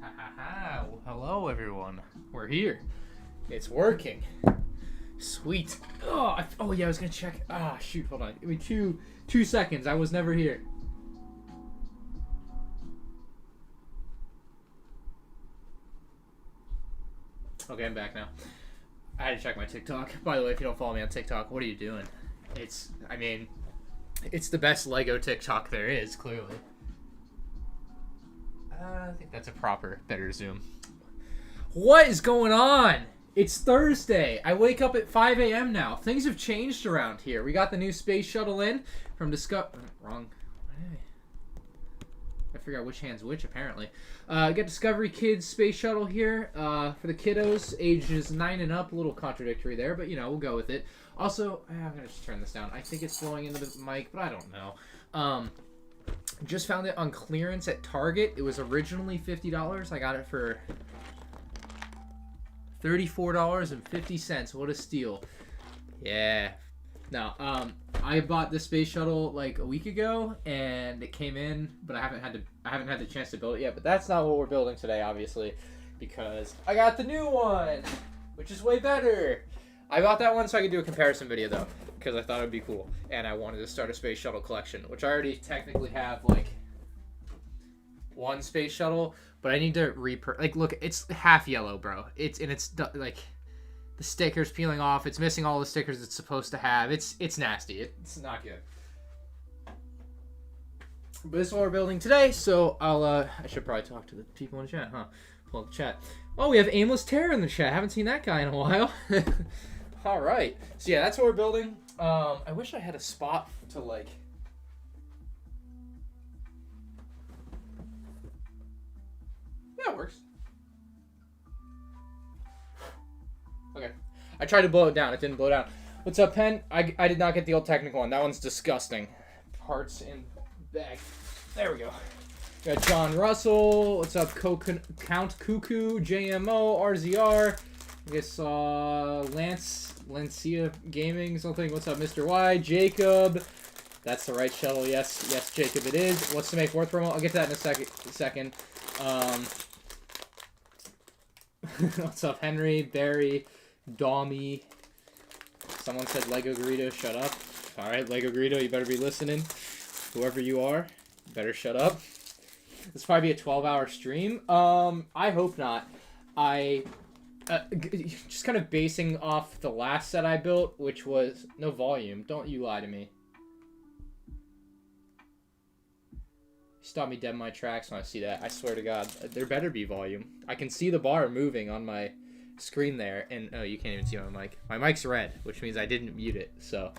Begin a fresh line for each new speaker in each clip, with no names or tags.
Well, hello everyone. We're here. It's working. Sweet. Oh yeah, I was gonna check. Shoot, hold on. Give me two seconds. I was never here. Okay, I'm back now. I had to check my TikTok. By the way, if you don't follow me on TikTok, what are you doing? It's the best Lego TikTok there is, clearly. I think that's a better zoom. What is going on? It's Thursday. I wake up at 5 a.m. now. Things have changed around here. We got the new space shuttle in from Wrong. I forgot which hand's which, apparently. Got Discovery Kids Space Shuttle here for the kiddos, ages 9 and up. A little contradictory there, but, we'll go with it. Also, I'm going to just turn this down. I think it's blowing into the mic, but I don't know. Just found it on clearance at Target. It was originally $50. I got it for $34.50. What a steal. Yeah. No, I bought this space shuttle like a week ago and it came in, but I haven't had the chance to build it yet. But that's not what we're building today, obviously, because I got the new one, which is way better. I bought that one so I could do a comparison video though, because I thought it'd be cool, and I wanted to start a space shuttle collection, which I already technically have like one space shuttle, but I need to look, it's half yellow, bro. It's like the stickers peeling off. It's missing all the stickers it's supposed to have. It's nasty. It's not good. But this is what we're building today, so I should probably talk to the people in the chat, huh? Pull up the chat. Oh, we have Aimless Terror in the chat. Haven't seen that guy in a while. All right. So yeah, that's what we're building. I wish I had a spot to like. Yeah, it works. Okay. I tried to blow it down. It didn't blow down. What's up, Pen? I did not get the old technical one. That one's disgusting. Parts in bag. There we go. We got John Russell. What's up, Count Cuckoo, JMO, RZR. I guess Lancia Gaming something. What's up, Mr. Y? Jacob. That's the right shuttle. Yes, Jacob, it is. What's to make fourth promo? I'll get to that in a second. What's up, Henry, Barry, Dommy? Someone said Lego Greedo, shut up. All right, Lego Greedo, you better be listening. Whoever you are, you better shut up. This will probably be a 12-hour stream. I hope not. Just kind of basing off the last set I built, which was no volume. Don't you lie to me. Stop me dead in my tracks when I see that. I swear to God, there better be volume. I can see the bar moving on my screen there, and oh, you can't even see my mic. My mic's red, which means I didn't mute it. So,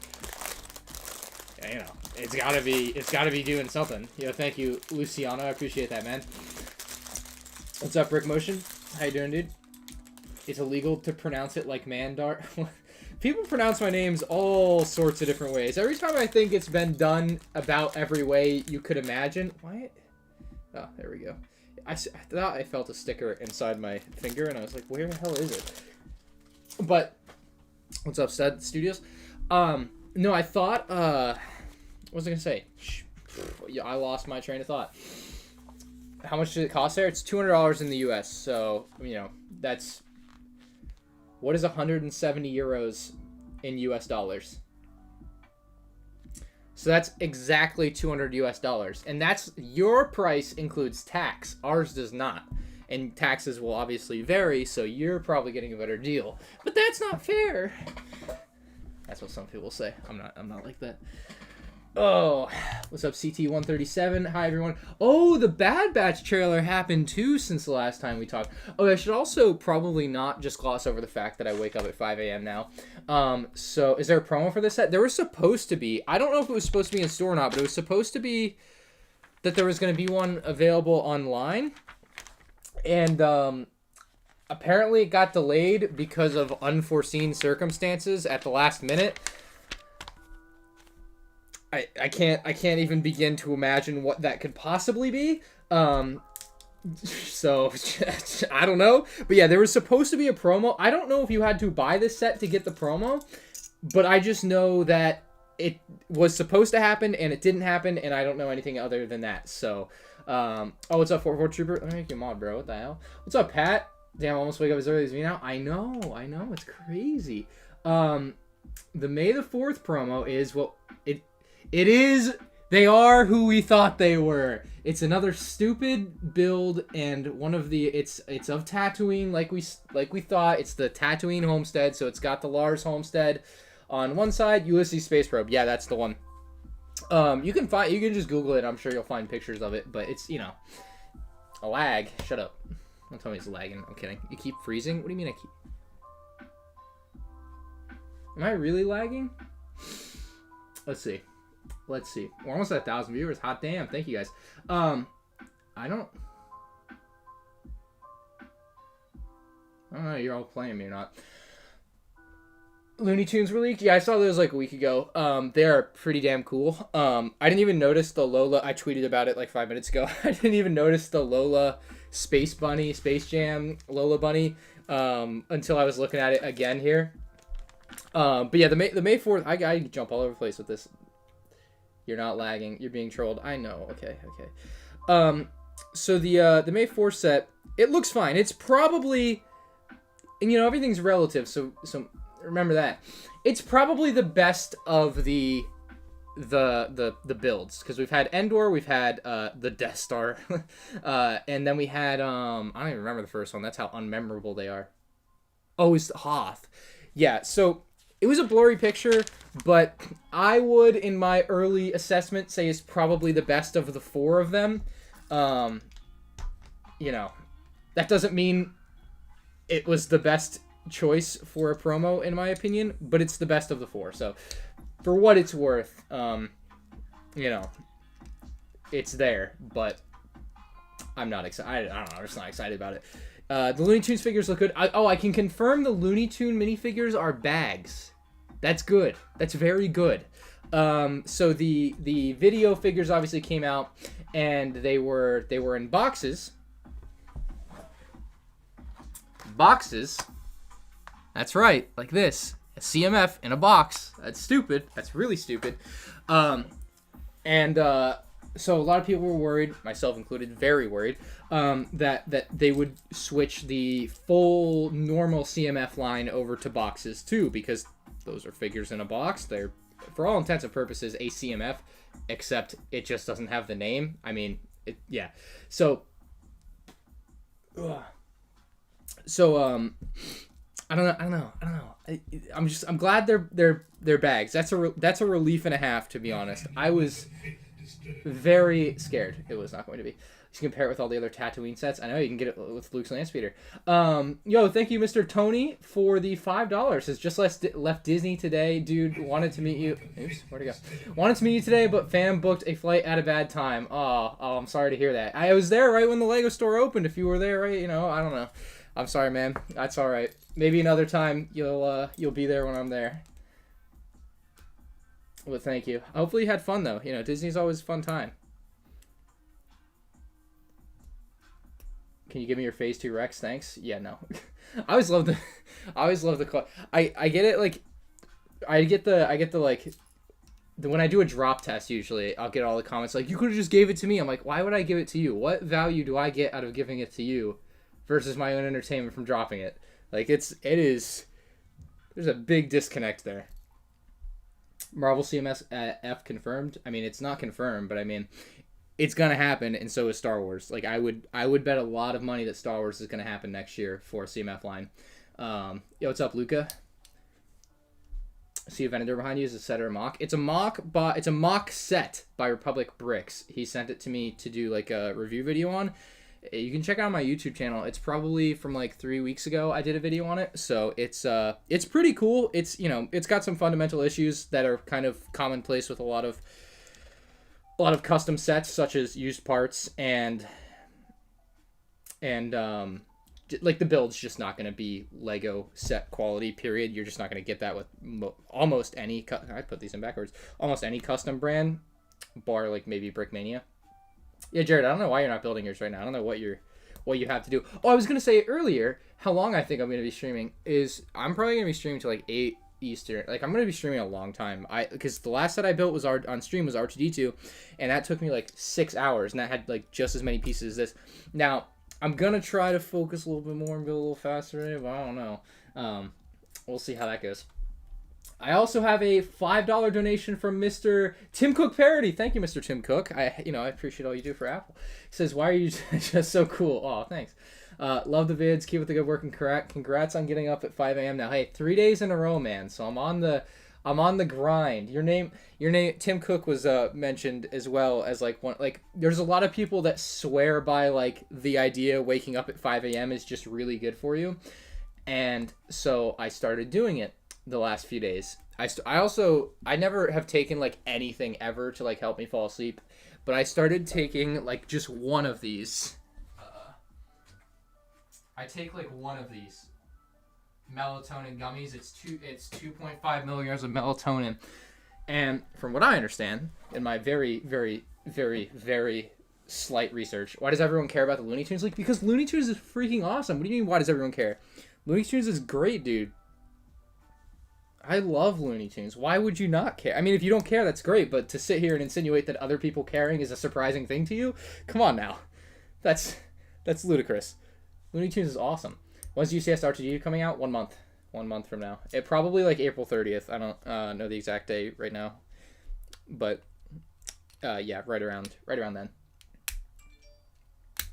it's gotta be doing something. Thank you, Luciano. I appreciate that, man. What's up, Rick Motion? How you doing, dude? It's illegal to pronounce it like Mandar. People pronounce my names all sorts of different ways. Every time I think it's been done about every way you could imagine. Why? Oh, there we go. I thought I felt a sticker inside my finger, and I was like, where the hell is it? But, what's up, Stud Studios? No, I thought, what was I going to say? Yeah, I lost my train of thought. How much does it cost there? It's $200 in the US, so, that's... What is 170 euros in US dollars? So that's exactly 200 US dollars. And that's your price includes tax. Ours does not. And taxes will obviously vary, so you're probably getting a better deal. But that's not fair. That's what some people say. I'm not like that. Oh, what's up, CT137? Hi, everyone. Oh, the Bad Batch trailer happened, too, since the last time we talked. Oh, I should also probably not just gloss over the fact that I wake up at 5 a.m. now. So, is there a promo for this set? There was supposed to be. I don't know if it was supposed to be in store or not, but it was supposed to be that there was going to be one available online. And, apparently it got delayed because of unforeseen circumstances at the last minute. I can't even begin to imagine what that could possibly be. So I don't know. But yeah, there was supposed to be a promo. I don't know if you had to buy this set to get the promo, but I just know that it was supposed to happen and it didn't happen, and I don't know anything other than that. So Oh, what's up, 44 Trooper? Let me make you a mod, bro. What the hell? What's up, Pat? Damn, I almost wake up as early as me now. I know. It's crazy. The May the 4th promo is, well, it is, they are who we thought they were. It's another stupid build, and one of the, it's of Tatooine, like we thought. It's the Tatooine homestead, so it's got the Lars homestead on one side, Ulysses space probe. Yeah, that's the one. You can just Google it. I'm sure you'll find pictures of it, but it's, a lag. Shut up. Don't tell me it's lagging. I'm kidding. You keep freezing? What do you mean I keep... Am I really lagging? Let's see. We're almost at 1,000 viewers. Hot damn. Thank you guys. I don't know. You're all playing me or not. Looney Tunes were leaked? Yeah, I saw those like a week ago. They are pretty damn cool. I didn't even notice the Lola. I tweeted about it like 5 minutes ago. I didn't even notice the Lola Space Jam Lola Bunny until I was looking at it again here. But yeah, the May 4th, I jump all over the place with this. You're not lagging. You're being trolled. I know. Okay. So the May 4th set, it looks fine. It's probably, and everything's relative. So remember that. It's probably the best of the builds, because we've had Endor, we've had the Death Star, and then we had I don't even remember the first one. That's how unmemorable they are. Oh, it's Hoth. Yeah, so it was a blurry picture, but I would, in my early assessment, say it's probably the best of the 4 of them. That doesn't mean it was the best choice for a promo, in my opinion, but it's the best of the 4. So, for what it's worth, it's there, but I'm not excited. I don't know, I'm just not excited about it. The Looney Tunes figures look good. I can confirm the Looney Tune minifigures are bags. That's good. That's very good. So the video figures obviously came out, and they were in boxes. Boxes. That's right, like this. A CMF in a box. That's stupid. That's really stupid. So a lot of people were worried, myself included, very worried, that they would switch the full normal CMF line over to boxes too, because those are figures in a box. They're, for all intents and purposes, a CMF, except it just doesn't have the name. I mean, yeah. So, I don't know. I'm glad they're bags. That's a relief and a half, to be honest. I was very scared it was not going to be. You can compare it with all the other Tatooine sets. I know you can get it with Luke's land speeder. Yo, thank you, Mr. Tony, for the $5. Has just left Disney today. Dude, wanted to meet you. Oops, where'd it go? Wanted to meet you today, but fam booked a flight at a bad time. Oh, I'm sorry to hear that. I was there right when the LEGO store opened. If you were there, right? I don't know. I'm sorry, man. That's all right. Maybe another time you'll be there when I'm there. Well, thank you. Hopefully you had fun though. Disney's always a fun time. Can you give me your Phase 2 Rex? Thanks. Yeah, no. I always love the I get it, like I get the like when I do a drop test, usually I'll get all the comments like, you could have just gave it to me. I'm like, why would I give it to you? What value do I get out of giving it to you versus my own entertainment from dropping it? Like, there's a big disconnect there. Marvel CMS F confirmed. I mean, it's not confirmed, but I mean, it's gonna happen, and so is Star Wars. Like, I would bet a lot of money that Star Wars is gonna happen next year for CMF line. Yo, what's up, Luca? See a vendor behind you is a set or a mock. It's a mock set by Republic Bricks. He sent it to me to do like a review video on. You can check out my YouTube channel. It's probably from like 3 weeks ago I did a video on it. So it's pretty cool. It's it's got some fundamental issues that are kind of commonplace with a lot of custom sets, such as used parts and like the build's just not going to be Lego set quality, period. You're just not going to get that with almost any I put these in backwards. Almost any custom brand, bar like maybe Brickmania. Yeah, Jared, I don't know why you're not building yours right now. I don't know what you have to do. Oh, I was going to say earlier, how long I think I'm going to be streaming is I'm probably going to be streaming to like 8 Eastern. Like, I'm gonna be streaming a long time. Because the last set I built was on stream was R2D2, and that took me like 6 hours, and that had like just as many pieces as this. Now I'm gonna try to focus a little bit more and build a little faster, but I don't know. We'll see how that goes. I also have a $5 donation from Mr. Tim Cook Parody. Thank you, Mr. Tim Cook. I appreciate all you do for Apple. He says, "Why are you just so cool?" Oh, thanks. Love the vids. Keep up the good work, and congrats on getting up at 5 a.m. now. Hey, 3 days in a row, man. So I'm on the grind. Your name, Tim Cook was mentioned as well as like one. Like, there's a lot of people that swear by like the idea waking up at 5 a.m. is just really good for you, and so I started doing it the last few days. I never have taken like anything ever to like help me fall asleep, but I started taking like just one of these. I take like one of these melatonin gummies. It's 2.5 milligrams of melatonin, and from what I understand in my very, very, very, very slight research, why does everyone care about the Looney Tunes League? Because Looney Tunes is freaking awesome. What do you mean, why does everyone care? Looney Tunes is great, dude. I love Looney Tunes. Why would you not care? I mean, if you don't care, that's great, but to sit here and insinuate that other people caring is a surprising thing to you? Come on now. That's ludicrous. Looney Tunes is awesome. When's UCS RTG coming out? 1 month. 1 month from now. It probably like April 30th. I don't know the exact date right now. But yeah, right around then.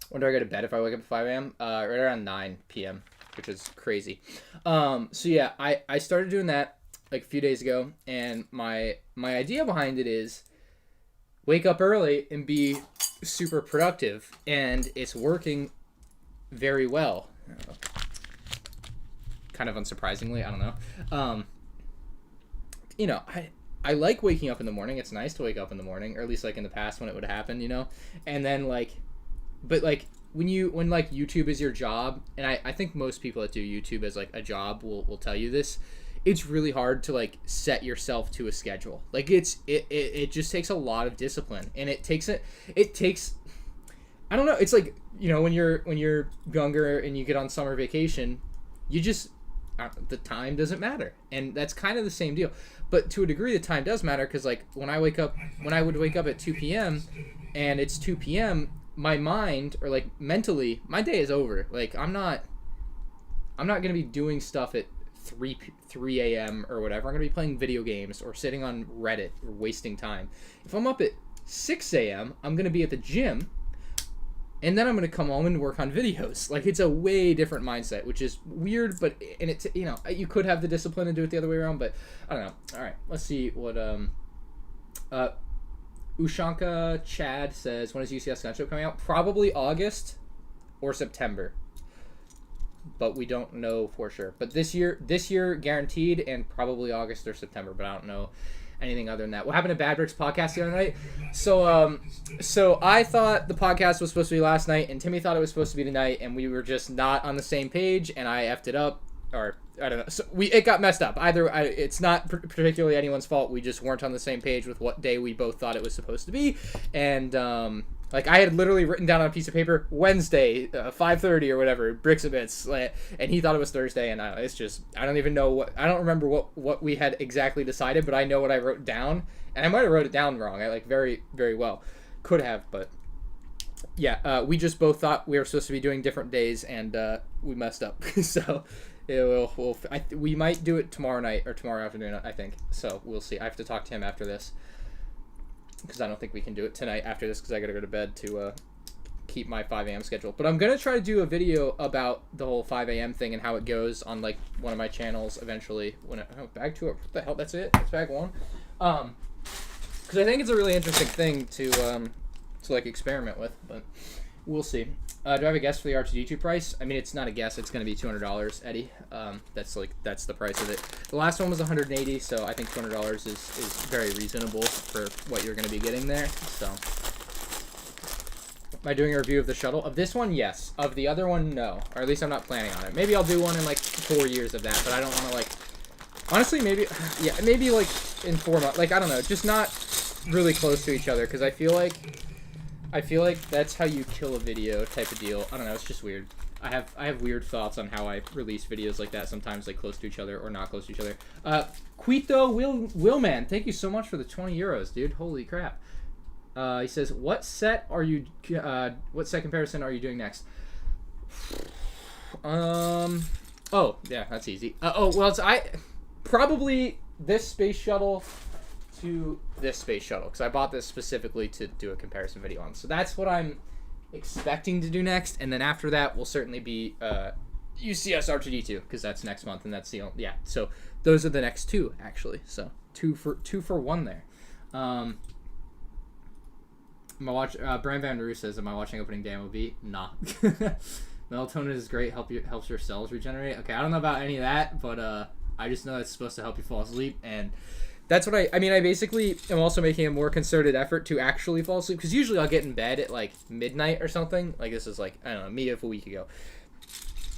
When do I go to bed if I wake up at 5 a.m.? Right around 9 p.m., which is crazy. So yeah, I started doing that like a few days ago, and my idea behind it is wake up early and be super productive, and it's working very well. Kind of unsurprisingly, I don't know. You know, I like waking up in the morning. It's nice to wake up in the morning, or at least like in the past when it would happen, you know. And then like, but like when like YouTube is your job, and I think most people that do YouTube as like a job will tell you this, it's really hard to like set yourself to a schedule. Like it just takes a lot of discipline, and it takes I don't know, it's like, you know, when you're younger and you get on summer vacation, you just the time doesn't matter, and that's kind of the same deal. But to a degree, the time does matter, because like when I would wake up at 2 p.m. and it's 2 p.m., my mind, or like mentally, my day is over. Like I'm not gonna be doing stuff at 3 a.m. or whatever. I'm gonna be playing video games or sitting on Reddit or wasting time. If I'm up at 6 a.m., I'm gonna be at the gym, and then I'm gonna come home and work on videos. Like, it's a way different mindset, which is weird, but it's, you know, you could have the discipline and do it the other way around, but I don't know. All right, let's see what Ushanka Chad says, when is UCS Gun Show coming out? Probably August or September, but we don't know for sure. But this year guaranteed, and probably August or September, but I don't know anything other than that. What happened to Bad Bricks podcast the other night? So I thought the podcast was supposed to be last night, and Timmy thought it was supposed to be tonight, and we were just not on the same page, and I effed it up, or I don't know. So it got messed up. It's not particularly anyone's fault. We just weren't on the same page with what day we both thought it was supposed to be, and like, I had literally written down on a piece of paper Wednesday, 5:30 or whatever, Bricks and Bits, and he thought it was Thursday, and I don't even know I don't remember what we had exactly decided, but I know what I wrote down, and I might have wrote it down wrong. I like very, very well could have, but yeah, we just both thought we were supposed to be doing different days, and we messed up. So we might do it tomorrow night or tomorrow afternoon, I think. So we'll see. I have to talk to him after this, because I don't think we can do it tonight after this, because I gotta go to bed to keep my 5 a.m. schedule. But I'm gonna try to do a video about the whole 5 a.m. thing and how it goes on like one of my channels eventually. Bag 2, what the hell? That's it. That's bag 1. Because I think it's a really interesting thing to like experiment with, but we'll see. Do I have a guess for the R2D2 price? I mean, it's not a guess. It's going to be $200, Eddie. That's the price of it. The last one was $180, so I think $200 is very reasonable for what you're going to be getting there. So, am I doing a review of the shuttle? Of this one, yes. Of the other one, no. Or at least I'm not planning on it. Maybe I'll do one in like 4 years of that, but I don't want to like. Honestly, maybe like in 4 months. Like, I don't know, just not really close to each other, because I feel like that's how you kill a video type of deal. I don't know, it's just weird. I have weird thoughts on how I release videos like that. Sometimes like close to each other or not close to each other. Quito Willman, thank you so much for the 20 euros, dude. Holy crap. He says, what set comparison are you doing next? Oh yeah, that's easy. Probably this space shuttle to this space shuttle, because I bought this specifically to do a comparison video on. So that's what I'm expecting to do next, and then after that will certainly be UCS R2D2, because that's next month, and that's the only, yeah. So those are the next two actually. So two for one there. Brian Van Roo says, "Am I watching opening day MLB?" Nah. Melatonin is great. Helps your cells regenerate. Okay, I don't know about any of that, but I just know it's supposed to help you fall asleep, and that's what I mean. I basically am also making a more concerted effort to actually fall asleep, because usually I'll get in bed at like midnight or something. Like this is like, I don't know, me of a week ago,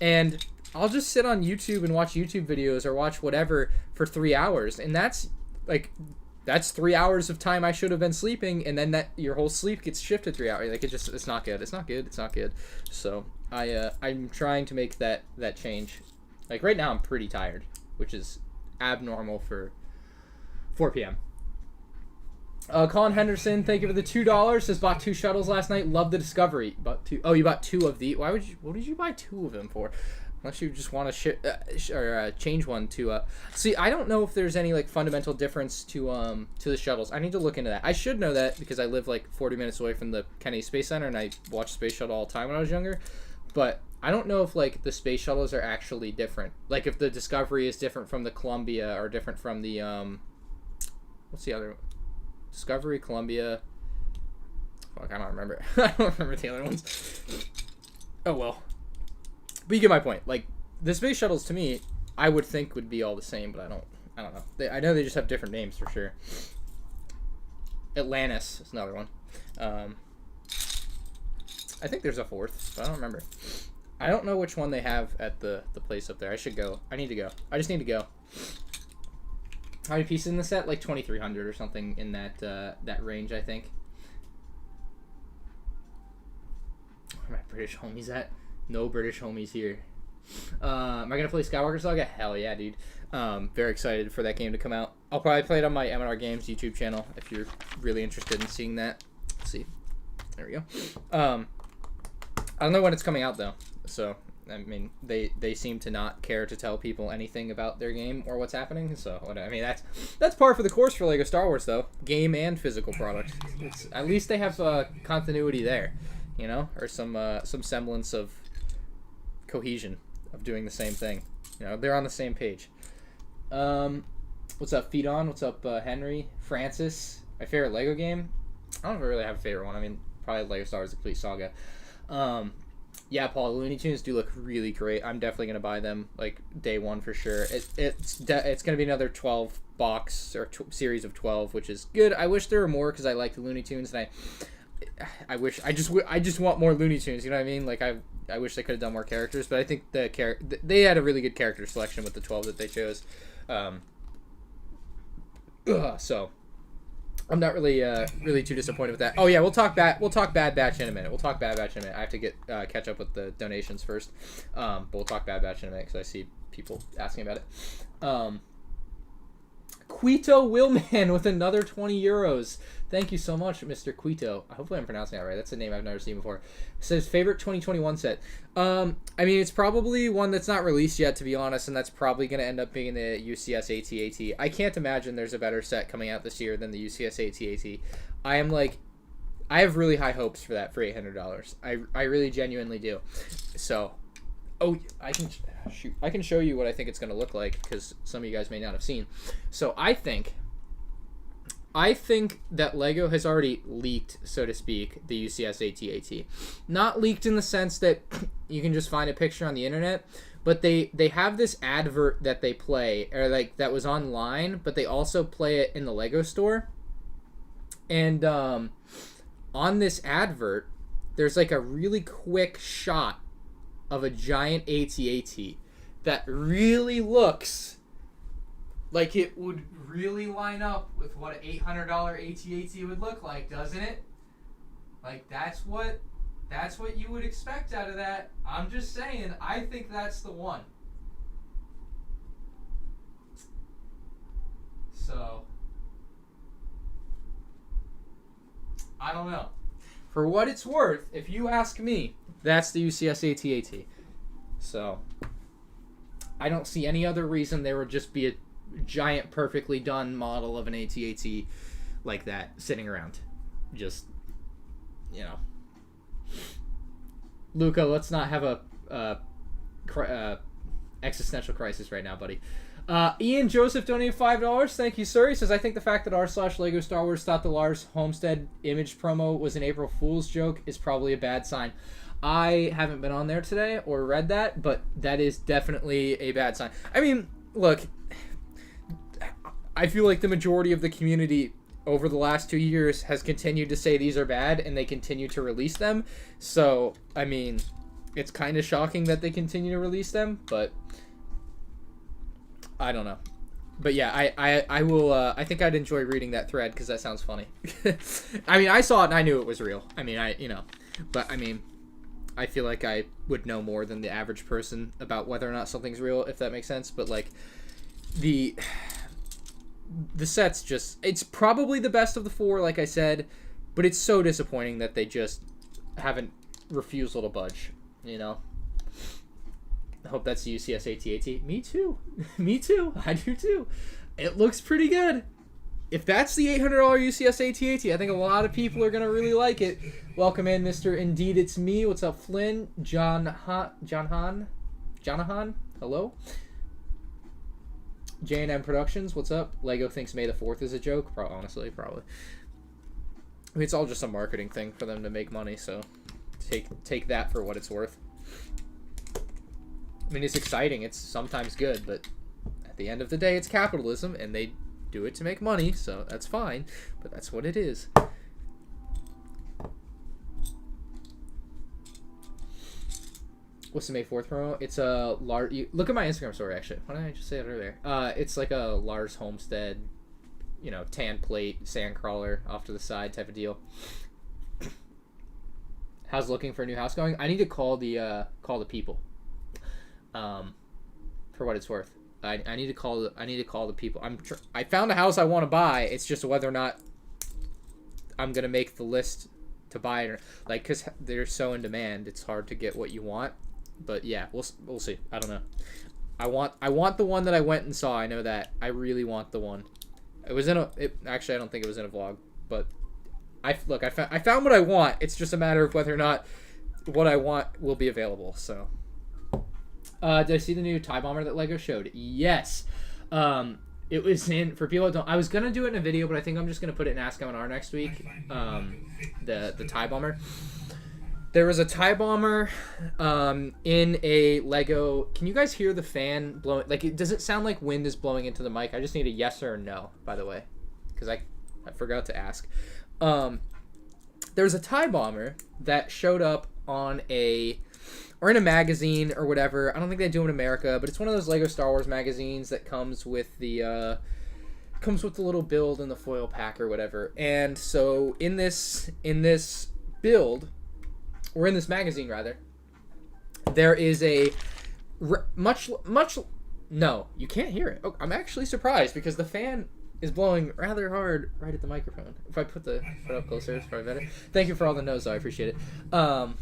and I'll just sit on YouTube and watch YouTube videos or watch whatever for 3 hours, and that's 3 hours of time I should have been sleeping, and then that your whole sleep gets shifted 3 hours. Like it's not good. It's not good. So I'm trying to make that change. Like right now I'm pretty tired, which is abnormal for 4 p.m. Colin Henderson, thank you for the $2. Says, bought 2 shuttles last night. Love the Discovery. Bought 2. Oh, you bought 2 of the. What did you buy 2 of them for? Unless you just want to change one to see. I don't know if there's any like fundamental difference to the shuttles. I need to look into that. I should know that because I live like 40 minutes away from the Kennedy Space Center, and I watched Space Shuttle all the time when I was younger. But I don't know if like the space shuttles are actually different. Like if the Discovery is different from the Columbia or different from the what's the other one? Discovery, Columbia. Fuck, I don't remember. I don't remember the other ones. Oh well. But you get my point. Like the space shuttles, to me, I would think would be all the same, but I don't know. I know they just have different names for sure. Atlantis is another one. I think there's a 4th, but I don't remember. I don't know which one they have at the place up there. I should go. I need to go. I just need to go. How many pieces in the set? Like 2,300 or something in that range, I think. Where are my British homies at? No British homies here. Am I gonna play Skywalker Saga? Hell yeah, dude. Very excited for that game to come out. I'll probably play it on my M&R Games YouTube channel if you're really interested in seeing that. Let's see. There we go. I don't know when it's coming out though, so I mean they seem to not care to tell people anything about their game or what's happening. So I mean that's par for the course for LEGO Star Wars though, game and physical product. At least they have continuity there, you know, or some semblance of cohesion of doing the same thing. You know, they're on the same page. What's up, Feedon? What's up, Henry? Francis? My favorite LEGO game? I don't really have a favorite one. I mean, probably LEGO Star Wars: The Complete Saga. Yeah, Paul, the Looney Tunes do look really great. I'm definitely gonna buy them like day one for sure. It's gonna be another 12 box or series of 12, which is good. I wish there were more because I like the Looney Tunes, and I just want more Looney Tunes. You know what I mean? Like I wish they could have done more characters, but I think they had a really good character selection with the 12 that they chose. So I'm not really too disappointed with that. Oh yeah, we'll talk Bad Batch in a minute. I have to get catch up with the donations first, but we'll talk Bad Batch in a minute because I see people asking about it. Quito Willman with another 20 euros. Thank you so much, Mr. Quito. Hopefully I'm pronouncing that right. That's a name I've never seen before. It says favorite 2021 set. I mean, it's probably one that's not released yet, to be honest, and that's probably going to end up being the UCS AT-AT. I can't imagine there's a better set coming out this year than the UCS AT-AT. I have really high hopes for that for $800. I really genuinely do. So, I can show you what I think it's going to look like because some of you guys may not have seen. So I think that LEGO has already leaked, so to speak, the UCS AT-AT. Not leaked in the sense that you can just find a picture on the internet, but they have this advert that they play, or like that was online, but they also play it in the LEGO store. And on this advert, there's like a really quick shot of a giant AT-AT that really looks like it would really line up with what an $800 AT-AT would look like, doesn't it? Like, that's what That's what you would expect out of that. I'm just saying, I think that's the one. So, I don't know. For what it's worth, if you ask me, that's the UCS AT-AT. So, I don't see any other reason there would just be a giant, perfectly done model of an AT-AT like that sitting around. Just, you know. Luca, let's not have a existential crisis right now, buddy. Ian Joseph donated $5. Thank you, sir. He says, I think the fact that r/Lego Star Wars thought the Lars Homestead image promo was an April Fool's joke is probably a bad sign. I haven't been on there today or read that, but that is definitely a bad sign. I mean, look, I feel like the majority of the community over the last 2 years has continued to say these are bad, and they continue to release them. So, I mean, it's kind of shocking that they continue to release them, but I don't know. But yeah, I will, I think I'd enjoy reading that thread, because that sounds funny. I mean, I saw it and I knew it was real. I mean, but I mean, I feel like I would know more than the average person about whether or not something's real, if that makes sense. But like, the set's just, it's probably the best of the four, like I said, but it's so disappointing that they just haven't refusal to budge, you know? I hope that's the UCS AT-AT. Me too. Me too. I do too. It looks pretty good. If that's the $800 UCS AT-AT, I think a lot of people are going to really like it. Welcome in, Mr. Indeed It's Me. What's up, Flynn? Jonahan? Hello? J&M Productions, what's up? Lego thinks May the 4th is a joke. Honestly, probably. I mean, it's all just a marketing thing for them to make money, so take that for what it's worth. I mean, it's exciting. It's sometimes good, but at the end of the day, it's capitalism, and they do it to make money, so that's fine, but that's what it is. What's the May 4th promo? It's a Lars. Look at my Instagram story, actually. Why didn't I just say it earlier? It's like a Lars Homestead, you know, tan plate, sandcrawler off to the side type of deal. How's looking for a new house going? I need to call the people. For what it's worth, I need to call the people. I found a house I want to buy. It's just whether or not I'm gonna make the list to buy it, or, like, because they're so in demand. It's hard to get what you want. But yeah, we'll see. I don't know. I want the one that I went and saw. I know that. I really want the one. It was actually, I don't think it was in a vlog, but I found what I want. It's just a matter of whether or not what I want will be available. So, did I see the new TIE bomber that LEGO showed? Yes. It was in, for people that don't, I was gonna do it in a video, but I think I'm just gonna put it in Ask M&R next week. The TIE bomber. There was a TIE bomber in a Lego. Can you guys hear the fan blowing? Like, does it sound like wind is blowing into the mic? I just need a yes or a no, by the way, because I forgot to ask. There's a TIE bomber that showed up on in a magazine or whatever. I don't think they do it in America, but it's one of those Lego Star Wars magazines that comes with the little build and the foil pack or whatever. And so in this build, or in this magazine rather, there is a no, you can't hear it. Oh, I'm actually surprised because the fan is blowing rather hard right at the microphone. If I put it up closer, it's probably better. Thank you for all the no's, though. I appreciate it. Oh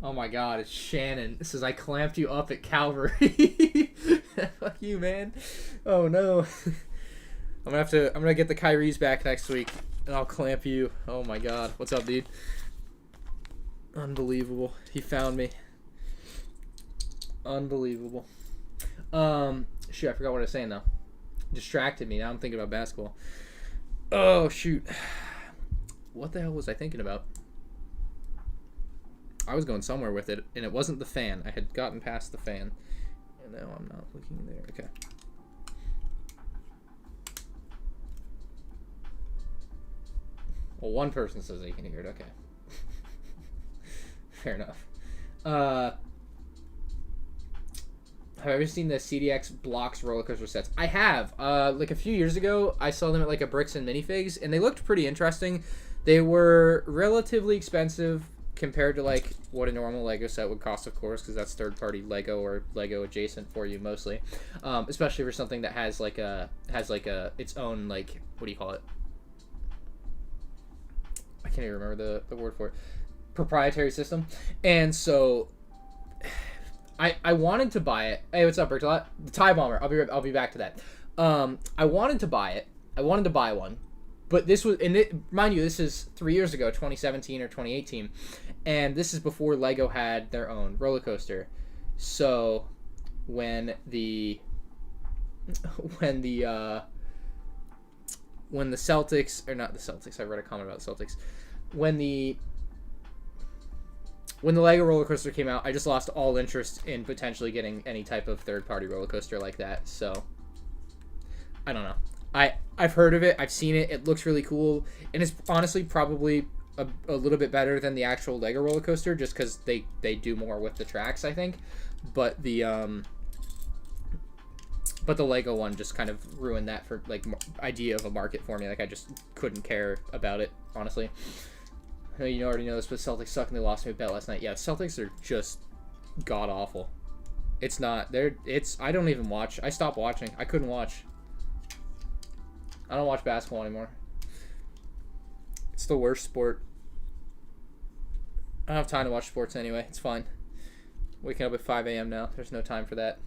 my God, it's Shannon. It says, I clamped you up at Calvary. Fuck you, man. Oh no. I'm gonna get the Kyries back next week, and I'll clamp you. Oh my God. What's up, dude? Unbelievable. He found me. Unbelievable. Shoot, I forgot what I was saying though. Distracted me. Now I'm thinking about basketball. Oh shoot. What the hell was I thinking about? I was going somewhere with it, and it wasn't the fan. I had gotten past the fan, and now I'm not looking there. Okay. Well, one person says they can hear it. Okay. Fair enough. Have I ever seen the CDX blocks roller coaster sets? I have. Like a few years ago, I saw them at like a Bricks and Minifigs, and they looked pretty interesting. They were relatively expensive compared to like what a normal Lego set would cost, of course, because that's third-party Lego or Lego adjacent for you mostly, especially for something that has like a its own, like, what do you call it? I can't even remember the word for it. Proprietary system. And so I wanted to buy it. Hey, what's up, Bertolot? The TIE Bomber. I'll be back to that. I wanted to buy it. I wanted to buy one. But this was, mind you, this is 3 years ago, 2017 or 2018, and this is before LEGO had their own roller coaster. So when the Celtics, or not the Celtics, I read a comment about the Celtics. When the LEGO roller coaster came out, I just lost all interest in potentially getting any type of third-party roller coaster like that. So I don't know. I've heard of it. I've seen it. It looks really cool, and it's honestly probably a little bit better than the actual LEGO roller coaster, just because they do more with the tracks, I think. But the LEGO one just kind of ruined that for like idea of a market for me. Like, I just couldn't care about it, honestly. I know you already know this, but Celtics suck and they lost me a bet last night. Yeah, Celtics are just god awful. It's not. I don't even watch. I stopped watching. I couldn't watch. I don't watch basketball anymore. It's the worst sport. I don't have time to watch sports anyway. It's fine. Waking up at 5 a.m. now. There's no time for that.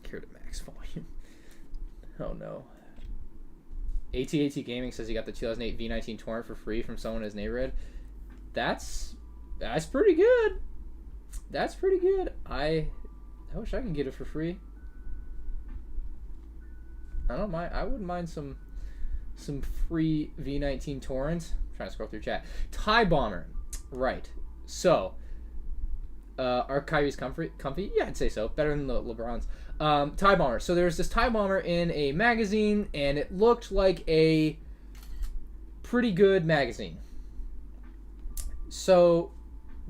Geared at max volume. Oh no. AT&T Gaming says he got the 2008 V19 torrent for free from someone in his neighborhood. That's pretty good. That's pretty good. I wish I could get it for free. I don't mind. I wouldn't mind some free V19 torrents. I'm trying to scroll through chat. TIE Bomber, right? So, are Kyrie's comfy? Yeah, I'd say so. Better than the LeBrons. TIE Bomber. So there's this TIE Bomber in a magazine, and it looked like a pretty good magazine. So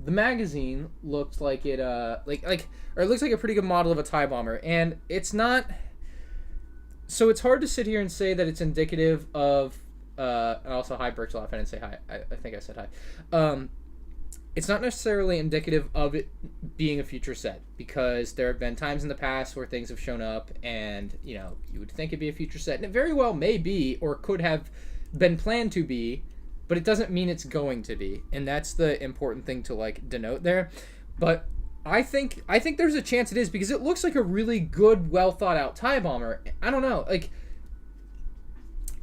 the magazine looked like it or it looks like a pretty good model of a TIE Bomber, and it's not. So it's hard to sit here and say that it's indicative of, also hi Bertolf, I didn't say hi, I think I said hi. It's not necessarily indicative of it being a future set, because there have been times in the past where things have shown up and, you know, you would think it'd be a future set, and it very well may be, or could have been planned to be, but it doesn't mean it's going to be, and that's the important thing to, like, denote there. But I think there's a chance it is, because it looks like a really good, well thought out TIE Bomber. I don't know, like,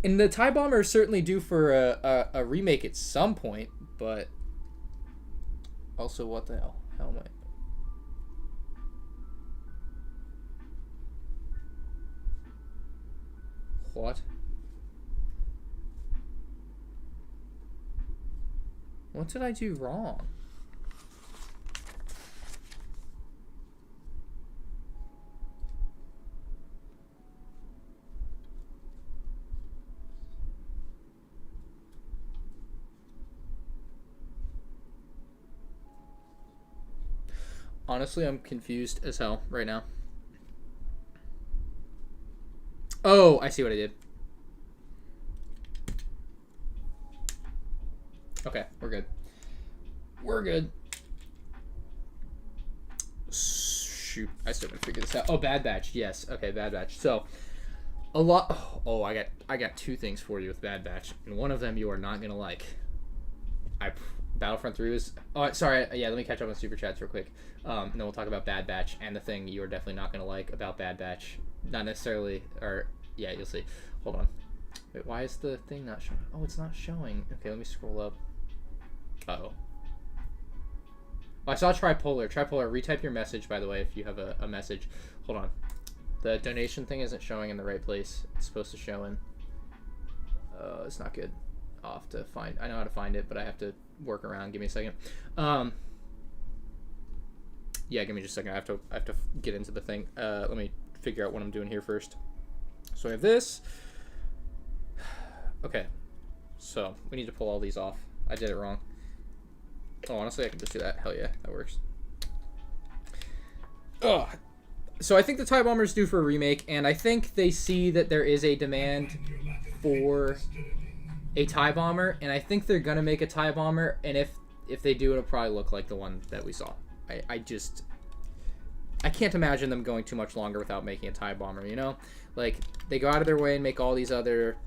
and the TIE Bomber is certainly due for a remake at some point, but also, what the hell? How am I? What? What did I do wrong? Honestly, I'm confused as hell right now. Oh, I see what I did. Okay, we're good. We're good. Shoot, I still gotta figure this out. Oh, Bad Batch. Yes. Okay, Bad Batch. So, a lot. Oh, I got two things for you with Bad Batch, and one of them you are not gonna like. Battlefront 3 was... Oh, sorry. Yeah, let me catch up on Super Chats real quick. And then we'll talk about Bad Batch and the thing you're definitely not going to like about Bad Batch. Not necessarily... Or, yeah, you'll see. Hold on. Wait, why is the thing not showing? Oh, it's not showing. Okay, let me scroll up. Uh-oh. Oh, I saw Tripolar. Tripolar, retype your message, by the way, if you have a message. Hold on. The donation thing isn't showing in the right place. It's supposed to show in... it's not good. I'll have to find... I know how to find it, but I have to work around. Give me a second. Yeah, give me just a second. I have to get into the thing. Let me figure out what I'm doing here first. So I have this. Okay. So we need to pull all these off. I did it wrong. Oh, honestly, I can just do that. Hell yeah, that works. Oh. So I think the TIE Bomber is due for a remake, and I think they see that there is a demand for a TIE bomber, and I think they're gonna make a TIE bomber, and if they do, it'll probably look like the one that we saw. I can't imagine them going too much longer without making a TIE bomber, you know? Like, they go out of their way and make all these other...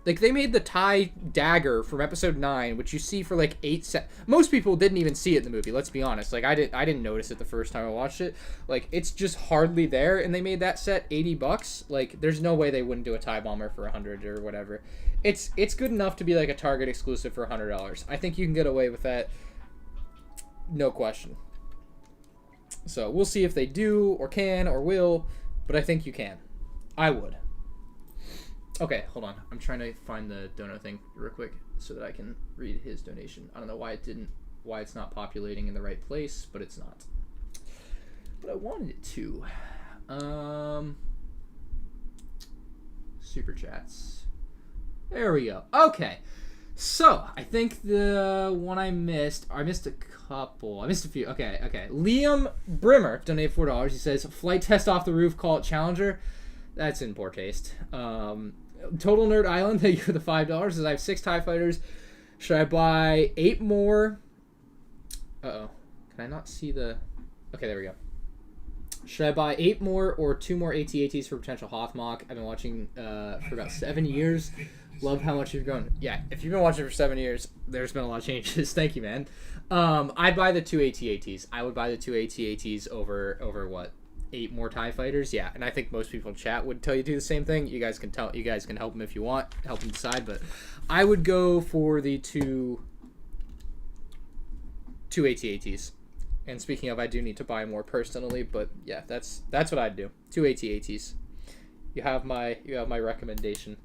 Like, they made the TIE dagger from episode 9, which you see for, like, 8 sets. Most people didn't even see it in the movie, let's be honest. Like, I didn't notice it the first time I watched it. Like, it's just hardly there, and they made that set $80. Like, there's no way they wouldn't do a TIE bomber for $100 or whatever. It's good enough to be, like, a Target exclusive for $100. I think you can get away with that. No question. So, we'll see if they do, or can, or will, but I think you can. I would. Okay, hold on. I'm trying to find the dono thing real quick so that I can read his donation. I don't know why it's not populating in the right place, but it's not. But I wanted it to. Super chats. There we go. Okay. So, I think the one I missed a couple. I missed a few. Okay. Liam Brimmer donated $4. He says, flight test off the roof, call it Challenger. That's in poor taste. Total Nerd Island, thank you for the $5. Says, I have 6 TIE fighters. Should I buy 8 more? Uh-oh. Can I not see the... Okay, there we go. Should I buy 8 more or 2 more AT-ATs for potential Hothmock? I've been watching for about 7 years. Love how much you've grown. Yeah, if you've been watching for 7 years, there's been a lot of changes. Thank you, man. I'd buy the 2 AT-ATs. I would buy the 2 AT-ATs over what? 8 more TIE fighters? Yeah, and I think most people in chat would tell you to do the same thing. You guys can help them if you want, help them decide, but I would go for the two AT-ATs. And speaking of, I do need to buy more personally, but yeah, that's what I'd do. 2 AT-ATs. You have my recommendation.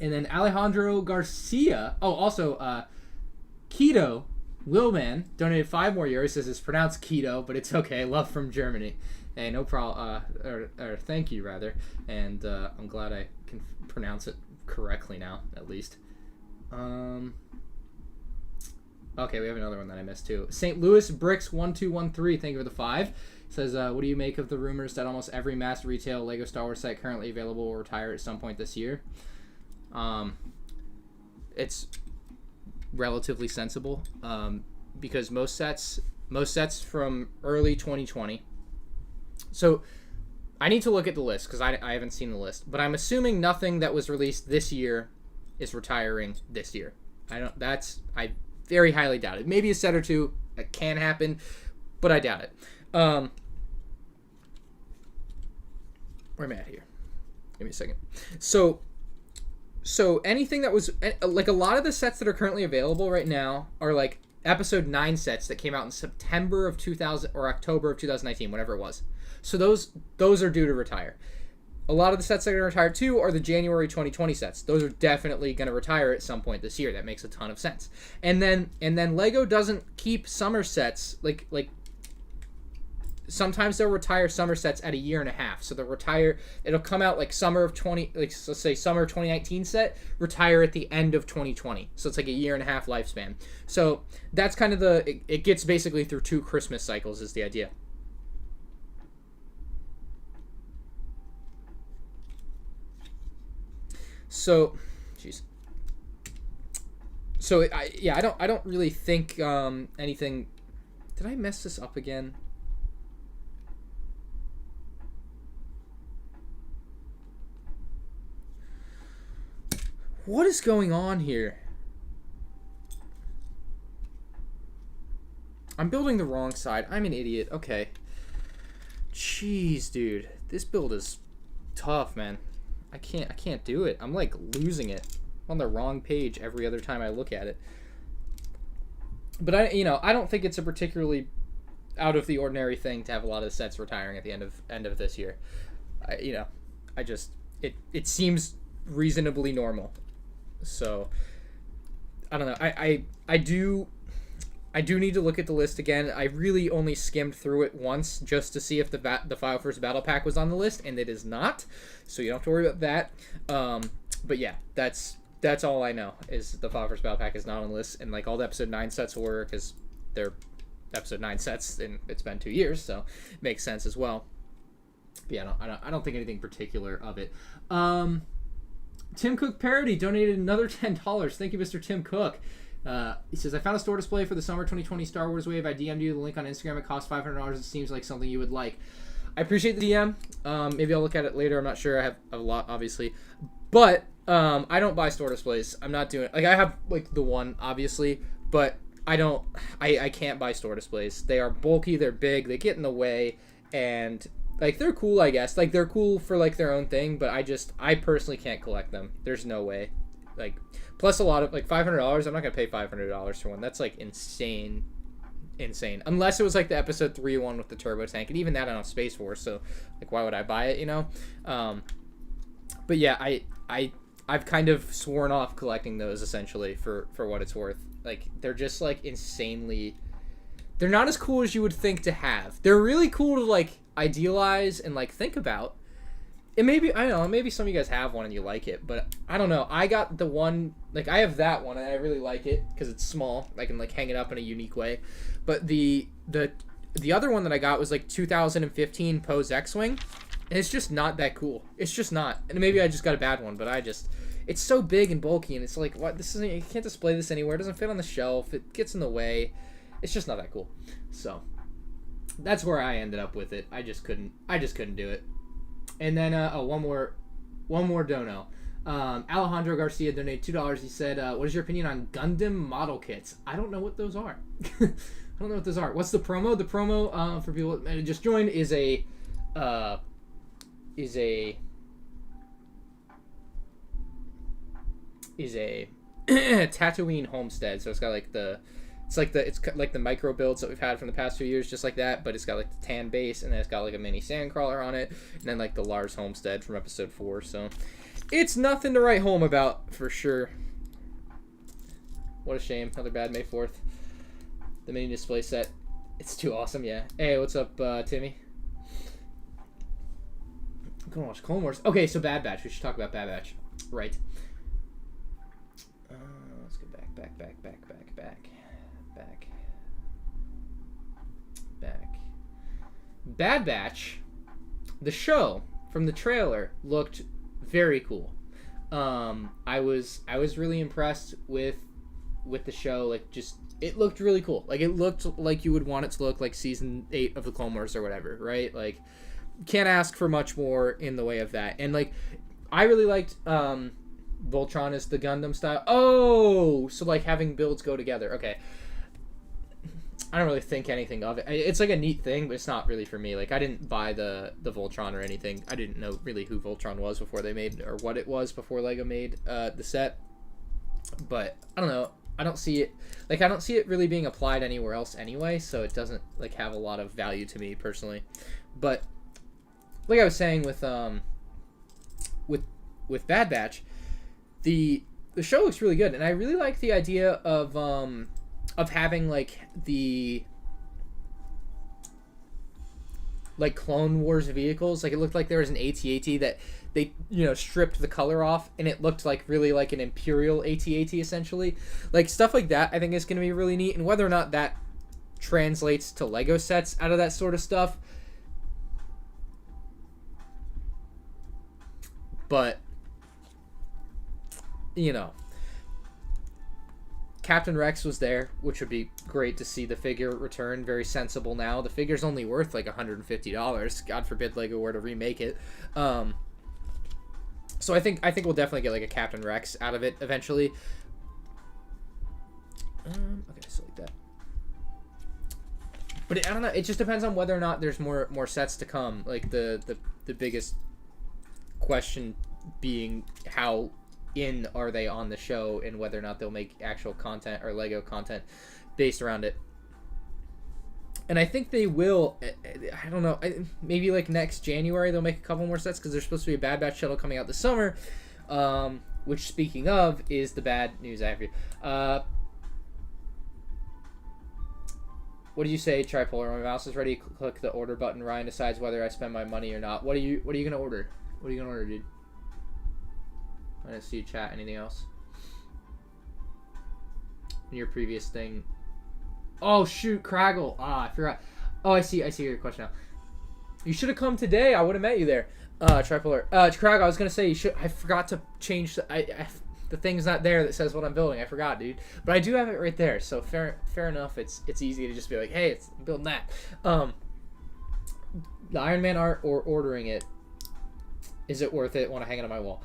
And then Alejandro Garcia. Oh, also Keto Willman donated 5 more euros. Says it's pronounced keto, but it's okay. Love from Germany. Hey, no problem. Or thank you rather. And I'm glad I can pronounce it correctly now, at least. Okay, we have another one that I missed too. St. Louis Bricks 1213. Thank you for the 5. Says, what do you make of the rumors that almost every mass retail LEGO Star Wars set currently available will retire at some point this year? It's relatively sensible, because most sets from early 2020. So I need to look at the list because I haven't seen the list, but I'm assuming nothing that was released this year is retiring this year. I very highly doubt it. Maybe a set or two that can happen, but I doubt it. Where am I at here? Give me a second. So anything that was like a lot of the sets that are currently available right now are like episode 9 sets that came out in September of 2000 or October of 2019, whatever it was. So those are due to retire. A lot of the sets that are going to retire too are the January 2020 sets. Those are definitely going to retire at some point this year. That makes a ton of sense. And then LEGO doesn't keep summer sets like sometimes they'll retire summer sets at a year and a half. So they'll retire, it'll come out like summer of 20, like let's say summer 2019 set, retire at the end of 2020. So it's like a year and a half lifespan. So that's kind of it gets basically through 2 Christmas cycles is the idea. So, jeez. So I don't really think anything. Did I mess this up again? What is going on here? I'm building the wrong side. I'm an idiot. Okay. Jeez, dude. This build is tough, man. I can't do it. I'm like losing it. I'm on the wrong page every other time I look at it. But I don't think it's a particularly out of the ordinary thing to have a lot of the sets retiring at the end of this year. It seems reasonably normal. So I don't know. I do need to look at the list again. I really only skimmed through it once just to see if the File First Battle Pack was on the list, and it is not. So you don't have to worry about that. But yeah, that's all I know is the File First Battle Pack is not on the list, and like all the Episode 9 sets will work because they're Episode 9 sets, and it's been 2 years, so it makes sense as well. But yeah, I don't think anything particular of it. Tim Cook Parody donated another $10. Thank you, Mr. Tim Cook. He says, I found a store display for the summer 2020 Star Wars wave. I DM'd you the link on Instagram. It costs $500. It seems like something you would like. I appreciate the DM. Maybe I'll look at it later. I'm not sure. I have a lot, obviously. But I don't buy store displays. I'm not doing it. Like, I have, like, the one, obviously. But I can't buy store displays. They are bulky. They're big. They get in the way. And, like, they're cool, I guess. Like, they're cool for, like, their own thing. But I personally can't collect them. There's no way. Like, plus a lot of, like, $500. I'm not going to pay $500 for one. That's, like, insane. Unless it was, like, the episode 3 one with the turbo tank. And even that I don't have space for. So, like, why would I buy it, you know? But, yeah, I've kind of sworn off collecting those, essentially, for what it's worth. Like, they're just, like, insanely... They're not as cool as you would think to have. They're really cool to, like, idealize and, like, think about. And maybe, I don't know, maybe some of you guys have one and you like it, but I don't know. I got the one, like, I have that one and I really like it because it's small. I can, like, hang it up in a unique way. But the other one that I got was, like, 2015 Pose X-Wing, and it's just not that cool. It's just not. And maybe I just got a bad one, but it's so big and bulky, and it's like, what? You can't display this anywhere. It doesn't fit on the shelf. It gets in the way. It's just not that cool. So that's where I ended up with it. I just couldn't do it. And then one more dono. Alejandro Garcia donated $2. He said, "What is your opinion on Gundam model kits?" I don't know what those are. I don't know what those are. What's the promo? The promo for people that just joined is a Tatooine homestead. So it's got like it's like the micro builds that we've had from the past few years, just like that, but it's got like the tan base, and then it's got like a mini sandcrawler on it, and then like the Lars homestead from episode 4. So it's nothing to write home about for sure. What a shame. Another bad May 4th. The mini display set. It's too awesome, yeah. Hey, what's up, Timmy? I'm gonna watch Clone Wars. Okay, so Bad Batch. We should talk about Bad Batch. Right. Let's go back. Bad Batch, the show from the trailer looked very cool. I was really impressed with the show. Like, just, it looked really cool. Like, it looked like you would want it to look like season 8 of the Clone Wars or whatever, right? Like, can't ask for much more in the way of that. And like, I really liked Voltron is the Gundam style. Oh, so like having builds go together. Okay. I don't really think anything of it. It's like a neat thing, but it's not really for me. Like, I didn't buy the Voltron or anything. I didn't know really who Voltron was before they made, or what it was before LEGO made the set. But I don't know. I don't see it really being applied anywhere else anyway, so it doesn't like have a lot of value to me personally. But like I was saying with Bad Batch, the show looks really good, and I really like the idea of having like the like Clone Wars vehicles. Like, it looked like there was an AT-AT that they, you know, stripped the color off, and it looked like really like an Imperial AT-AT essentially. Like, stuff like that I think is going to be really neat, and whether or not that translates to LEGO sets out of that sort of stuff, but you know, Captain Rex was there, which would be great to see the figure return. Very sensible now. The figure's only worth like $150. God forbid LEGO were to remake it. So I think we'll definitely get like a Captain Rex out of it eventually. Okay, so like that. But I don't know. It just depends on whether or not there's more sets to come. Like the biggest question being how in are they on the show, and whether or not they'll make actual content or LEGO content based around it. And I think they will. I don't know. Maybe like next January they'll make a couple more sets, because there's supposed to be a Bad Batch shuttle coming out this summer. Which, speaking of, is the bad news I have for you. What do you say, Tripolar? My mouse is ready. Click the order button. Ryan decides whether I spend my money or not. What are you gonna order? What are you gonna order, dude? I didn't see you chat. Anything else? In your previous thing. Oh shoot, Craggle. I forgot. Oh, I see your question now. You should have come today. I would have met you there. Tripolar. Crag, I was gonna say you should. I forgot to change. The thing's not there that says what I'm building. I forgot, dude. But I do have it right there. So fair enough. It's easy to just be like, hey, I'm building that. The Iron Man art or ordering it. Is it worth it? Want to hang it on my wall?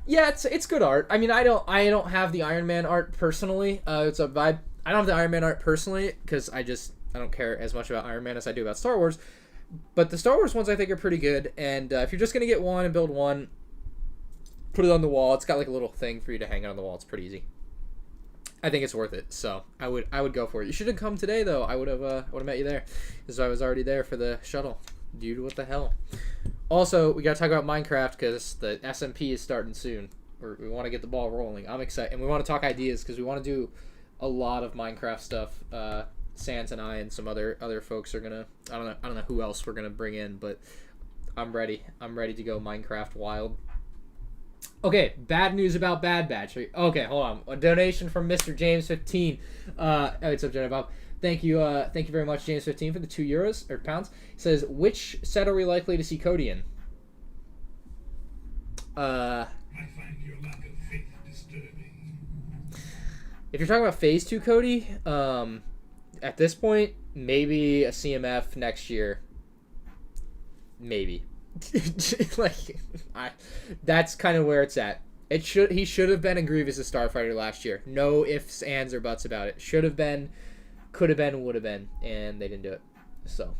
Yeah, it's good art. I mean, I don't have the Iron Man art personally. It's a vibe. I don't have the Iron Man art personally because I don't care as much about Iron Man as I do about Star Wars. But the Star Wars ones I think are pretty good. And if you're just gonna get one and build one, put it on the wall. It's got like a little thing for you to hang it on the wall. It's pretty easy. I think it's worth it. So I would go for it. You should have come today though. I would have met you there because I was already there for the shuttle. Dude, what the hell? Also, we got to talk about Minecraft because the SMP is starting soon. We want to get the ball rolling. I'm excited. And we want to talk ideas because we want to do a lot of Minecraft stuff. Sans and I and some other folks are going to... I don't know who else we're going to bring in, but I'm ready. I'm ready to go Minecraft wild. Okay, bad news about Bad Batch. Okay, hold on. A donation from Mr. James 15. What's up, Jenna Bob? Thank you very much, James 15, for the €2 or pounds. He says, which set are we likely to see Cody in? I find your lack of faith disturbing. If you're talking about Phase 2, Cody, at this point, maybe a CMF next year. Maybe. That's kind of where it's at. He should have been in Grievous' Starfighter last year. No ifs, ands, or buts about it. Should have been. Could have been, would have been, and they didn't do it. So,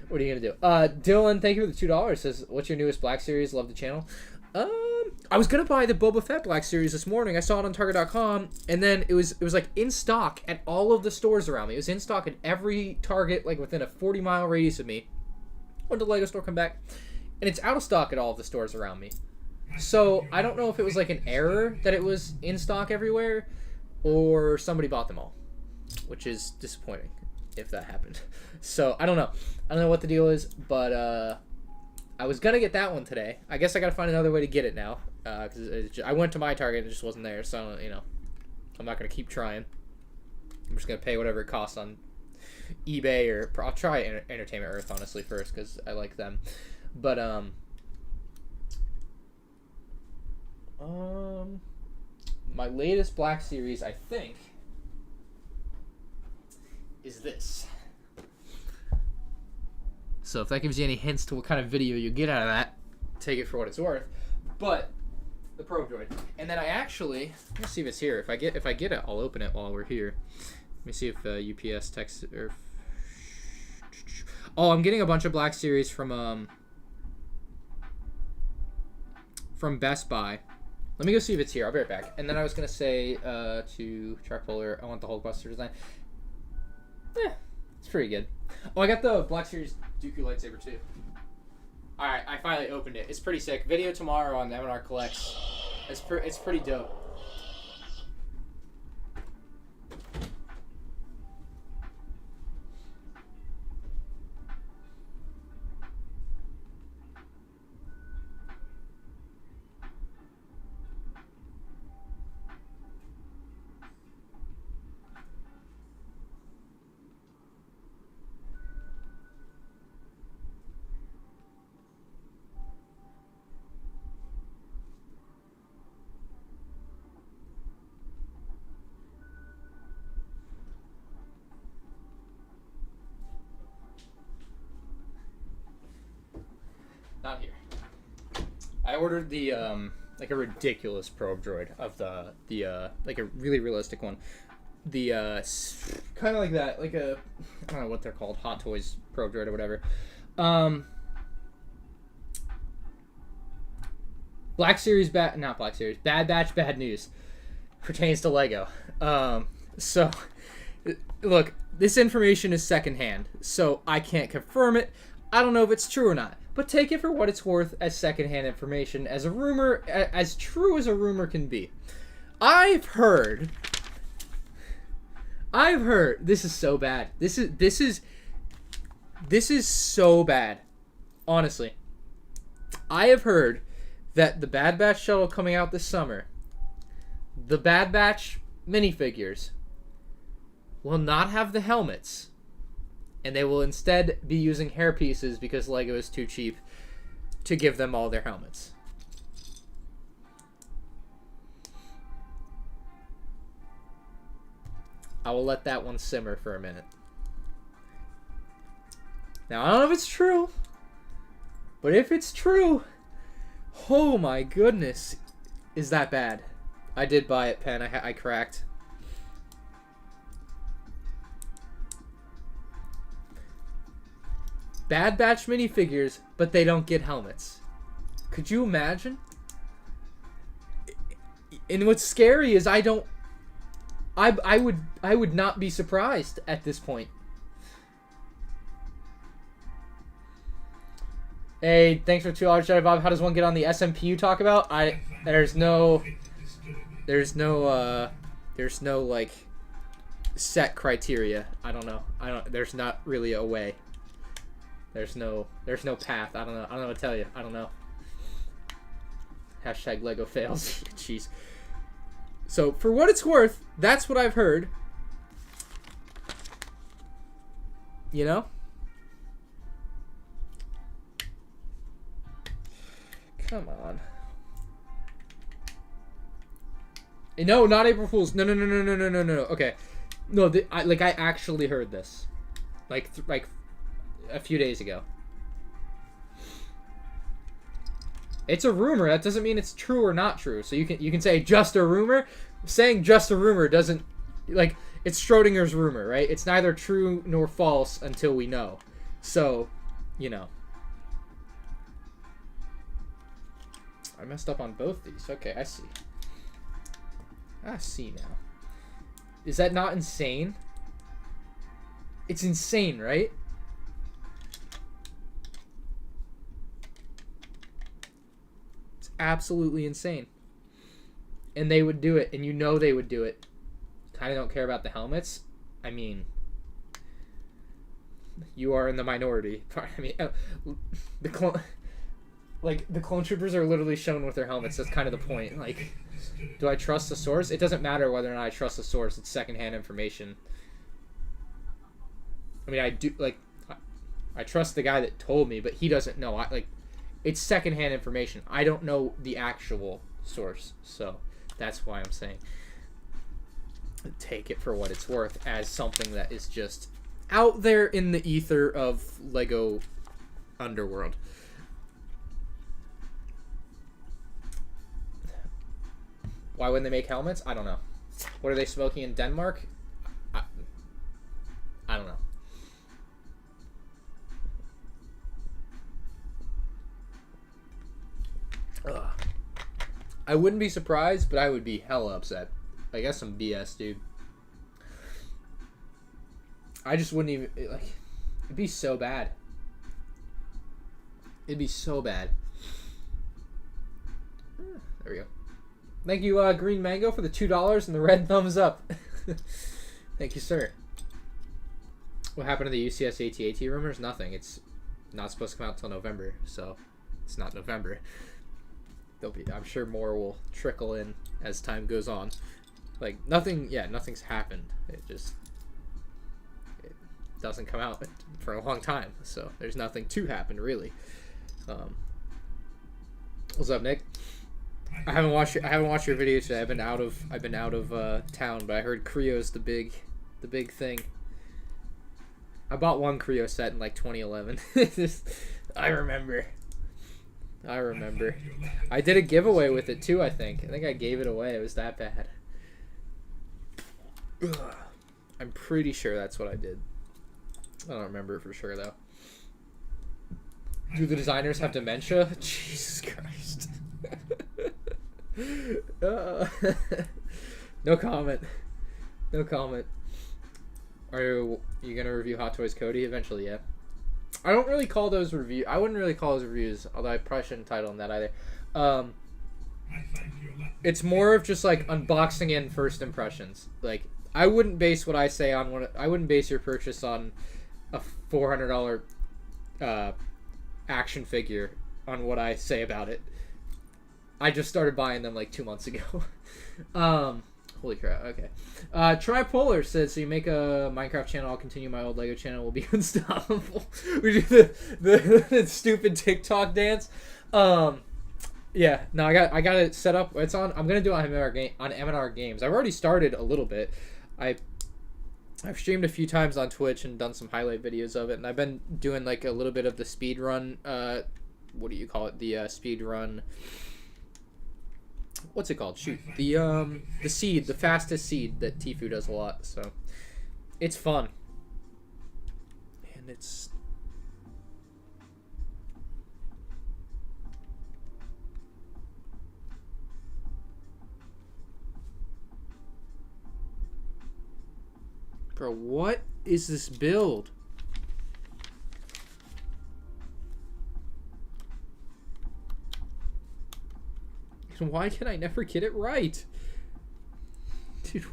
what are you gonna do? Dylan, thank you for the $2. Says, "What's your newest Black Series? Love the channel." I was gonna buy the Boba Fett Black Series this morning. I saw it on Target.com, and then it was like in stock at all of the stores around me. It was in stock at every Target, like within a 40-mile radius of me. Went to the LEGO store, come back, and it's out of stock at all of the stores around me. So I don't know if it was like an error that it was in stock everywhere, or somebody bought them all, which is disappointing if that happened. So I don't know what the deal is, but I was gonna get that one today. I guess I gotta find another way to get it now, because I went to my Target and it just wasn't there. So I'm not gonna keep trying. I'm just gonna pay whatever it costs on eBay, or I'll try Entertainment Earth honestly first because I like them. But my latest Black Series, I think, is this. So if that gives you any hints to what kind of video you get out of that, take it for what it's worth. But the Probe Droid, and then I actually, let's see if it's here. If I get it, I'll open it while we're here. Let me see if UPS text or. Oh, I'm getting a bunch of Black Series from Best Buy. Let me go see if it's here. I'll be right back. And then I was gonna say to Tripolar, I want the Hulkbuster design. It's pretty good. Oh, I got the Black Series Dooku lightsaber too. Alright, I finally opened it. It's pretty sick. Video tomorrow on M&R Collects. It's pretty dope. Not here. I ordered the like a ridiculous probe droid of the like a really realistic one. The kind of like that, like a, I don't know what they're called, Hot Toys probe droid or whatever. Bad Batch bad news pertains to Lego. So look, this information is secondhand, so I can't confirm it. I don't know if it's true or not, but take it for what it's worth as secondhand information, as a rumor, as true as a rumor can be. I've heard. This is so bad. This is so bad. Honestly, I have heard that the Bad Batch shuttle coming out this summer, the Bad Batch minifigures, will not have the helmets, and they will instead be using hair pieces because Lego is too cheap. to give them all their helmets. I will let that one simmer for a minute. Now, I don't know if it's true, but if it's true, oh my goodness, is that bad? I did buy it, Pen. I cracked. Bad Batch minifigures, but they don't get helmets. Could you imagine? And what's scary is I would not be surprised at this point. Hey, thanks for $2, Jedi Bob. How does one get on the SMP you talk about? There's no like set criteria. I don't know. There's not really a way. There's no path. I don't know what to tell you. I don't know. Hashtag Lego fails. Jeez. So, for what it's worth, that's what I've heard. You know? Come on. No, not April Fool's. No. Okay. No, I actually heard this. Like a few days ago. It's a rumor. That doesn't mean it's true or not true. So you can say just a rumor. Saying just a rumor doesn't, like, it's Schrodinger's rumor, right? It's neither true nor false until we know. So, you know. I messed up on both these. Okay, I see. I see now. Is that not insane? It's insane, right? It's absolutely insane. And they would do it, and you know they would do it. Kind of don't care about the helmets. I mean, you are in the minority. I mean, the clone troopers are literally shown with their helmets. That's kind of the point. Like, do I trust the source? It doesn't matter whether or not I trust the source. It's secondhand information. I mean, I do, like, I trust the guy that told me, but he doesn't know. It's secondhand information. I don't know the actual source, so that's why I'm saying take it for what it's worth as something that is just out there in the ether of Lego Underworld. Why wouldn't they make helmets? I don't know. What are they smoking in Denmark? I don't know. Ugh. I wouldn't be surprised, but I would be hella upset. I guess some BS, dude. I just wouldn't even, like, it'd be so bad. It'd be so bad. There we go. Thank you, Green Mango, for the $2 and the red thumbs up. Thank you, sir. What happened to the UCS AT-AT rumors? Nothing. It's not supposed to come out till November, so it's not November. I'm sure more will trickle in as time goes on. Like, nothing's happened. It doesn't come out for a long time, so there's nothing to happen, really. What's up, Nick? I haven't watched your video today. I've been out of town, but I heard Creo's the big thing. I bought one Creo set in like 2011. I remember. I did a giveaway with it too, I think. I gave it away. It was that bad. Ugh. I'm pretty sure that's what I did. I don't remember for sure, though. Do the designers have dementia? Jesus Christ. No comment. No comment. Are you going to review Hot Toys Cody? Eventually, yeah. I don't really call those reviews. I wouldn't really call those reviews, although I probably shouldn't title them that either. It's more of just like unboxing and first impressions. Like, I wouldn't base what I say on one. I wouldn't base your purchase on a $400 action figure on what I say about it. I just started buying them like 2 months ago. Holy crap, okay. Tripolar says, so you make a Minecraft channel, I'll continue my old LEGO channel, will be unstoppable. We do the stupid TikTok dance. Yeah, no, I got it set up. It's on, I'm gonna do it on M&R Games. I've already started a little bit. I've streamed a few times on Twitch and done some highlight videos of it, and I've been doing like a little bit of the speed run, what do you call it? The speed run, what's it called? Shoot, the seed, the fastest seed that Tfue does a lot. So it's fun, and it's bro. What is this build? Why can I never get it right? Dude,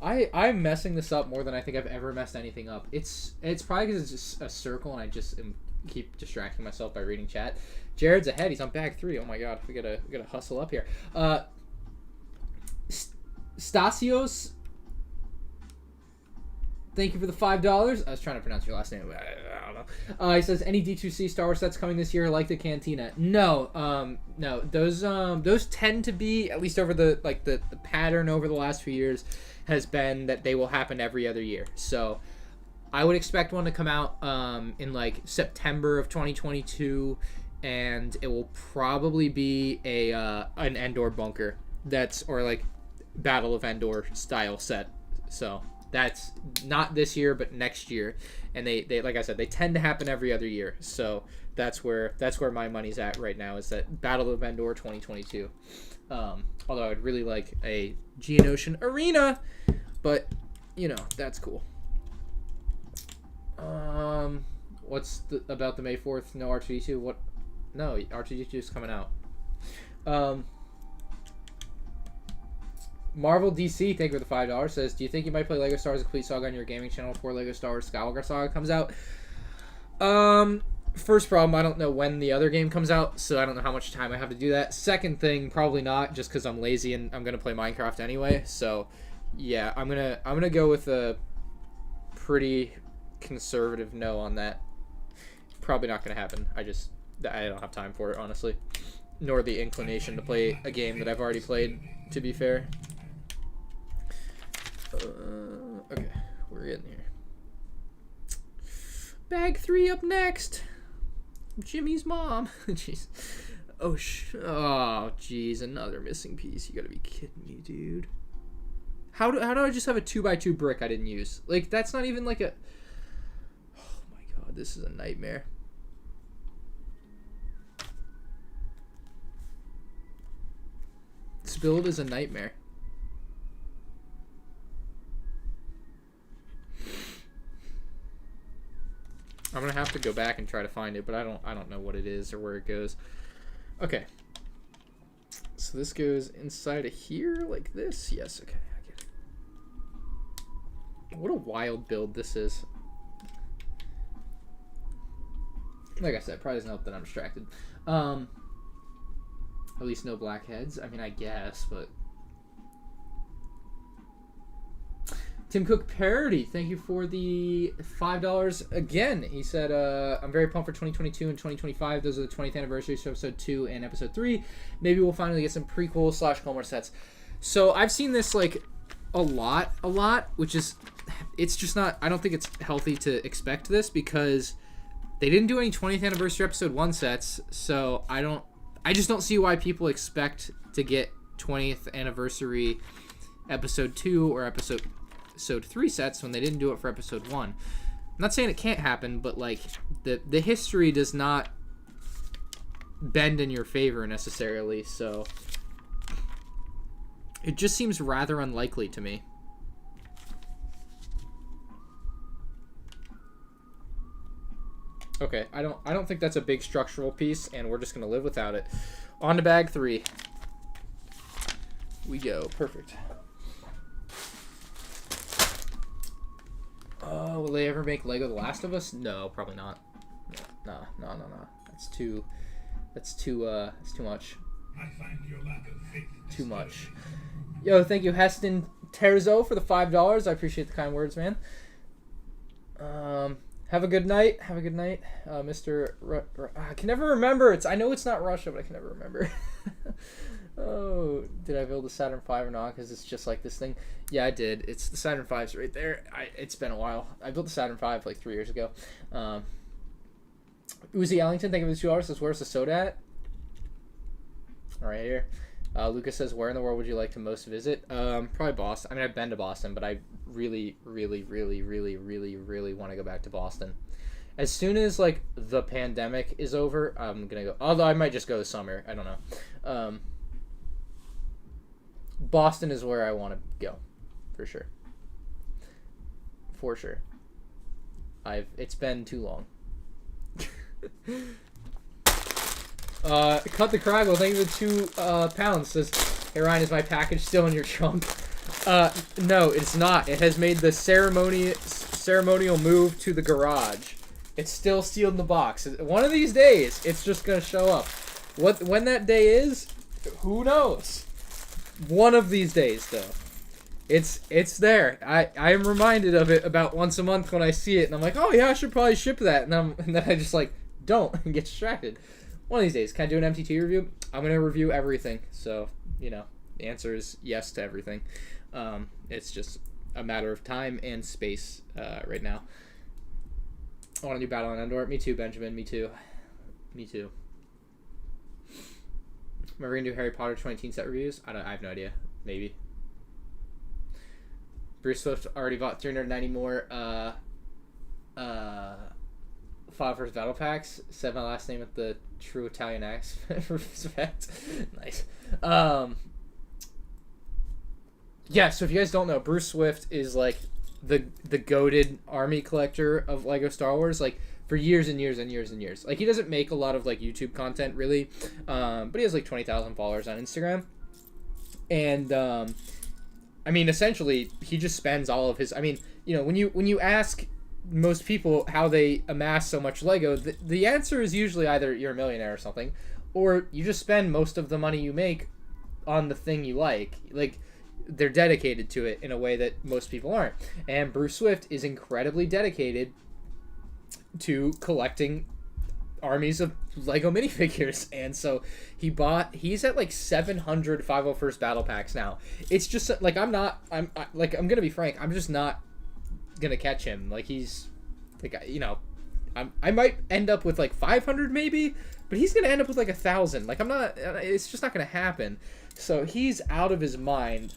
I'm messing this up more than I think I've ever messed anything up. It's probably because it's just a circle and I just keep distracting myself by reading chat. Jared's ahead. He's on bag 3. Oh my god. We gotta hustle up here. Stasios, thank you for the $5. I was trying to pronounce your last name, but I don't know. He says, any D2C Star Wars sets coming this year like the Cantina? No, no. Those tend to be, at least over the pattern over the last few years has been that they will happen every other year. So I would expect one to come out in like September of 2022, and it will probably be an Endor bunker or like Battle of Endor style set. So that's not this year, but next year. And they like I said, they tend to happen every other year. So that's where my money's at right now, is that Battle of Endor 2022. Although I'd really like a Geonosian Arena, but you know, that's cool. What's about the May 4th? No R2D2? What? No, R2D2 is coming out. Marvel DC, thank you for the $5, says, do you think you might play LEGO Star Wars: A Complete Saga on your gaming channel before LEGO Star Wars Skywalker Saga comes out? First problem, I don't know when the other game comes out, so I don't know how much time I have to do that. Second thing, probably not, just because I'm lazy and I'm gonna play Minecraft anyway. So yeah, I'm gonna go with a pretty conservative no on that. Probably not gonna happen. I don't have time for it, honestly, nor the inclination to play a game that I've already played, to be fair. Okay, we're getting here. Bag 3 up next. Jimmy's mom. Jeez. Oh, jeez, another missing piece. You gotta be kidding me, dude. How do I just have a 2x2 brick I didn't use? Like, that's not even like a... Oh my god, this is a nightmare. This build is a nightmare. I'm gonna have to go back and try to find it, but I don't know what it is or where it goes. Okay. So this goes inside of here like this. Yes, okay, I get it. What a wild build this is. Like I said, probably doesn't help that I'm distracted. At least no blackheads. I mean, I guess, but... Tim Cook Parody, thank you for the $5 again. He said, I'm very pumped for 2022 and 2025. Those are the 20th anniversaries of episode 2 and episode 3. Maybe we'll finally get some prequel / Clone sets. So I've seen this like a lot, which is, it's just not, I don't think it's healthy to expect this because they didn't do any 20th anniversary episode 1 sets. So I just don't see why people expect to get 20th anniversary episode 2 or episode 3 sets when they didn't do it for episode 1. I'm not saying it can't happen, but like the history does not bend in your favor necessarily, so it just seems rather unlikely to me. Okay, I don't think that's a big structural piece, and we're just gonna live without it. On to bag 3. We go. Perfect. Will they ever make LEGO The Last of Us? No, probably not. No. That's too much. Too much. Yo, thank you, Heston Terzo, for the $5. I appreciate the kind words, man. Have a good night. Have a good night, Mr. I can never remember. I know it's not Russia, but I can never remember. Oh, did I build a Saturn V or not? Because it's just like this thing. Yeah, I did. It's the Saturn V's right there. It's been a while. I built the Saturn V like 3 years ago. Uzi Ellington, thank you for the $2. Says, where's the soda at? All right, here. Lucas says, where in the world would you like to most visit? Probably Boston. I mean, I've been to Boston, but I really, really, really, really, really, really want to go back to Boston. As soon as, like, the pandemic is over, I'm going to go. Although I might just go this summer. I don't know. Boston is where I want to go. For sure. For sure. It's been too long. Cut the Craggle, thank you for the £2. Says, hey Ryan, is my package still in your trunk? No, it's not. It has made the ceremonial move to the garage. It's still sealed in the box. One of these days, it's just gonna show up. When that day is, who knows? One of these days, though. It's there. I am reminded of it about once a month when I see it, and I'm like, oh yeah, I should probably ship that, and then I just like don't and get distracted. One of these days, can I do an MT2 review? I'm gonna review everything. So the answer is yes to everything. It's just a matter of time and space right now. I want a new Battle on Endor. Me too, Benjamin. Me too. Me too. Am I gonna do Harry Potter 2018 set reviews? I have no idea. Maybe. Bruce Swift already bought 390 more Final First Battle Packs. Said my last name with the true Italian accent. Respect. Nice. Yeah, so if you guys don't know, Bruce Swift is like the goated army collector of LEGO Star Wars, like for years and years and years and years. Like he doesn't make a lot of like YouTube content really, but he has like 20,000 followers on Instagram. And I mean, essentially, he just spends all of his. I mean, when you ask most people how they amass so much Lego, the answer is usually either you're a millionaire or something, or you just spend most of the money you make on the thing you like. Like they're dedicated to it in a way that most people aren't. And Bruce Swift is incredibly dedicated to collecting armies of Lego minifigures, and so he's at like 700 501st Battle Packs now. It's just like I'm gonna be frank, I'm just not gonna catch him. Like he's like, I might end up with like 500 maybe, but he's gonna end up with like 1,000. Like it's just not gonna happen. So he's out of his mind.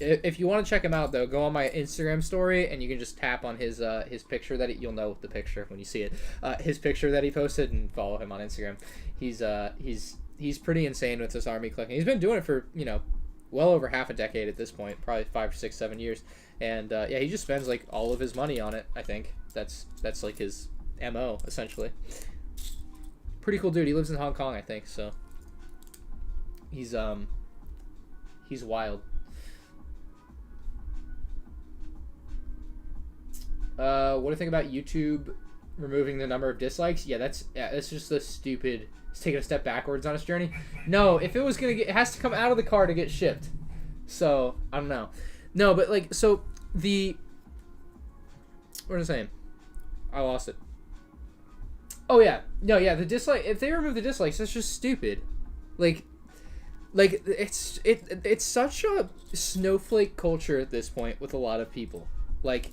If you want to check him out, though, go on my Instagram story, and you can just tap on his picture you'll know the picture when you see it. His picture that he posted, and follow him on Instagram. He's pretty insane with this army collecting. He's been doing it for well over half a decade at this point, probably 5, 6, 7 years, and yeah, he just spends like all of his money on it. I think that's like his MO essentially. Pretty cool dude. He lives in Hong Kong, I think. So he's wild. What do you think about YouTube removing the number of dislikes? Yeah, that's just a stupid. It's taking a step backwards on its journey. No, if it was gonna it has to come out of the car to get shipped. So I don't know. No, but like, so the. What was I saying? I lost it. Oh yeah, no, yeah, the dislike. If they remove the dislikes, that's just stupid. Like it's such a snowflake culture at this point with a lot of people. Like.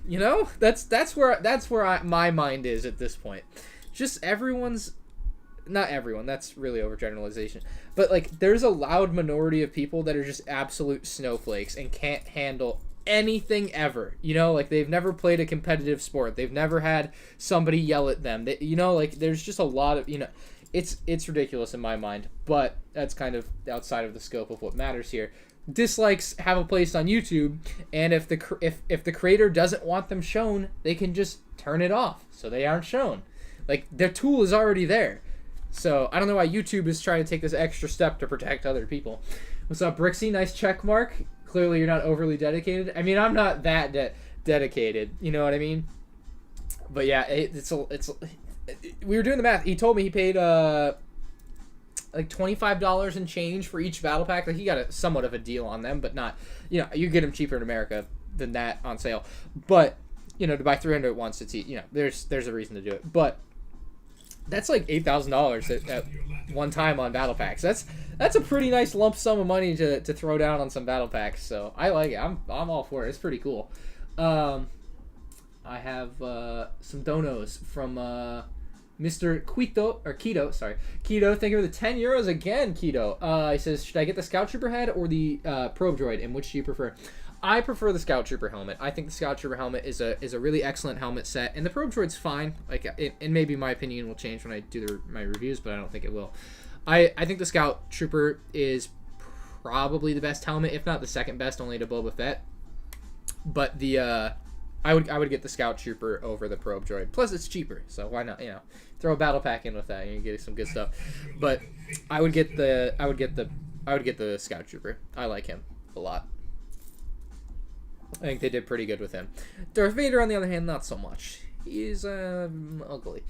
That's where my mind is at this point. Just not everyone, that's really overgeneralization. But like there's a loud minority of people that are just absolute snowflakes and can't handle anything ever. Like they've never played a competitive sport. They've never had somebody yell at them. Like there's just a lot of, it's ridiculous in my mind, but that's kind of outside of the scope of what matters here. Dislikes have a place on YouTube, and if the creator doesn't want them shown, they can just turn it off so they aren't shown. Like their tool is already there. So I don't know why YouTube is trying to take this extra step to protect other people. What's up, Brixie? Nice check mark. Clearly you're not overly dedicated. I mean, I'm not that dedicated. You know what I mean? But yeah, we were doing the math. He told me he paid like $25 and change for each battle pack. Like he got a somewhat of a deal on them, but not, you know, you get them cheaper in America than that on sale. But you know, to buy 300 at once, it's, you know, there's a reason to do it. But that's like $8,000 at one time on battle packs. That's a pretty nice lump sum of money to throw down on some battle packs. So I like it. I'm all for it. It's pretty cool. I have some donos from Mr. Keto. Sorry, Keto. Thank you for the 10 euros again, Keto. He says, should I get the Scout Trooper head or the Probe Droid? And which do you prefer? I prefer the Scout Trooper helmet. I think the Scout Trooper helmet is a really excellent helmet set, and the Probe Droid's fine. Like, and maybe my opinion will change when I do my reviews, but I don't think it will. I think the Scout Trooper is probably the best helmet, if not the second best, only to Boba Fett. But the I would get the Scout Trooper over the Probe Droid. Plus, it's cheaper, so why not? You know, throw a battle pack in with that, and you get some good stuff. But I would get the Scout Trooper. I like him a lot. I think they did pretty good with him. Darth Vader, on the other hand, not so much. He's ugly.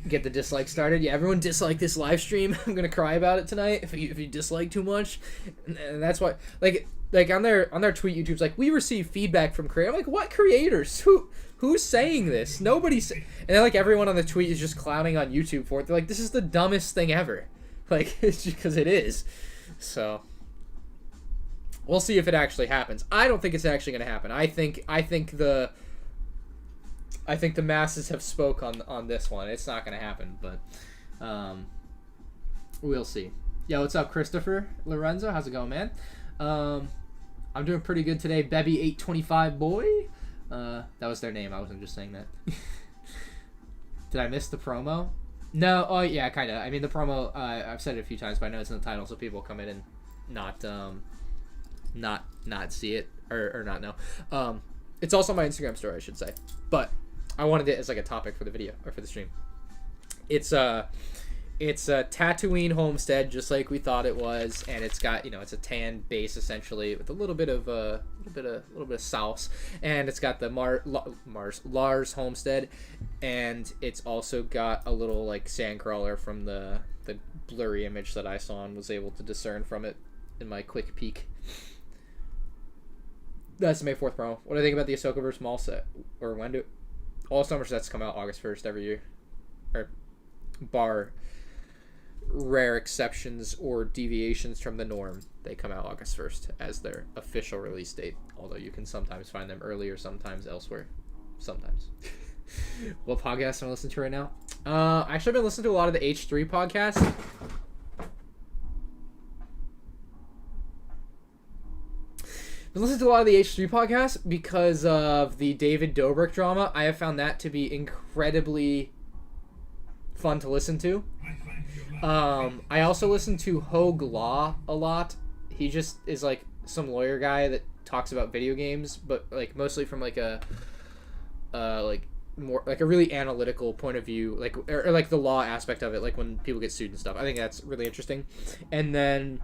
Get the dislike started. Yeah, everyone dislike this live stream. I'm gonna cry about it tonight if you dislike too much. And that's why, like on their tweet, YouTube's like, we receive feedback from creators. I'm like, what creators? Who's saying this? Nobody's. And then like everyone on the tweet is just clowning on YouTube for it. They're like, this is the dumbest thing ever. Like, it's because it is. So. We'll see if it actually happens. I don't think it's actually going to happen. I think the masses have spoke on this one. It's not going to happen, but we'll see. Yo, what's up, Christopher Lorenzo? How's it going, man? I'm doing pretty good today. Bebby825 boy. That was their name. I wasn't just saying that. Did I miss the promo? No. Oh yeah, kind of. I mean, the promo. I've said it a few times, but I know it's in the title, so people come in and not see it or not know. It's also my Instagram story, I should say, but I wanted it as like a topic for the video or for the stream. It's a Tatooine homestead, just like we thought it was, and it's got, you know, it's a tan base essentially with a little bit of sauce, and it's got the Lars homestead, and it's also got a little like sandcrawler from the blurry image that I saw and was able to discern from it in my quick peek. That's the May 4th promo. What do I think about the Ahsoka vs. Maul set? Or when do all summer sets come out August 1st every year? Or bar rare exceptions or deviations from the norm, they come out August 1st as their official release date. Although you can sometimes find them earlier, sometimes elsewhere. Sometimes. What podcast am I listening to right now? Actually, I've been listening to a lot of the H3 podcasts. I've listened to a lot of the H3 podcasts because of the David Dobrik drama. I have found that to be incredibly fun to listen to. I also listen to Hogue Law a lot. He just is like some lawyer guy that talks about video games, but like mostly from like a like more like a really analytical point of view, like or like the law aspect of it, like when people get sued and stuff. I think that's really interesting. And then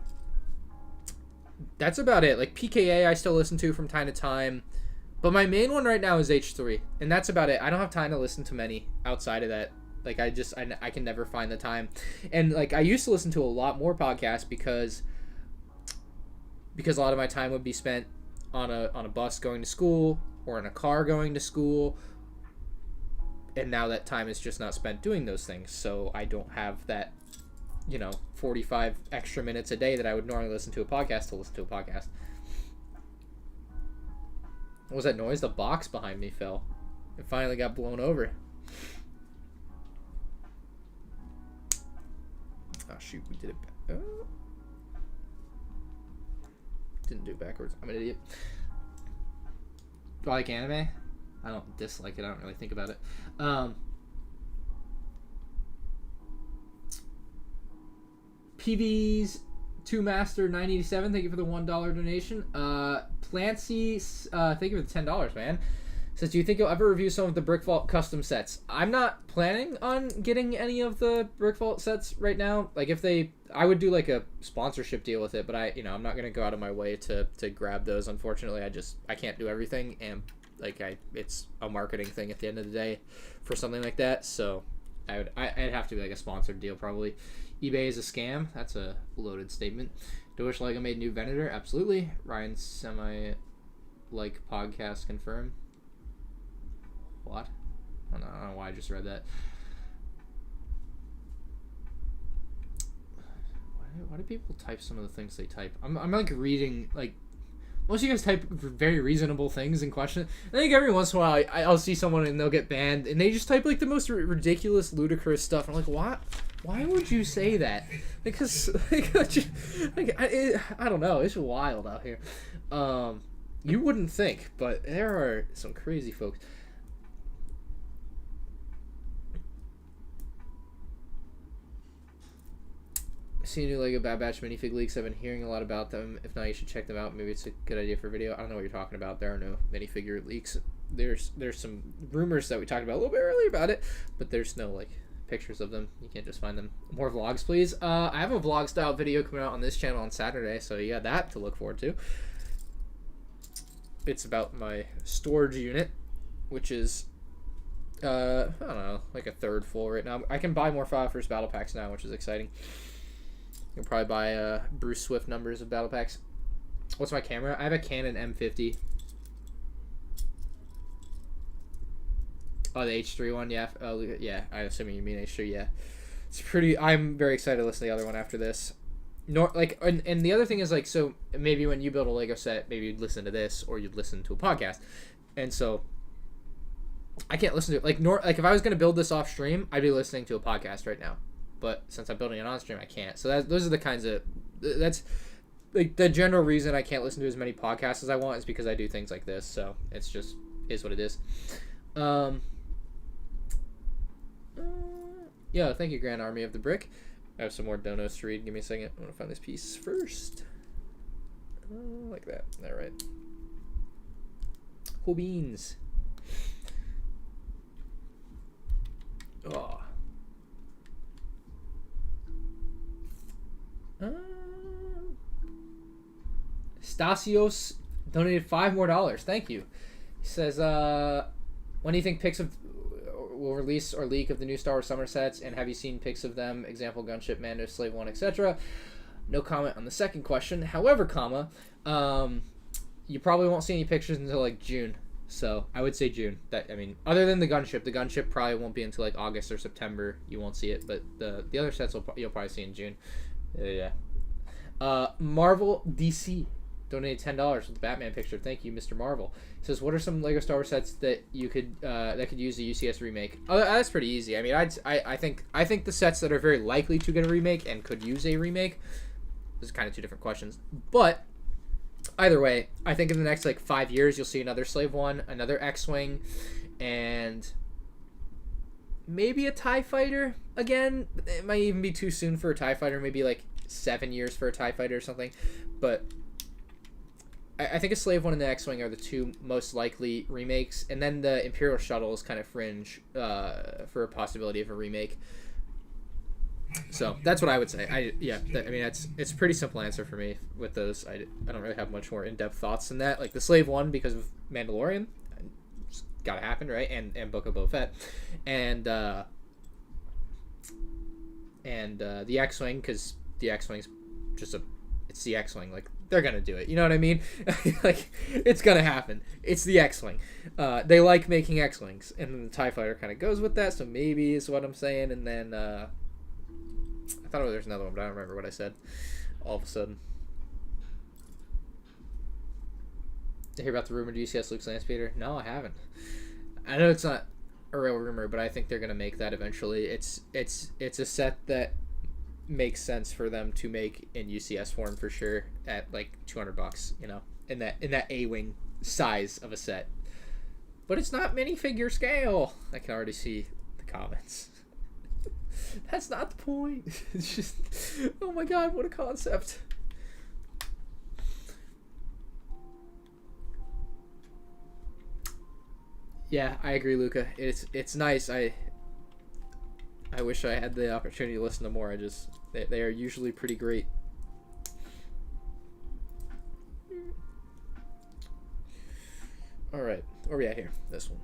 that's about it. Like PKA I still listen to from time to time, but my main one right now is H3, and that's about it. I don't have time to listen to many outside of that. Like I can never find the time. And like I used to listen to a lot more podcasts because a lot of my time would be spent on a bus going to school or in a car going to school, and now that time is just not spent doing those things, so I don't have that, 45 extra minutes a day that I would normally listen to a podcast to listen to a podcast. What was that noise? The box behind me fell. It finally got blown over. Oh shoot, we did it. Didn't do it backwards. I'm an idiot. Do I like anime? I don't dislike it. I don't really think about it. PV's 2 Master 987. Thank you for the $1 donation. Plancy, thank you for the $10, man. Says, do you think you'll ever review some of the Brick Vault custom sets? I'm not planning on getting any of the Brick Vault sets right now. Like I would do like a sponsorship deal with it, but I'm not gonna go out of my way to grab those. Unfortunately, I can't do everything, and like it's a marketing thing at the end of the day for something like that. So I'd have to be like a sponsored deal probably. eBay is a scam. That's a loaded statement. Do wish LEGO made new Venator? Absolutely. Ryan semi like podcast confirm. What? I don't know why I just read that. Why do people type some of the things they type? I'm like reading, like, most of you guys type very reasonable things in question. I think every once in a while I'll see someone and they'll get banned and they just type like the most ridiculous, ludicrous stuff. I'm like, what? Why would you say that? Because I don't know. It's wild out here. You wouldn't think, but there are some crazy folks. See new LEGO Bad Batch minifig leaks. I've been hearing a lot about them. If not, you should check them out. Maybe it's a good idea for a video. I don't know what you're talking about. There are no minifigure leaks. There's some rumors that we talked about a little bit earlier about it, but there's no like pictures of them. You can't just find them. More vlogs, please. I have a vlog style video coming out on this channel on Saturday, so you got that to look forward to. It's about my storage unit, which is I don't know, like a third full right now. I can buy more Fire First battle packs now, which is exciting. You can probably buy Bruce Swift numbers of battle packs. What's my camera? I have a Canon M50. Oh, the H3 one, yeah. Yeah, I'm assuming you mean H3, yeah. It's pretty. I'm very excited to listen to the other one after this. And the other thing is, like, so maybe when you build a Lego set, maybe you'd listen to this or you'd listen to a podcast. And so I can't listen to it. Like if I was going to build this off stream, I'd be listening to a podcast right now. But since I'm building it on stream, I can't. So those are the kinds of, that's like the general reason I can't listen to as many podcasts as I want is because I do things like this. So it's just is what it is. Yeah, thank you, Grand Army of the Brick. I have some more donos to read. Give me a second. I want to find this piece first. Like that. All right. Cool beans. Oh. Stasios donated $5 more. Thank you. He says, when do you think pics of will release or leak of the new Star Wars summer sets, and have you seen pics of them? Example, Gunship, Mando, Slave One, etc. No comment on the second question. However, you probably won't see any pictures until like June. So I would say June. Other than the gunship probably won't be until like August or September. You won't see it, but the other sets you'll probably see in June. Yeah. Marvel DC donated $10 with the Batman picture. Thank you, Mr. Marvel. He says, what are some LEGO Star Wars sets that you could use a UCS remake? Oh, that's pretty easy. I mean, I think the sets that are very likely to get a remake and could use a remake. Those are kind of two different questions, but either way, I think in the next like 5 years you'll see another Slave One, another X-wing, and maybe a TIE Fighter again. It might even be too soon for a TIE Fighter. Maybe like 7 years for a TIE Fighter or something, but I think a Slave One and the X-wing are the two most likely remakes, and then the Imperial Shuttle is kind of fringe for a possibility of a remake. So that's what I would say. It's a pretty simple answer for me with those. I don't really have much more in-depth thoughts than that. Like the Slave One because of Mandalorian, it's gotta happen, right? And Book of Boba Fett, and the X-wing because the X-wing's it's the X-wing. Like they're gonna do it. You know what I mean? Like it's gonna happen. It's the X-wing. They like making X-wings, and then the TIE Fighter kind of goes with that. So maybe is what I'm saying, and then. I thought there was another one, but I don't remember what I said all of a sudden. Did you hear about the rumored UCS Luke's Land Speeder? No, I haven't. I know it's not a real rumor, but I think they're going to make that eventually. It's a set that makes sense for them to make in UCS form for sure at like $200, you know, in that A-wing size of a set. But it's not minifigure scale. I can already see the comments. That's not the point. It's just, oh my god, what a concept. Yeah, I agree, Luca. It's nice. I wish I had the opportunity to listen to more. They are usually pretty great. All right. right. Where are we at here? This one.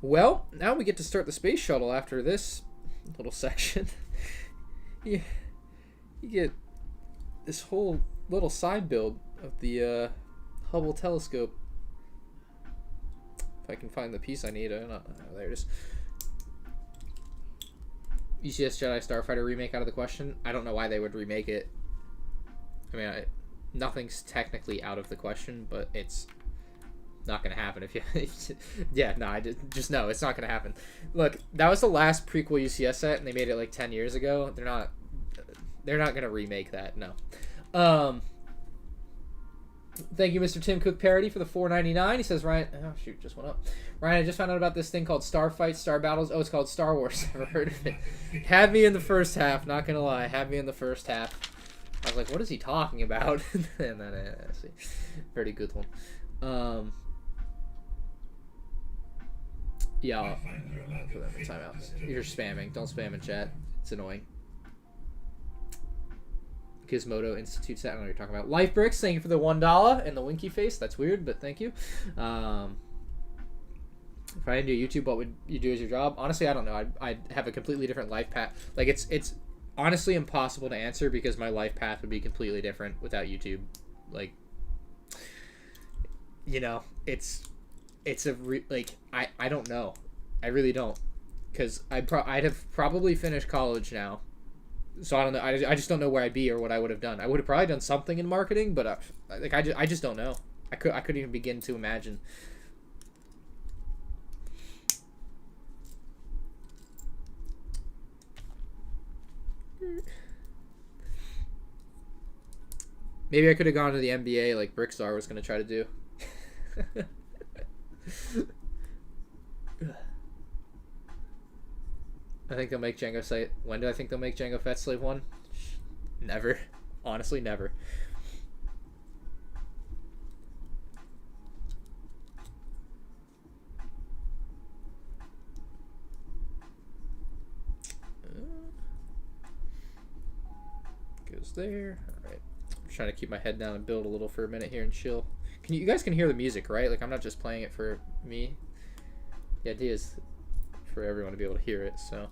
Well, now we get to start the space shuttle after this little section. You get this whole little side build of the Hubble telescope. If I can find the piece I need, I don't know. Oh, there it is. UCS Jedi Starfighter remake out of the question. I don't know why they would remake it. I mean, nothing's technically out of the question, but it's not gonna happen if you yeah, no, I just know it's not gonna happen. Look, that was the last prequel UCS set, and they made it like 10 years ago. They're not gonna remake that. No. Thank you, Mr. Tim Cook Parody, for the $4.99. He says, Ryan, oh shoot, just went up. Ryan, I just found out about this thing called Starfight, Star Battles. Oh, it's called Star Wars. Never heard of it. Had me in the first half, not gonna lie. Had me in the first half. I was like, what is he talking about? And then I see. Pretty good one. Yeah, I'll put that in timeout. You're spamming. Don't spam in chat. It's annoying. Gizmodo Institute set. I don't know what you're talking about. Life Bricks, thank you for the $1 and the winky face. That's weird, but thank you. If I didn't do YouTube, what would you do as your job? Honestly, I don't know. I'd have a completely different life path. Like, it's honestly impossible to answer because my life path would be completely different without YouTube. Like, you know, I don't know. I really don't. Because I'd have probably finished college now. So I don't know. I just don't know where I'd be or what I would have done. I would have probably done something in marketing, but I just don't know. I couldn't even begin to imagine. Maybe I could have gone to the NBA like Brickstar was going to try to do. I think they'll make Jango say. When do I think they'll make Jango Fett Slave 1? Never. Honestly, never. Goes there. All right. I'm trying to keep my head down and build a little for a minute here and chill. You guys can hear the music, right? Like, I'm not just playing it for me. The idea is for everyone to be able to hear it. So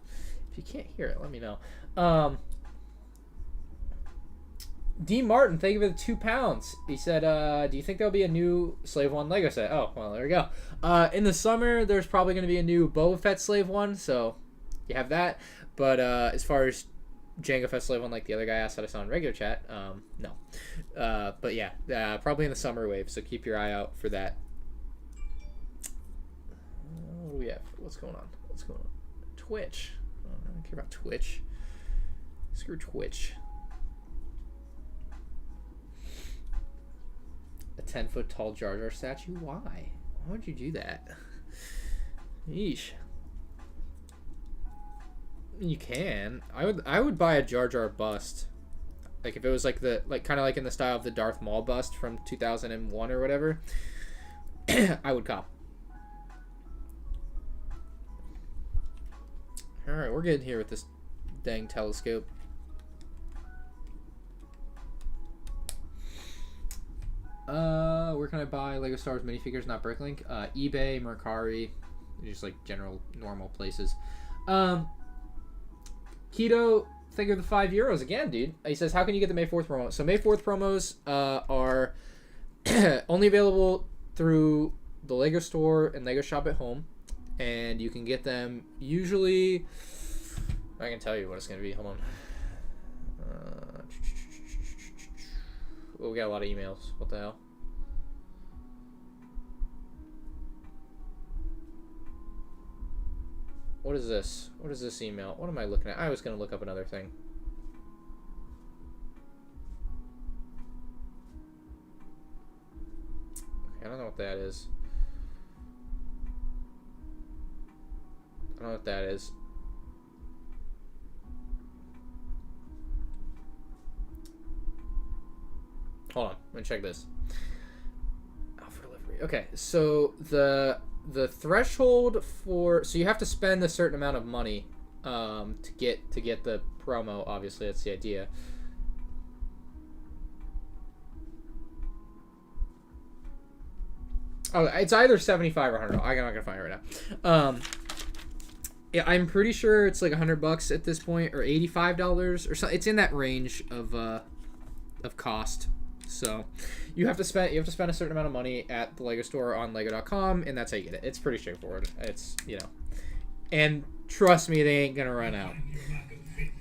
if you can't hear it, let me know. D. Martin, thank you for the £2. He said, do you think there'll be a new Slave 1 Lego set? Oh, well, there we go. In the summer, there's probably going to be a new Boba Fett Slave 1, so you have that. But as far as Jango Fett Slave 1, like the other guy asked that I saw in regular chat, no. But yeah, probably in the summer wave, so keep your eye out for that. What do we have? What's going on? What's going on? Twitch. I don't care about Twitch. Screw Twitch. A 10-foot tall Jar Jar statue? Why? Why would you do that? Yeesh. You can. I would buy a Jar Jar bust. Like if it was like kind of like in the style of the Darth Maul bust from 2001 or whatever. I would cop. All right, we're getting here with this dang telescope. Where can I buy Lego Star Wars minifigures, not Bricklink? eBay, Mercari, just like general normal places. Keto, thank you for the €5 again, dude. He says, how can you get the May 4th promo? So May 4th promos are only available through the Lego store and Lego Shop at Home. And you can get them usually... I can tell you what it's going to be. Hold on. Oh, we got a lot of emails. What the hell? What is this? What is this email? What am I looking at? I was going to look up another thing. Okay, I don't know what that is. I don't know what that is. Hold on, I'm gonna check this. For delivery. Okay, so the threshold for you have to spend a certain amount of money to get the promo. Obviously, that's the idea. Oh, it's either 75 or 100. I'm not gonna find it right now. Yeah, I'm pretty sure it's like $100 at this point, or $85 or so. It's in that range of cost. So you have to spend a certain amount of money at the Lego store on Lego.com, and that's how you get it. It's pretty straightforward. It's, you know, and trust me, they ain't gonna run out.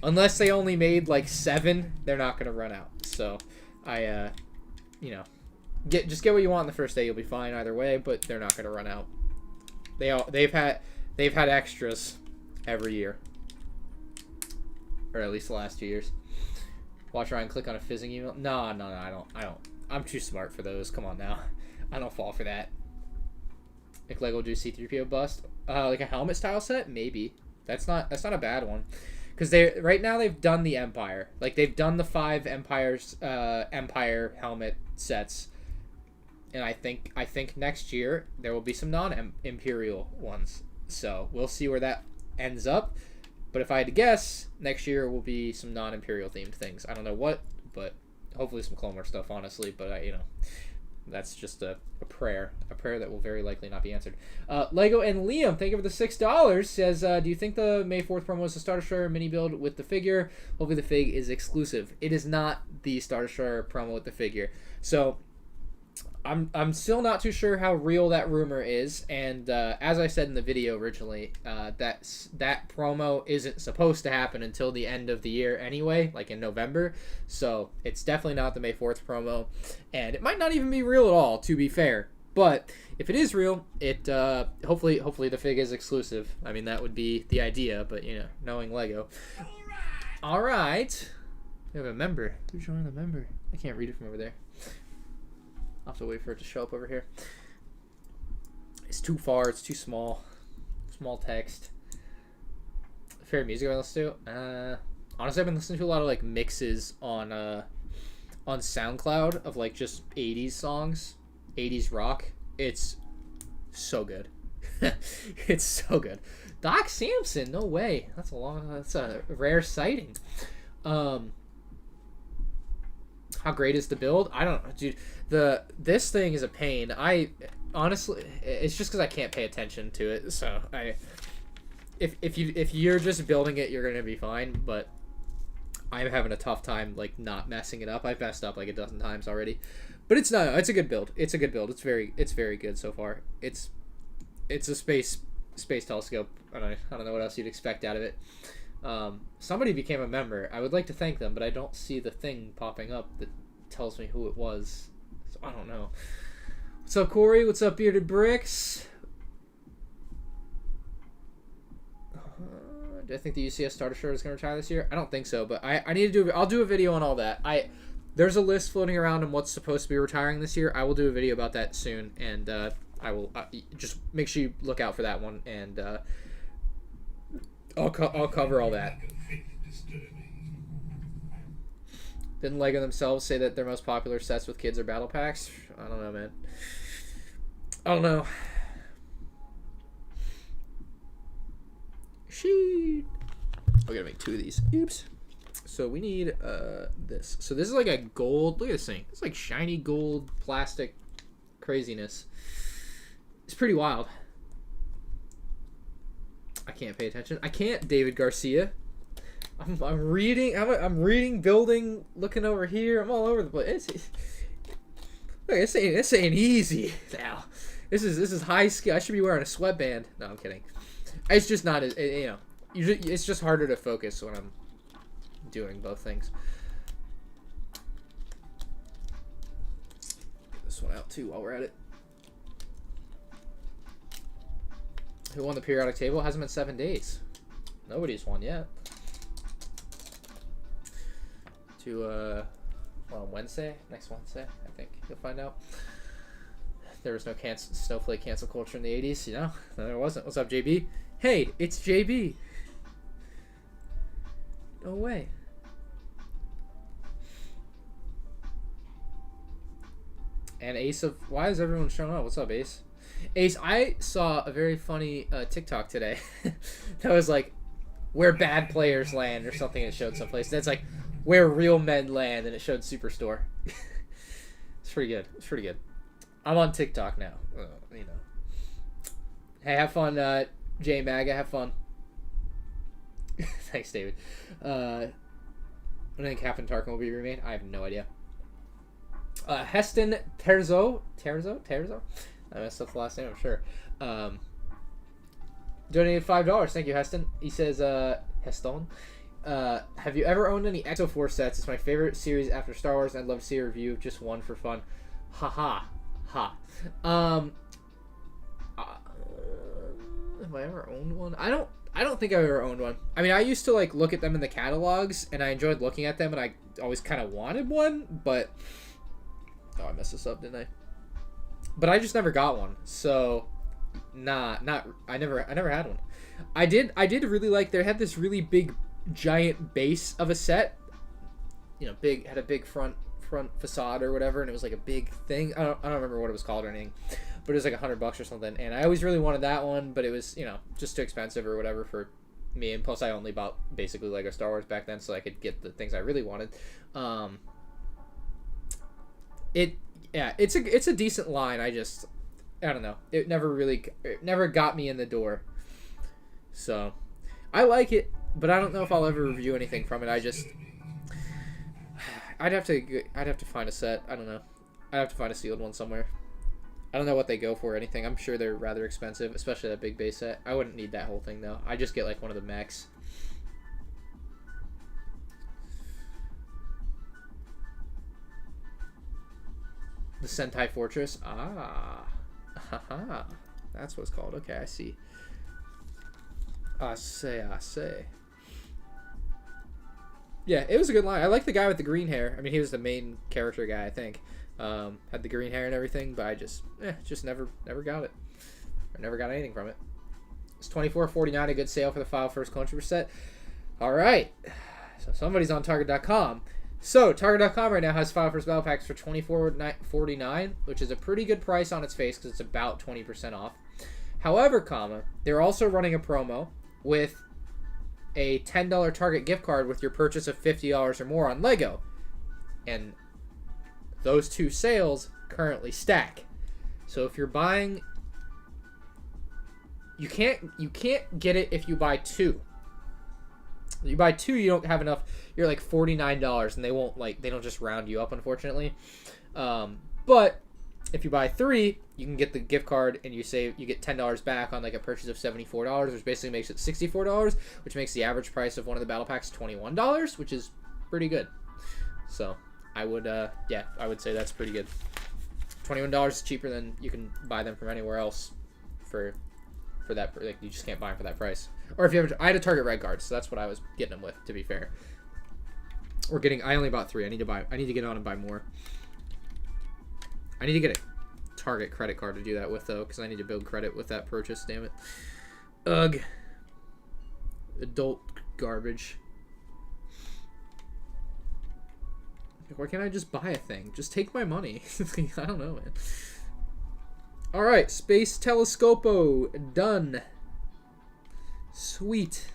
Unless they only made like 7, they're not gonna run out. So you know, just get what you want on the first day. You'll be fine either way, but they're not gonna run out. They've had extras every year, or at least the last 2 years. Watch Ryan click on a fizzing email. No, I don't. I'm too smart for those. Come on now, I don't fall for that. Like Lego do C-3PO bust, like a helmet style set, maybe. That's not a bad one, because right now they've done the Empire. Like they've done the 5 Empire helmet sets, and I think next year there will be some non-Imperial ones. So we'll see where that ends up. But if I had to guess, next year will be some non-Imperial themed things. I don't know what, but hopefully some Clone Wars stuff, honestly. But you know, that's just a prayer that will very likely not be answered. Lego and Liam, thank you for the $6. Says, do you think the May 4th promo is the Star Destroyer mini build with the figure? Hopefully the fig is exclusive. It is not the Star Destroyer promo with the figure. So I'm still not too sure how real that rumor is, and as I said in the video originally, that promo isn't supposed to happen until the end of the year anyway, like in November. So it's definitely not the May 4th promo, and it might not even be real at all, to be fair. But if it is real, it hopefully the fig is exclusive. I mean, that would be the idea, but you know, knowing Lego. All right, we have a member. Who joined the member? I can't read it from over there. I'll have to wait for it to show up over here. It's too far. It's too small. Small text. Favorite music I listen to? Honestly, I've been listening to a lot of like mixes on SoundCloud of like just 80s songs, 80s rock. It's so good. It's so good. Doc Samson, no way. That's a rare sighting. How great is the build? I don't know, dude. This thing is a pain. I honestly, it's just because I can't pay attention to it. So if you're just building it, you're gonna be fine. But I'm having a tough time like not messing it up. I've messed up like a dozen times already. But it's not. It's a good build. It's a good build. It's very good so far. It's a space telescope. I don't know what else you'd expect out of it. Somebody became a member. I would like to thank them, but I don't see the thing popping up that tells me who it was. So I don't know. What's up, Corey? What's up, Bearded Bricks? Do I think the UCS Star Destroyer is going to retire this year? I don't think so, but I need to do. I'll do a video on all that. There's a list floating around on what's supposed to be retiring this year. I will do a video about that soon, and I will just make sure you look out for that one, and I'll cover all that. Didn't Lego themselves say that their most popular sets with kids are battle packs? I don't know, man. I don't know. Sheet. We're gonna make 2 of these. Oops. So we need this. So this is like a gold. Look at this thing. It's like shiny gold plastic craziness. It's pretty wild. I can't pay attention. I can't, David Garcia. I'm reading. I'm reading, building, looking over here. I'm all over the place. This ain't easy now. This is high skill. I should be wearing a sweatband. No, I'm kidding. It's just not as, you know. It's just harder to focus when I'm doing both things. Get this one out too while we're at it. Who won the periodic table? Hasn't been 7 days. Nobody's won yet. On Wednesday, next Wednesday, I think you'll find out. There was no snowflake cancel culture in the 80s, you know? No, there wasn't. What's up, JB? Hey, it's JB. No way. And Ace of... Why is everyone showing up? What's up, Ace? Ace, I saw a very funny TikTok today that was like, where bad players land or something. It showed someplace. That's like, where real men land, and it showed Superstore. It's pretty good. It's pretty good. I'm on TikTok now. Hey, have fun, J Maga. Have fun. Thanks, David. I think Captain Tarkin will be remade. I have no idea. Heston Terzo. I messed up the last name, I'm sure. Donated $5. Thank you, Heston. He says, Heston. Have you ever owned any Exo-4 sets? It's my favorite series after Star Wars, and I'd love to see a review of just one for fun. Ha. Have I ever owned one? I don't think I've ever owned one. I mean, I used to like look at them in the catalogs, and I enjoyed looking at them, and I always kind of wanted one, but I messed this up, didn't I? But I just never got one. So, I never had one. I did really like. They had this really big, giant base of a set. You know, had a big front facade or whatever, and it was like a big thing. I don't remember what it was called or anything, but it was like $100 or something. And I always really wanted that one, but it was, you know, just too expensive or whatever for me. And plus, I only bought basically Lego Star Wars back then, so I could get the things I really wanted. It's a decent line. I don't know. It never got me in the door. So, I like it, but I don't know if I'll ever review anything from it. I'd have to find a set. I don't know. I'd have to find a sealed one somewhere. I don't know what they go for or anything. I'm sure they're rather expensive, especially that big base set. I wouldn't need that whole thing though. I just get like one of the mechs. The Sentai Fortress. Haha. That's what it's called. Okay, I see. I say. Yeah, it was a good line. I like the guy with the green hair. I mean, he was the main character guy, I think. Had the green hair and everything, but I just never got it. I never got anything from it. It's $24.49, a good sale for the File First Controver set. All right. So somebody's on Target.com. So Target.com right now has File First Battle Packs for $24.49, which is a pretty good price on its face because it's about 20% off. However, they're also running a promo with a $10 Target gift card with your purchase of $50 or more on Lego. And those two sales currently stack. So if you're buying, you can't get it if you buy two. You buy two, you don't have enough. You're like $49, and they don't just round you up, unfortunately. But if you buy three, you can get the gift card, and you get $10 back on like a purchase of $74, which basically makes it $64, which makes the average price of one of the battle packs $21, which is pretty good. So I would say that's pretty good. $21 is cheaper than you can buy them from anywhere else for that. Like, you just can't buy them for that price. Or if you have, I had a Target Red Guard, so that's what I was getting them with, to be fair. I only bought three. I need to get on and buy more. I need to get a Target credit card to do that with, though, because I need to build credit with that purchase, damn it. Ugh. Adult garbage. Why can't I just buy a thing? Just take my money. I don't know, man. Alright, Space Telescopo. Done. Sweet.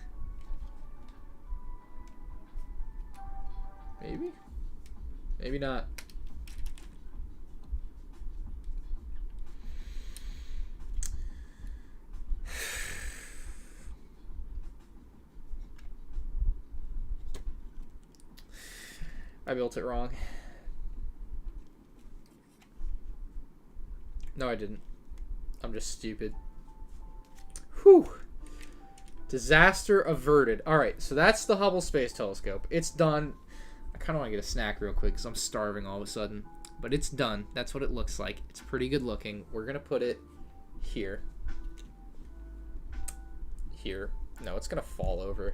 Maybe? Maybe not. I built it wrong. No, I didn't. I'm just stupid. Whew. Disaster averted. Alright, so that's the Hubble Space Telescope. It's done. I kind of want to get a snack real quick because I'm starving all of a sudden. But it's done. That's what it looks like. It's pretty good looking. We're going to put it here. Here. No, it's going to fall over.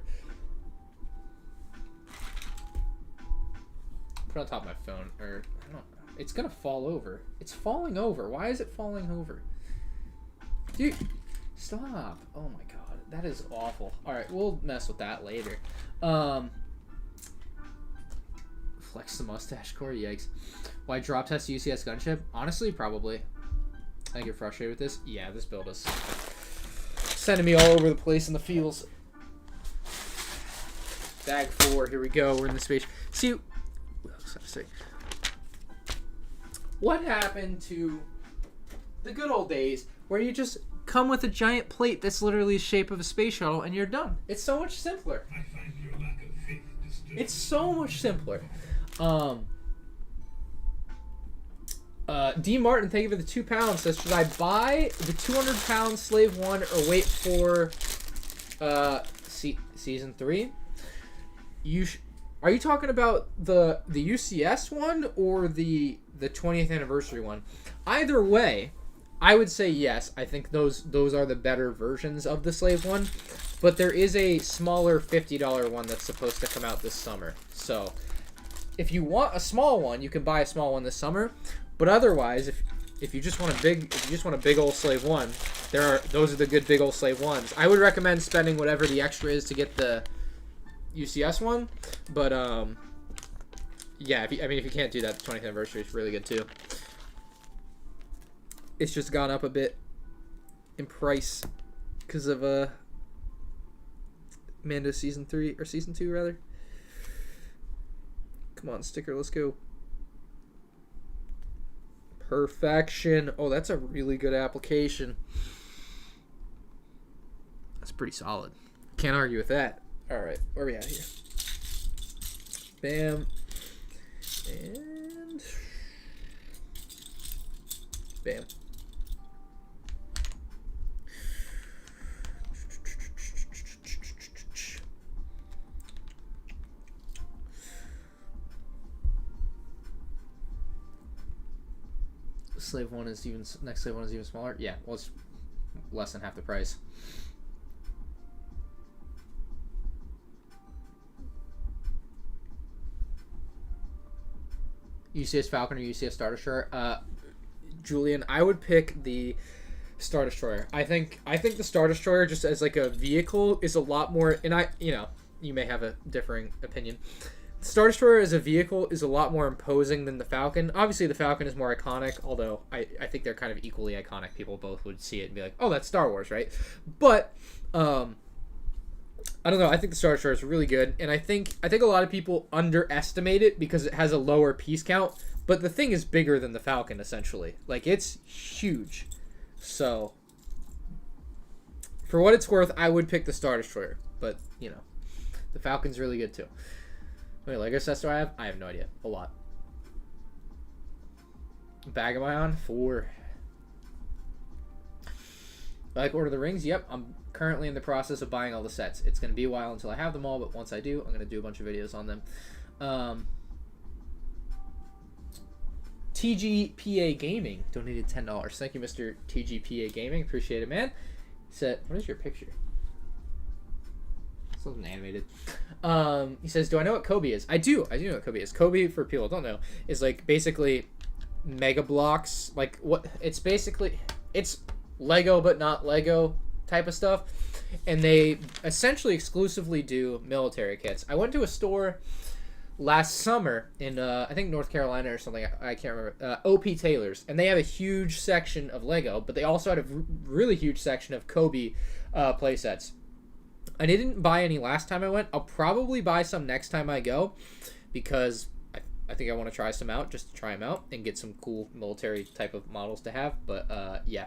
Put it on top of my phone. Or, I don't know. It's going to fall over. It's falling over. Why is it falling over? Dude, stop. Oh my god. That is awful. Alright, we'll mess with that later. Flex the mustache core, yikes. Why drop test UCS gunship? Honestly, probably. I think you're frustrated with this. Yeah, this build is sending me all over the place in the fields. Bag 4, here we go. We're in the space. See, what else did I say? What happened to the good old days where you just come with a giant plate that's literally the shape of a space shuttle, and you're done. It's so much simpler.
I find your lack of faith disturbing.
It's so much simpler. D. Martin, thank you for the £2. Says, should I buy the 200-pound Slave 1 or wait for season 3? Are you talking about the UCS one or the 20th anniversary one? Either way, I would say yes. I think those are the better versions of the Slave 1. But there is a smaller $50 one that's supposed to come out this summer. So if you want a small one, you can buy a small one this summer. But otherwise, if you just want a big old Slave 1, those are the good big old Slave 1s. I would recommend spending whatever the extra is to get the UCS one. But yeah, if you can't do that, the 20th anniversary is really good too. It's just gone up a bit in price because of Mando season 3 or season 2 rather. Come on, sticker, let's go. Perfection. Oh, that's a really good application. That's pretty solid. Can't argue with that. All right, where are we at here? Bam. And bam. Slave 1 is even, next Slave 1 is even smaller. Yeah, well, it's less than half the price. UCS Falcon or UCS Star Destroyer? Julian, I would pick the Star Destroyer. I think the Star Destroyer just as like a vehicle is a lot more, and you may have a differing opinion. Star Destroyer as a vehicle is a lot more imposing than the Falcon. Obviously, the Falcon is more iconic, although I think they're kind of equally iconic. People both would see it and be like, oh, that's Star Wars, right? But, I don't know. I think the Star Destroyer is really good, and I think a lot of people underestimate it because it has a lower piece count, but the thing is bigger than the Falcon, essentially. Like, it's huge. So, for what it's worth, I would pick the Star Destroyer, but, the Falcon's really good, too. Wait, LEGO sets do I have? I have no idea. A lot. Bag am I on? 4. Like Lord of the Rings? Yep. I'm currently in the process of buying all the sets. It's going to be a while until I have them all, but once I do, I'm going to do a bunch of videos on them. TGPA Gaming donated $10. Thank you, Mr. TGPA Gaming. Appreciate it, man. He said, what is your picture? Something animated. He says, do I know what Kobe is? I do know what Kobe is. Kobe, for people who don't know, is like basically Mega Blocks. Like what it's basically, it's Lego but not Lego type of stuff. And they essentially exclusively do military kits. I went to a store last summer in I think North Carolina or something. I can't remember. OP Taylor's, and they have a huge section of Lego, but they also had a really huge section of Kobe play sets. I didn't buy any last time I went. I'll probably buy some next time I go because I think I want to try some out, just to try them out and get some cool military type of models to have. But yeah.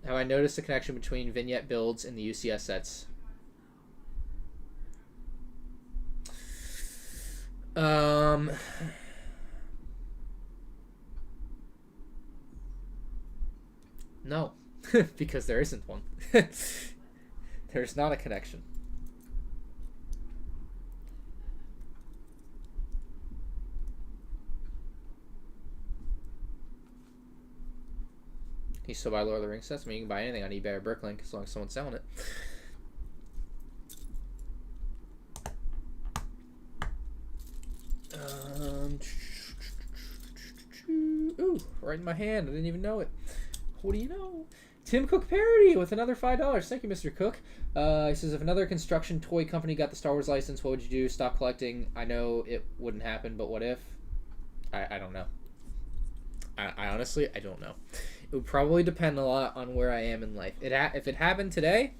Have I noticed the connection between vignette builds and the UCS sets? No, because there isn't one. There's not a connection. Can you still buy Lord of the Rings sets? I mean, you can buy anything on eBay or Bricklink as long as someone's selling it. Ooh, right in my hand. I didn't even know it. What do you know? Tim Cook parody with another $5. Thank you, Mr. Cook. He says, if another construction toy company got the Star Wars license, what would you do? Stop collecting? I know it wouldn't happen, but what if? I don't know. I honestly, I don't know. It would probably depend a lot on where I am in life. If it happened today,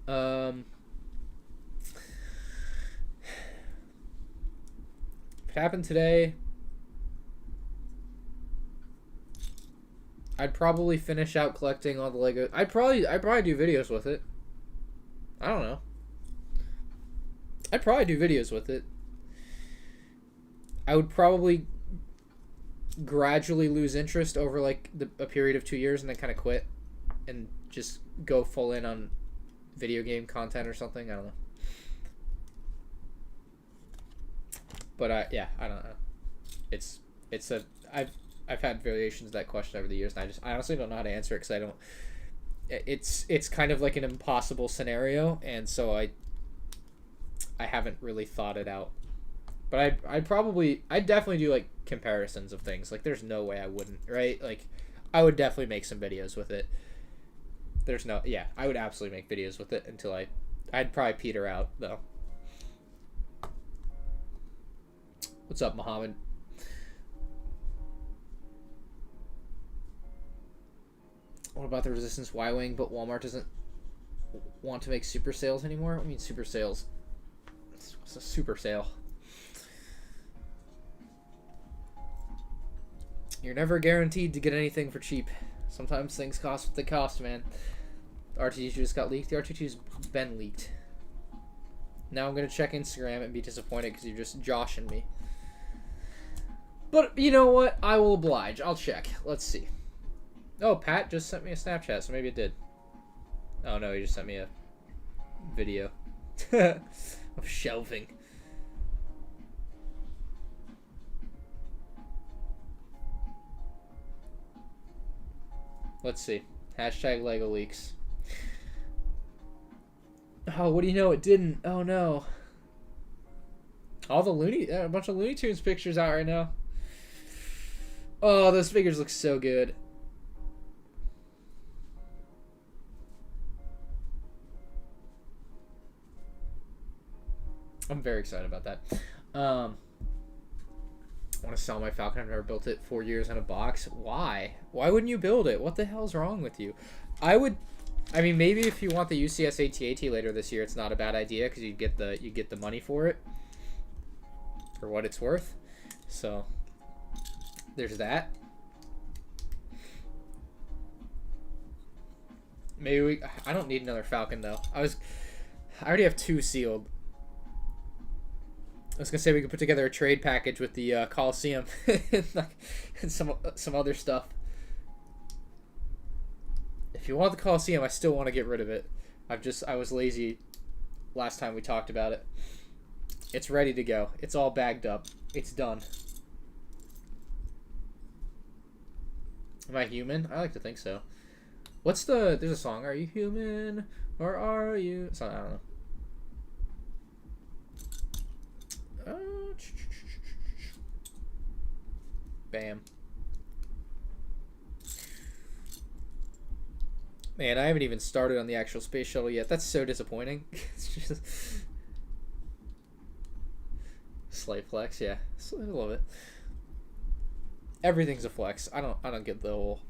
if it happened today, I'd probably finish out collecting all the Lego. I'd probably do videos with it. I don't know. I'd probably do videos with it. I would probably gradually lose interest over like a period of 2 years and then kind of quit and just go full in on video game content or something. I don't know. But yeah, I don't know. It's a I've had variations of that question over the years, and I honestly don't know how to answer it because I don't. It's kind of like an impossible scenario, and so I haven't really thought it out. But I'd definitely do like comparisons of things. Like there's no way I wouldn't, right? Like I would definitely make some videos with it. I would absolutely make videos with it until I'd probably peter out though. What's up, Muhammad? What about the Resistance Y-Wing, but Walmart doesn't want to make super sales anymore? I mean super sales. What's a super sale? You're never guaranteed to get anything for cheap. Sometimes things cost what they cost, man. The R2-2 just got leaked. The R2-2's been leaked. Now I'm going to check Instagram and be disappointed because you're just joshing me. But you know what? I will oblige. I'll check. Let's see. Oh, Pat just sent me a Snapchat, so maybe it did. Oh no, he just sent me a video of shelving. Let's see. Hashtag Lego leaks. Oh, what do you know? It didn't. Oh no. All the a bunch of Looney Tunes pictures out right now. Oh, those figures look so good. I'm very excited about that. I want to sell my Falcon. I've never built it. 4 years in a box. Why? Why wouldn't you build it? What the hell's wrong with you? I mean, maybe if you want the UCS AT-AT later this year, it's not a bad idea because you get the money for it, for what it's worth. So there's that. Maybe I don't need another Falcon though. I already have 2 sealed. I was gonna say we could put together a trade package with the Coliseum and some other stuff. If you want the Coliseum, I still want to get rid of it. I was lazy last time we talked about it. It's ready to go. It's all bagged up. It's done. Am I human? I like to think so. There's a song. Are you human or are you? I don't know. Bam. Man, I haven't even started on the actual space shuttle yet. That's so disappointing. It's just slight flex, yeah. I love it. Everything's a flex. I don't get the whole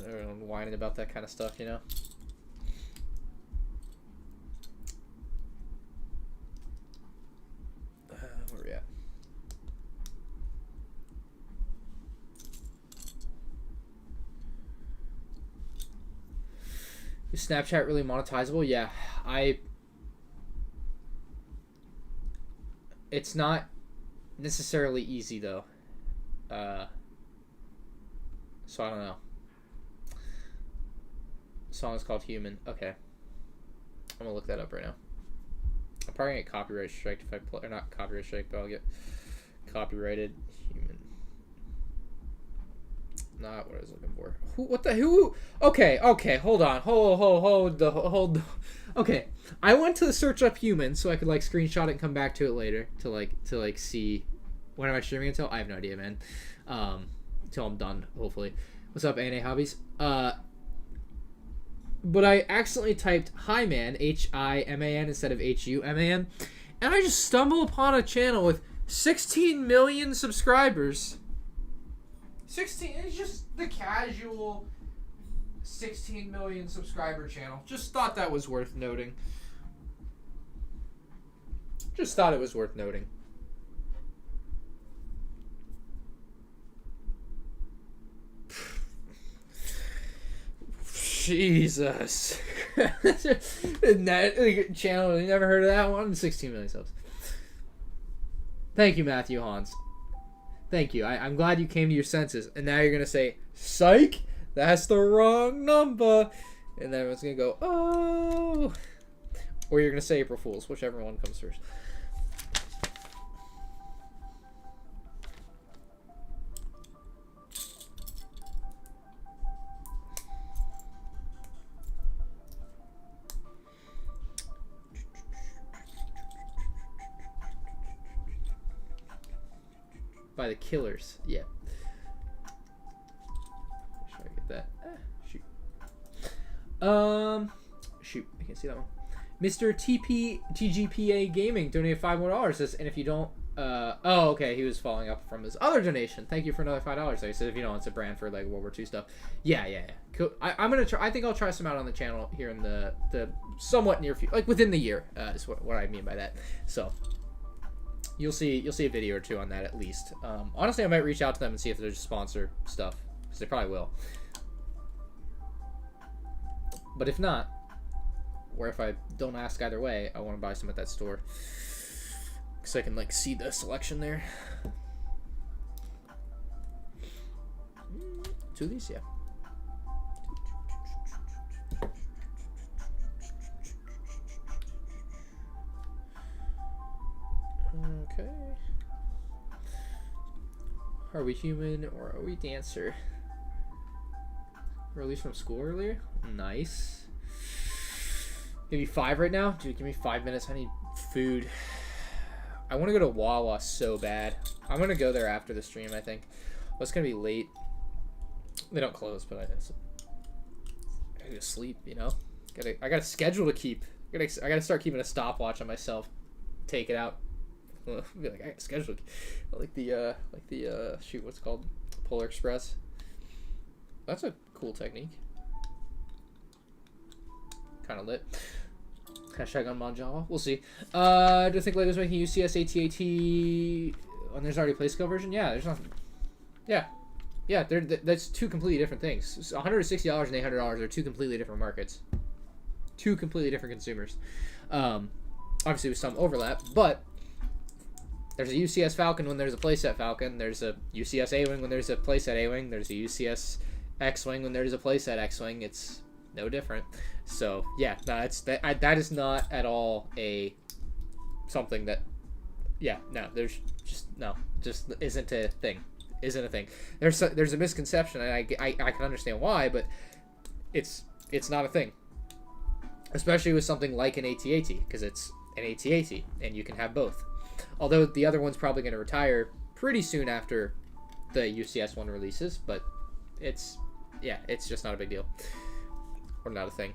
everyone whining about that kind of stuff, you know. Where are we at? Is Snapchat really monetizable? Yeah, it's not necessarily easy though. So I don't know. The song is called Human. Okay. I'm gonna look that up right now. I'm probably gonna get copyright strike if I play, or not copyright strike, but I'll get copyrighted. Human. Not what I was looking for. Who? Okay, hold on. Hold. Okay, I went to search up human so I could like screenshot it and come back to it later to see when am I streaming until? I have no idea, man. Until I'm done, hopefully. What's up, ANA Hobbies? But I accidentally typed Hi-Man, H-I-M-A-N instead of H-U-M-A-N, and I just stumbled upon a channel with 16 million subscribers. 16, it's just the casual 16 million subscriber channel. Just thought that was worth noting. Just thought it was worth noting. Jesus. That like, channel, you never heard of that one? 16 million subs. Thank you, Matthew Hans. Thank you. I'm glad you came to your senses. And now you're going to say, psych, that's the wrong number. And then everyone's going to go, oh. Or you're going to say April Fools, whichever one comes first. By the Killers, yeah. Make sure I get that. Shoot. Shoot, I can't see that one. Mr. TGPA Gaming donated $5 more. Says, and if you don't, oh, okay, he was following up from his other donation. Thank you for another $5. So he said, if you don't, it's a brand for like World War II stuff. Yeah. Cool. I'm gonna try. I think I'll try some out on the channel here in the somewhat near future, like within the year. Is what I mean by that. So. You'll see a video or two on that at least. Honestly, I might reach out to them and see if they're just sponsor stuff, because they probably will. But if not, or if I don't ask either way, I want to buy some at that store, because I can like see the selection there. Two of these, yeah. Okay. Are we human or are we dancer? Released from school earlier? Nice. Give you 5 right now? Dude, give me 5 minutes. I need food. I want to go to Wawa so bad. I'm going to go there after the stream, I think. Well, it's going to be late. They don't close, but I gotta sleep, you know? I got a schedule to keep. I gotta start keeping a stopwatch on myself. Take it out. Be like, I got a schedule. Like the shoot, what's it called? Polar Express. That's a cool technique. Kind of lit. Hashtag on Manjava. We'll see. Do you think LEGO's making UCS AT-AT when there's already a PlayScale version? Yeah, there's nothing. Yeah, that's two completely different things. So $160 and $800 are two completely different markets. Two completely different consumers. Obviously with some overlap, but there's a UCS Falcon when there's a playset Falcon. There's a UCS A-Wing when there's a playset A-Wing. There's a UCS X-Wing when there's a playset X-Wing. It's no different. So yeah, no, that is not at all a something that. Yeah, no, there's just isn't a thing. Isn't a thing. There's a misconception, and I can understand why, but it's not a thing. Especially with something like an AT-AT, because it's an AT-AT, and you can have both. Although the other one's probably going to retire pretty soon after the UCS one releases, but it's just not a big deal. Or not a thing.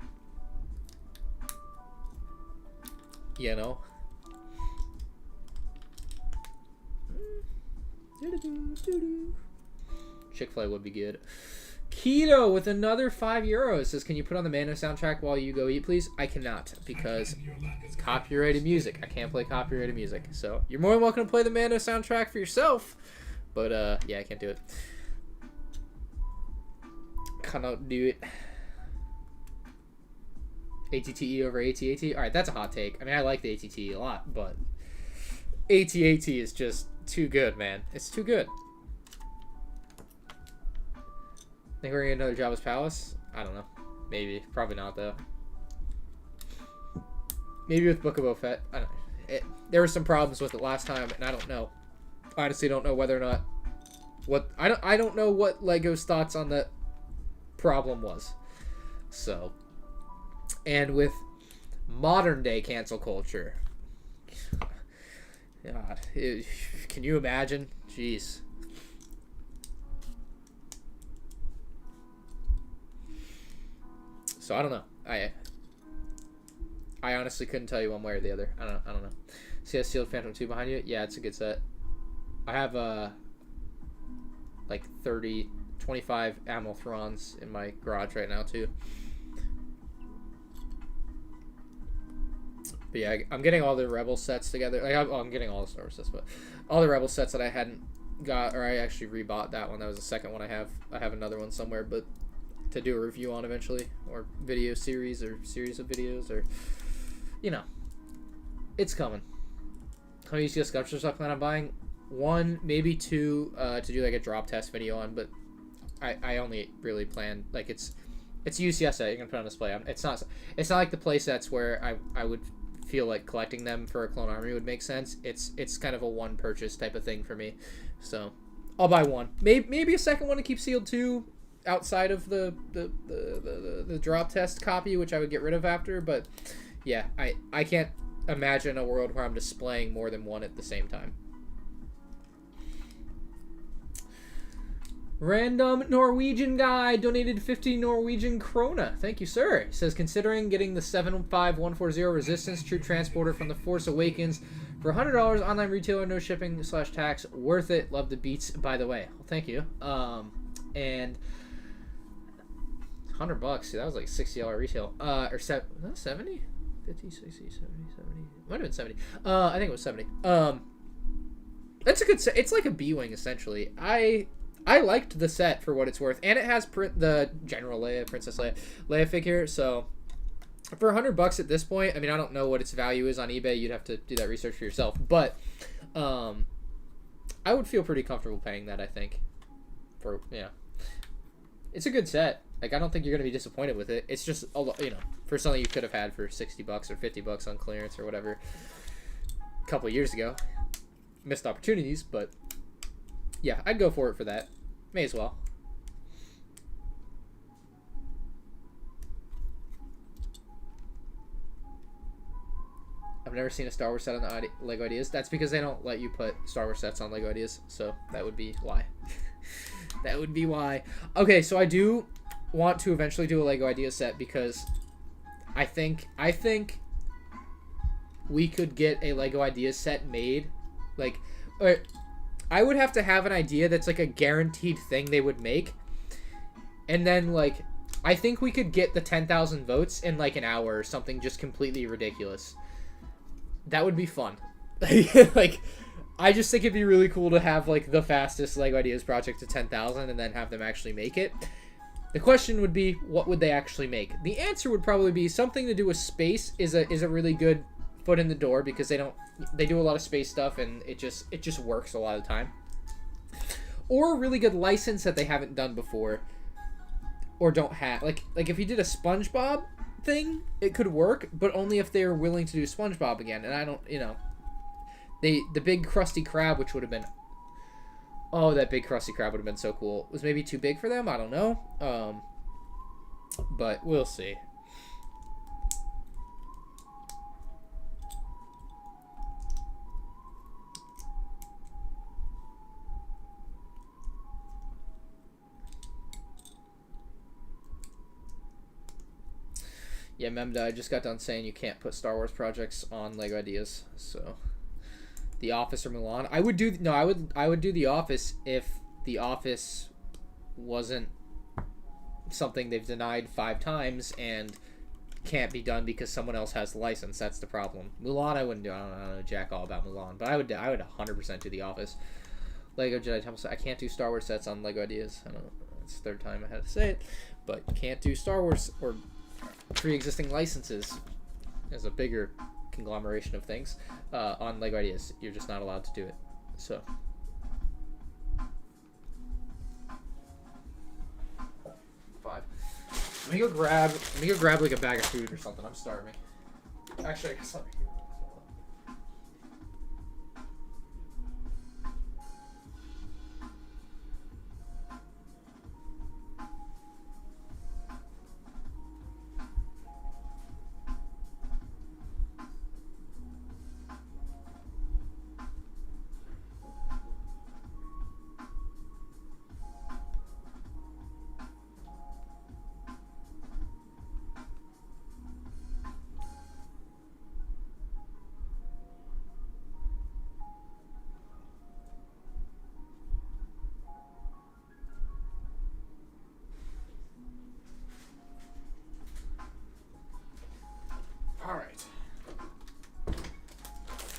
You know? Chick-fil-A would be good. Keto with another €5 says, can you put on the Mando soundtrack while you go eat, please? I cannot, because it's copyrighted music. I can't play copyrighted music. So you're more than welcome to play the Mando soundtrack for yourself. But yeah, I can't do it. Cannot do it. ATTE over AT-AT? Alright, that's a hot take. I mean, I like the ATTE a lot, but AT-AT is just too good, man. It's too good. Think we're gonna get another Jabba's Palace? I don't know. Maybe. Probably not, though. Maybe with Book of Boba Fett. I don't know. There were some problems with it last time, and I don't know. I honestly don't know whether or not... I don't know what LEGO's thoughts on that problem was. So... And with modern-day cancel culture... God. Can you imagine? Jeez. So I don't know. I honestly couldn't tell you one way or the other. I don't know. See that sealed Phantom 2 behind you? Yeah, it's a good set. I have like 25 Amilthrons in my garage right now too. But yeah, I'm getting all the Rebel sets together. Like I'm getting all the Star Wars sets, but all the Rebel sets that I hadn't got, or I actually rebought that one. That was the second one I have. I have another one somewhere, but to do a review on eventually, or video series or series of videos, or you know, it's coming. How many UCS sculptures I plan on buying? 1, maybe 2, to do like a drop test video on, but I only really plan like it's UCS set you're gonna put on display. It's not like the play sets where I would feel like collecting them for a clone army would make sense. It's kind of a one purchase type of thing for me, so I'll buy 1, maybe a second one to keep sealed too, outside of the drop test copy, which I would get rid of after. But yeah, I can't imagine a world where I'm displaying more than 1 at the same time. Random Norwegian guy donated 50 Norwegian krona. Thank you, sir. He says, considering getting the 75140 Resistance Troop Transporter from The Force Awakens for $100, online retailer, no shipping / tax, worth it. Love the beats, by the way. Well, thank you. And $100, that was like $60 retail. Or 70? 50, 60, 70, 70. Might have been 70. I think it was 70. That's a good set. It's like a B-Wing, essentially. I liked the set for what it's worth, and it has the General Leia, Princess Leia figure. So for $100 at this point, I mean, I don't know what its value is on eBay. You'd have to do that research for yourself, but I would feel pretty comfortable paying that. I think it's a good set. Like, I don't think you're gonna be disappointed with it. It's just for something you could have had for $60 or $50 on clearance or whatever a couple of years ago. Missed opportunities, but yeah, I'd go for it for that. May as well. I've never seen a Star Wars set on the LEGO Ideas. That's because they don't let you put Star Wars sets on LEGO Ideas, so that would be why. That would be why. Okay, so I do want to eventually do a LEGO Ideas set because I think we could get a LEGO Ideas set made. Like, I would have to have an idea that's like a guaranteed thing they would make, and then like I think we could get the 10,000 votes in like an hour or something, just completely ridiculous. That would be fun. Like, I just think it'd be really cool to have like the fastest LEGO Ideas project to 10,000 and then have them actually make it. The question would be, what would they actually make? The answer would probably be something to do with space is a really good foot in the door, because they do a lot of space stuff and it just works a lot of the time. Or a really good license that they haven't done before or don't have. Like if you did a SpongeBob thing, it could work, but only if they were willing to do SpongeBob again. And I don't, the big Krusty Krab, which would have been, oh, that big Krusty Krab would have been so cool. Was maybe too big for them, I don't know. But we'll see. Yeah, Memda, I just got done saying you can't put Star Wars projects on LEGO Ideas. So, The Office or Mulan. I would do The Office if The Office wasn't something they've denied 5 times and can't be done because someone else has the license. That's the problem. Mulan, I wouldn't do. I don't know jack all about Mulan, but I would 100% do The Office. LEGO Jedi Temple set. I can't do Star Wars sets on LEGO Ideas. I don't know. It's the 3rd time I had to say it, but can't do Star Wars or pre-existing licenses as a bigger conglomeration of things on LEGO Ideas. You're just not allowed to do it. So 5. Let me go grab like a bag of food or something. I'm starving. Actually, I guess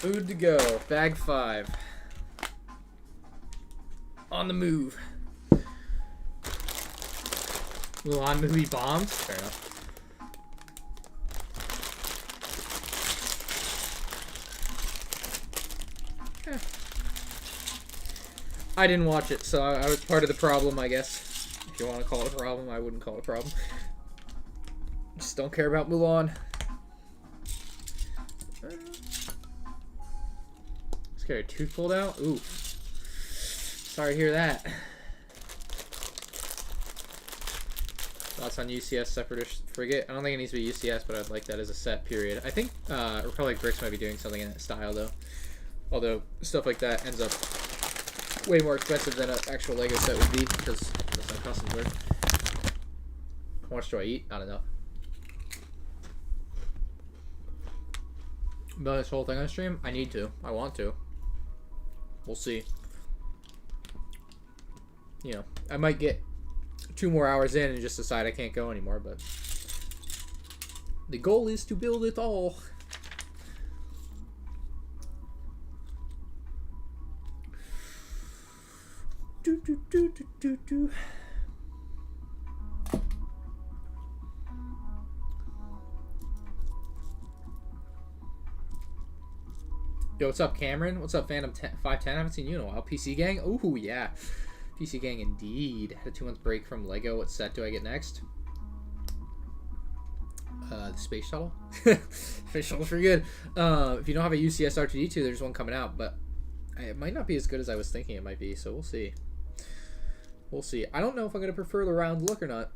food to go. Bag 5. On the move. Mulan movie bombs? Fair enough. I didn't watch it, so I was part of the problem, I guess. If you want to call it a problem, I wouldn't call it a problem. Just don't care about Mulan. Let's get a tooth pulled out. Ooh. Sorry to hear that. Thoughts on UCS Separatist Frigate? I don't think it needs to be UCS, but I'd like that as a set, period. I think Republic Bricks might be doing something in that style, though. Although, stuff like that ends up way more expensive than an actual LEGO set would be, because that's how customs work. How much do I eat? Not enough. But this whole thing on stream? I need to. I want to. We'll see. You know, I might get 2 more hours in and just decide I can't go anymore, but the goal is to build it all. Do, do, do, do, do, do. Yo, what's up, Cameron? What's up, Phantom 510? I haven't seen you in a while. PC Gang? Ooh, yeah. PC Gang indeed. Had a 2-month break from LEGO. What set do I get next? The Space Shuttle. Space Shuttle's pretty good. If you don't have a UCS R2D2, there's one coming out, but it might not be as good as I was thinking it might be, so we'll see. We'll see. I don't know if I'm going to prefer the round look or not.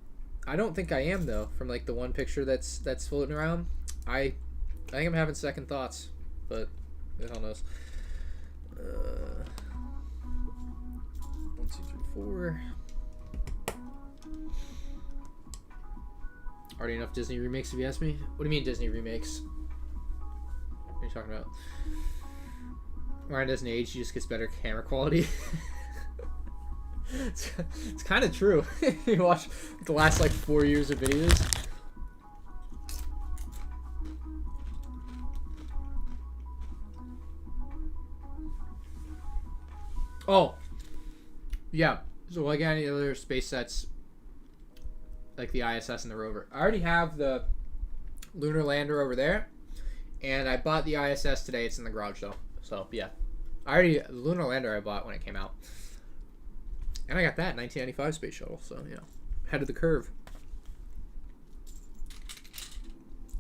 I don't think I am, though, from like the one picture that's floating around. I think I'm having second thoughts, but who the hell knows. 1, 2, 3, 4. Already enough Disney remakes, if you ask me. What do you mean Disney remakes? What are you talking about? Ryan doesn't age, he just gets better camera quality. It's kind of true. You watch the last like 4 years of videos. Oh, yeah. So like any other space sets, like the ISS and the rover, I already have the lunar lander over there, and I bought the ISS today. It's in the garage though. So yeah, the lunar lander I bought when it came out. And I got that 1995 Space Shuttle, so you know, ahead of the curve.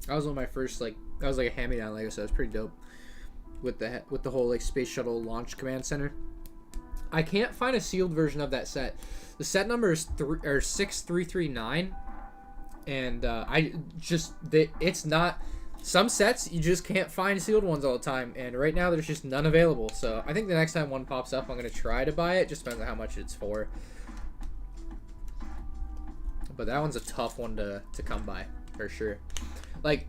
That was one of my first that was like a hand-me-down LEGO set. It was pretty dope with the whole like Space Shuttle launch command center. I can't find a sealed version of that set. The set number is 6339, and it's not. Some sets you just can't find sealed ones all the time, and right now there's just none available. So I think the next time one pops up, I'm gonna try to buy it. Just depends on how much it's for. But that one's a tough one to come by for sure. Like,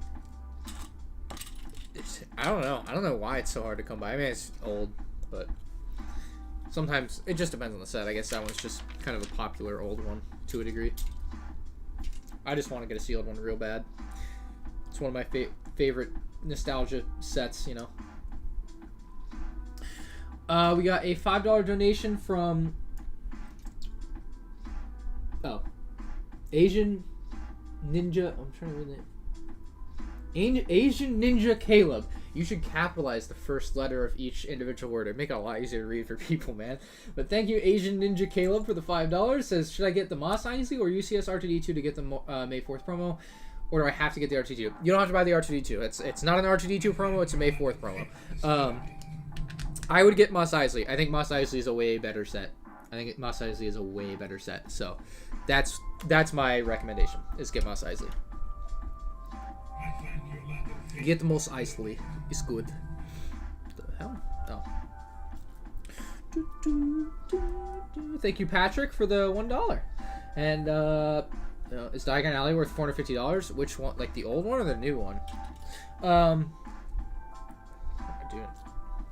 I don't know why it's so hard to come by. I mean, it's old, but sometimes it just depends on the set. I guess that one's just kind of a popular old one to a degree. I just want to get a sealed one real bad. It's one of my favorite nostalgia sets, you know. We got a $5 donation from Asian Ninja. I'm trying to read it. Asian Ninja Caleb. You should capitalize the first letter of each individual word. It'd make it a lot easier to read for people, man. But thank you, Asian Ninja Caleb, for the $5. Says, should I get the Mos Eisley or UCS R2D2 to get the May 4th promo? Or do I have to get the R2D2? You don't have to buy the R2D2. It's not an R2D2 promo. It's a May 4th promo. I would get Mos Eisley. I think Mos Eisley is a way better set. So that's my recommendation, is get Mos Eisley. Get Mos Eisley. It's good. What the hell? Oh. Thank you, Patrick, for the $1. And, is Diagon Alley worth $450? Which one? Like the old one or the new one? What am I doing?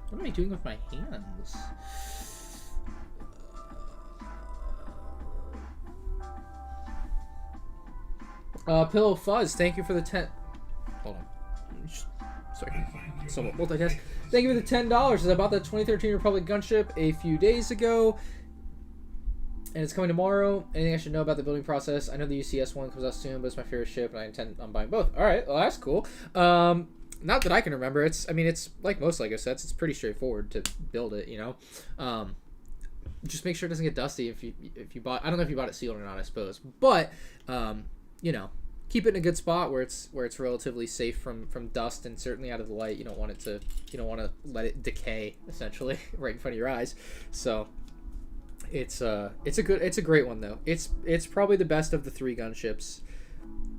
What am I doing with my hands? Pillow Fuzz, thank you for the 10. Hold on. Sorry. Somewhat multitask. Thank you for the $10. I bought the 2013 Republic gunship a few days ago. And it's coming tomorrow. Anything I should know about the building process? I know the UCS one comes out soon, but it's my favorite ship, and I intend on buying both. All right, well that's cool. Not that I can remember. I mean, it's like most Lego sets. It's pretty straightforward to build it. You know, just make sure it doesn't get dusty if you bought. I don't know if you bought it sealed or not. I suppose, but you know, keep it in a good spot where it's relatively safe from dust and certainly out of the light. You don't want to let it decay essentially right in front of your eyes. So. It's a great one though. It's probably the best of the 3 gunships.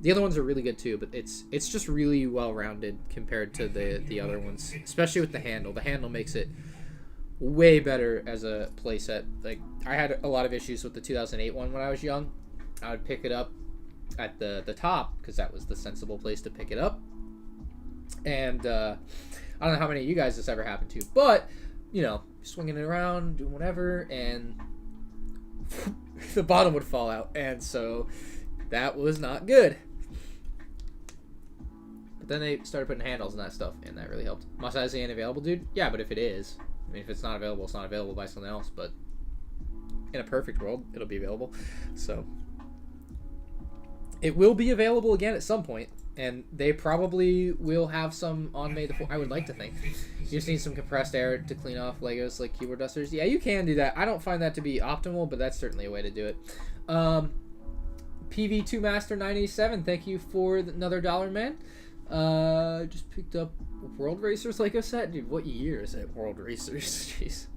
The other ones are really good too, but it's just really well rounded compared to the other ones, especially with the handle. The handle makes it way better as a playset. Like I had a lot of issues with the 2008 one when I was young. I would pick it up at the top because that was the sensible place to pick it up. And I don't know how many of you guys this ever happened to, but you know, swinging it around, doing whatever, and the bottom would fall out, and so that was not good. But then they started putting handles and that stuff, and that really helped. Must I say ain't available, dude? Yeah, but if it is, I mean, if it's not available, it's not available. Buy something else. But in a perfect world, it'll be available. So it will be available again at some point, and they probably will have some on May the 4th. I would like to think. You just need some compressed air to clean off Legos like keyboard dusters. Yeah, you can do that. I don't find that to be optimal, but that's certainly a way to do it. PV2 Master 987, thank you for another $1, man. Just picked up World Racers Lego set. Dude, what year is it? World Racers. Jeez.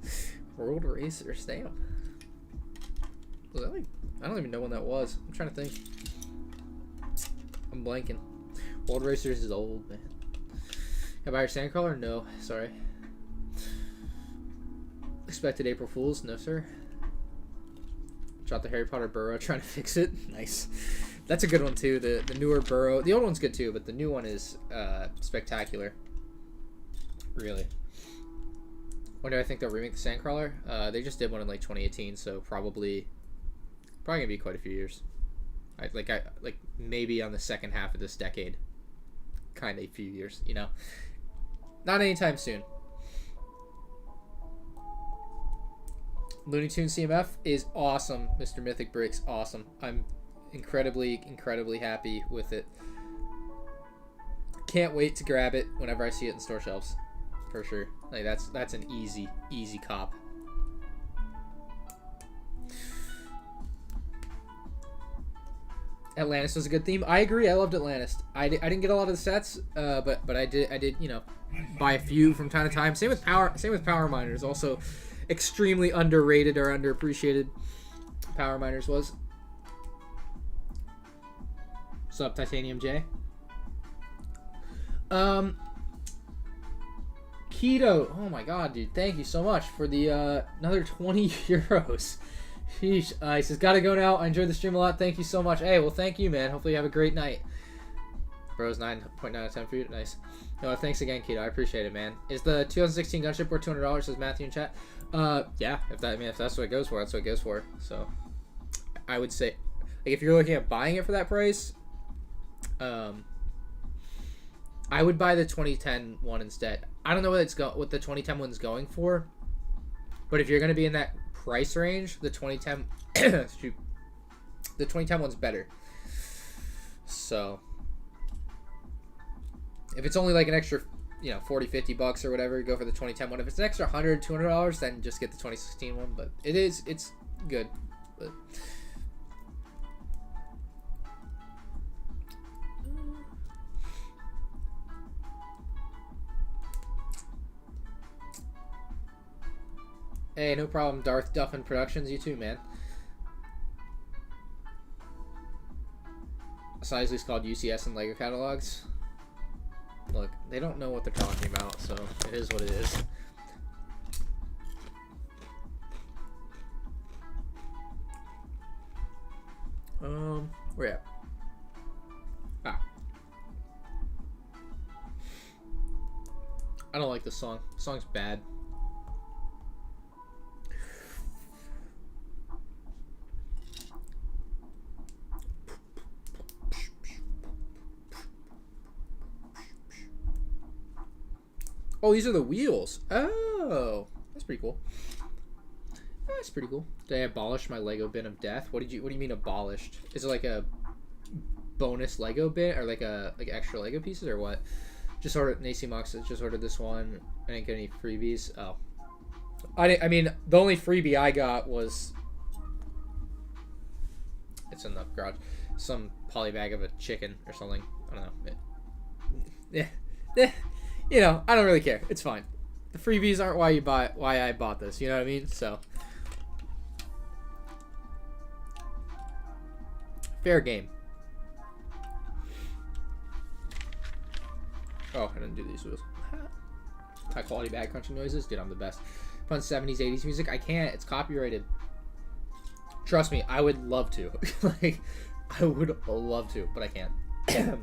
World Racers, damn. Was that like, I don't even know when that was. I'm trying to think. I'm blanking. World Racers is old, man. Can I buy your Sandcrawler? No, sorry. Expected April Fools? No, sir. Shot the Harry Potter burrow trying to fix it. Nice. That's a good one, too. The newer burrow. The old one's good, too, but the new one is spectacular. Really. When do I think they'll remake the Sandcrawler? They just did one in, like, 2018, so probably gonna be quite a few years. Like maybe on the second half of this decade. Kind of a few years, you know. Not anytime soon. Looney Tunes CMF is awesome. Mr. Mythic Bricks, awesome. I'm incredibly happy with it. Can't wait to grab it whenever I see it in store shelves. For sure. Like that's an easy cop. Atlantis was a good theme. I agree. I loved Atlantis. I didn't get a lot of the sets, but I did you know, buy a few from time to time. Same with Power Miners. Also, extremely underrated or underappreciated. Power Miners was. What's up, Titanium J? Keto. Oh my god, dude! Thank you so much for the another 20 euros. Sheesh. He says, gotta go now. I enjoyed the stream a lot. Thank you so much. Hey, well, thank you, man. Hopefully you have a great night. Bros, 9.9 out of 10 for you. Nice. No, thanks again, Keto. I appreciate it, man. Is the 2016 gunship worth $200? Says Matthew in chat. Yeah. If that's what it goes for, that's what it goes for. So, I would say, like, if you're looking at buying it for that price, I would buy the 2010 one instead. I don't know what the 2010 one's going for, but if you're gonna be in that price range, the 2010 shoot, the 2010 one's better. So if it's only like an extra, you know, 40-50 bucks or whatever, go for the 2010 one. If it's an extra $100-$200, then just get the 2016 one. But it's good. But hey, no problem, Darth Duffin Productions. You too, man. Sizely's called UCS in LEGO catalogs. Look, they don't know what they're talking about, so it is what it is. Where at? Ah. I don't like this song. The song's bad. Oh, these are the wheels. Oh, that's pretty cool. That's pretty cool. Did I abolish my Lego bin of death? What do you mean abolished? Is it like a bonus Lego bin or like extra Lego pieces or what? Just ordered Nacy Mox. Just ordered this one. I didn't get any freebies. Oh, I mean, the only freebie I got was it's in the garage. Some poly bag of a chicken or something. I don't know. You know, I don't really care. It's fine. The freebies aren't why I bought this. You know what I mean? So fair game. Oh, I didn't do these wheels. High quality bag crunching noises. Dude, I'm the best. Fun 70s, 80s music. I can't. It's copyrighted. Trust me, I would love to. Like, I would love to, but I can't.
I find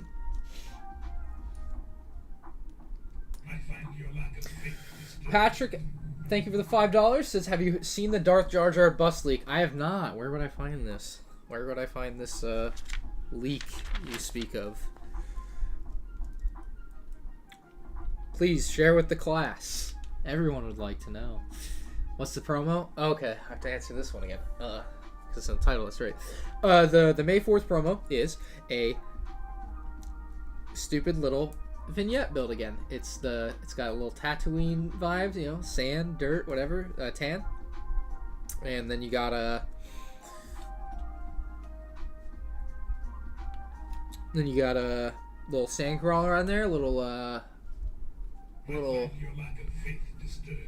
your lack of faith disturbing.
Patrick, thank you for the $5. Says, have you seen the Darth Jar Jar bus leak? I have not. Where would I find this? Where would I find this leak you speak of? Please share with the class. Everyone would like to know. What's the promo? Okay, I have to answer this one again. Because it's in the title, that's right. The May 4th promo is a stupid little vignette build again. It's got a little Tatooine vibes, you know, sand, dirt, whatever, tan. And then you got a little sand crawler on there, little
I find your lack of faith disturbing.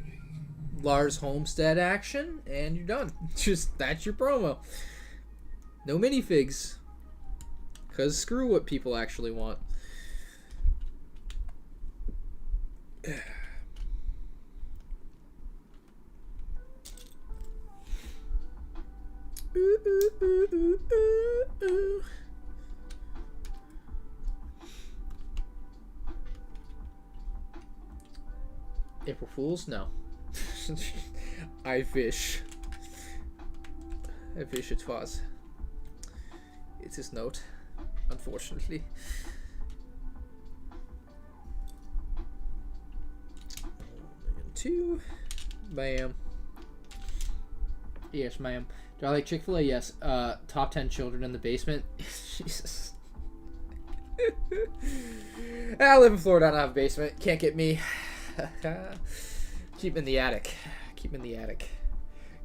Lars Homestead action, and you're done. Just that's your promo. No minifigs, cause screw what people actually want. Ooh, ooh, ooh, ooh, ooh, ooh. April Fools? No. I wish. I wish it was. It is not, unfortunately. And 2. Bam. Yes, ma'am. Do I like Chick-fil-A? Yes. Top 10 children in the basement? Jesus. I live in Florida. I don't have a basement. Can't get me. Keep in the attic. Keep in the attic.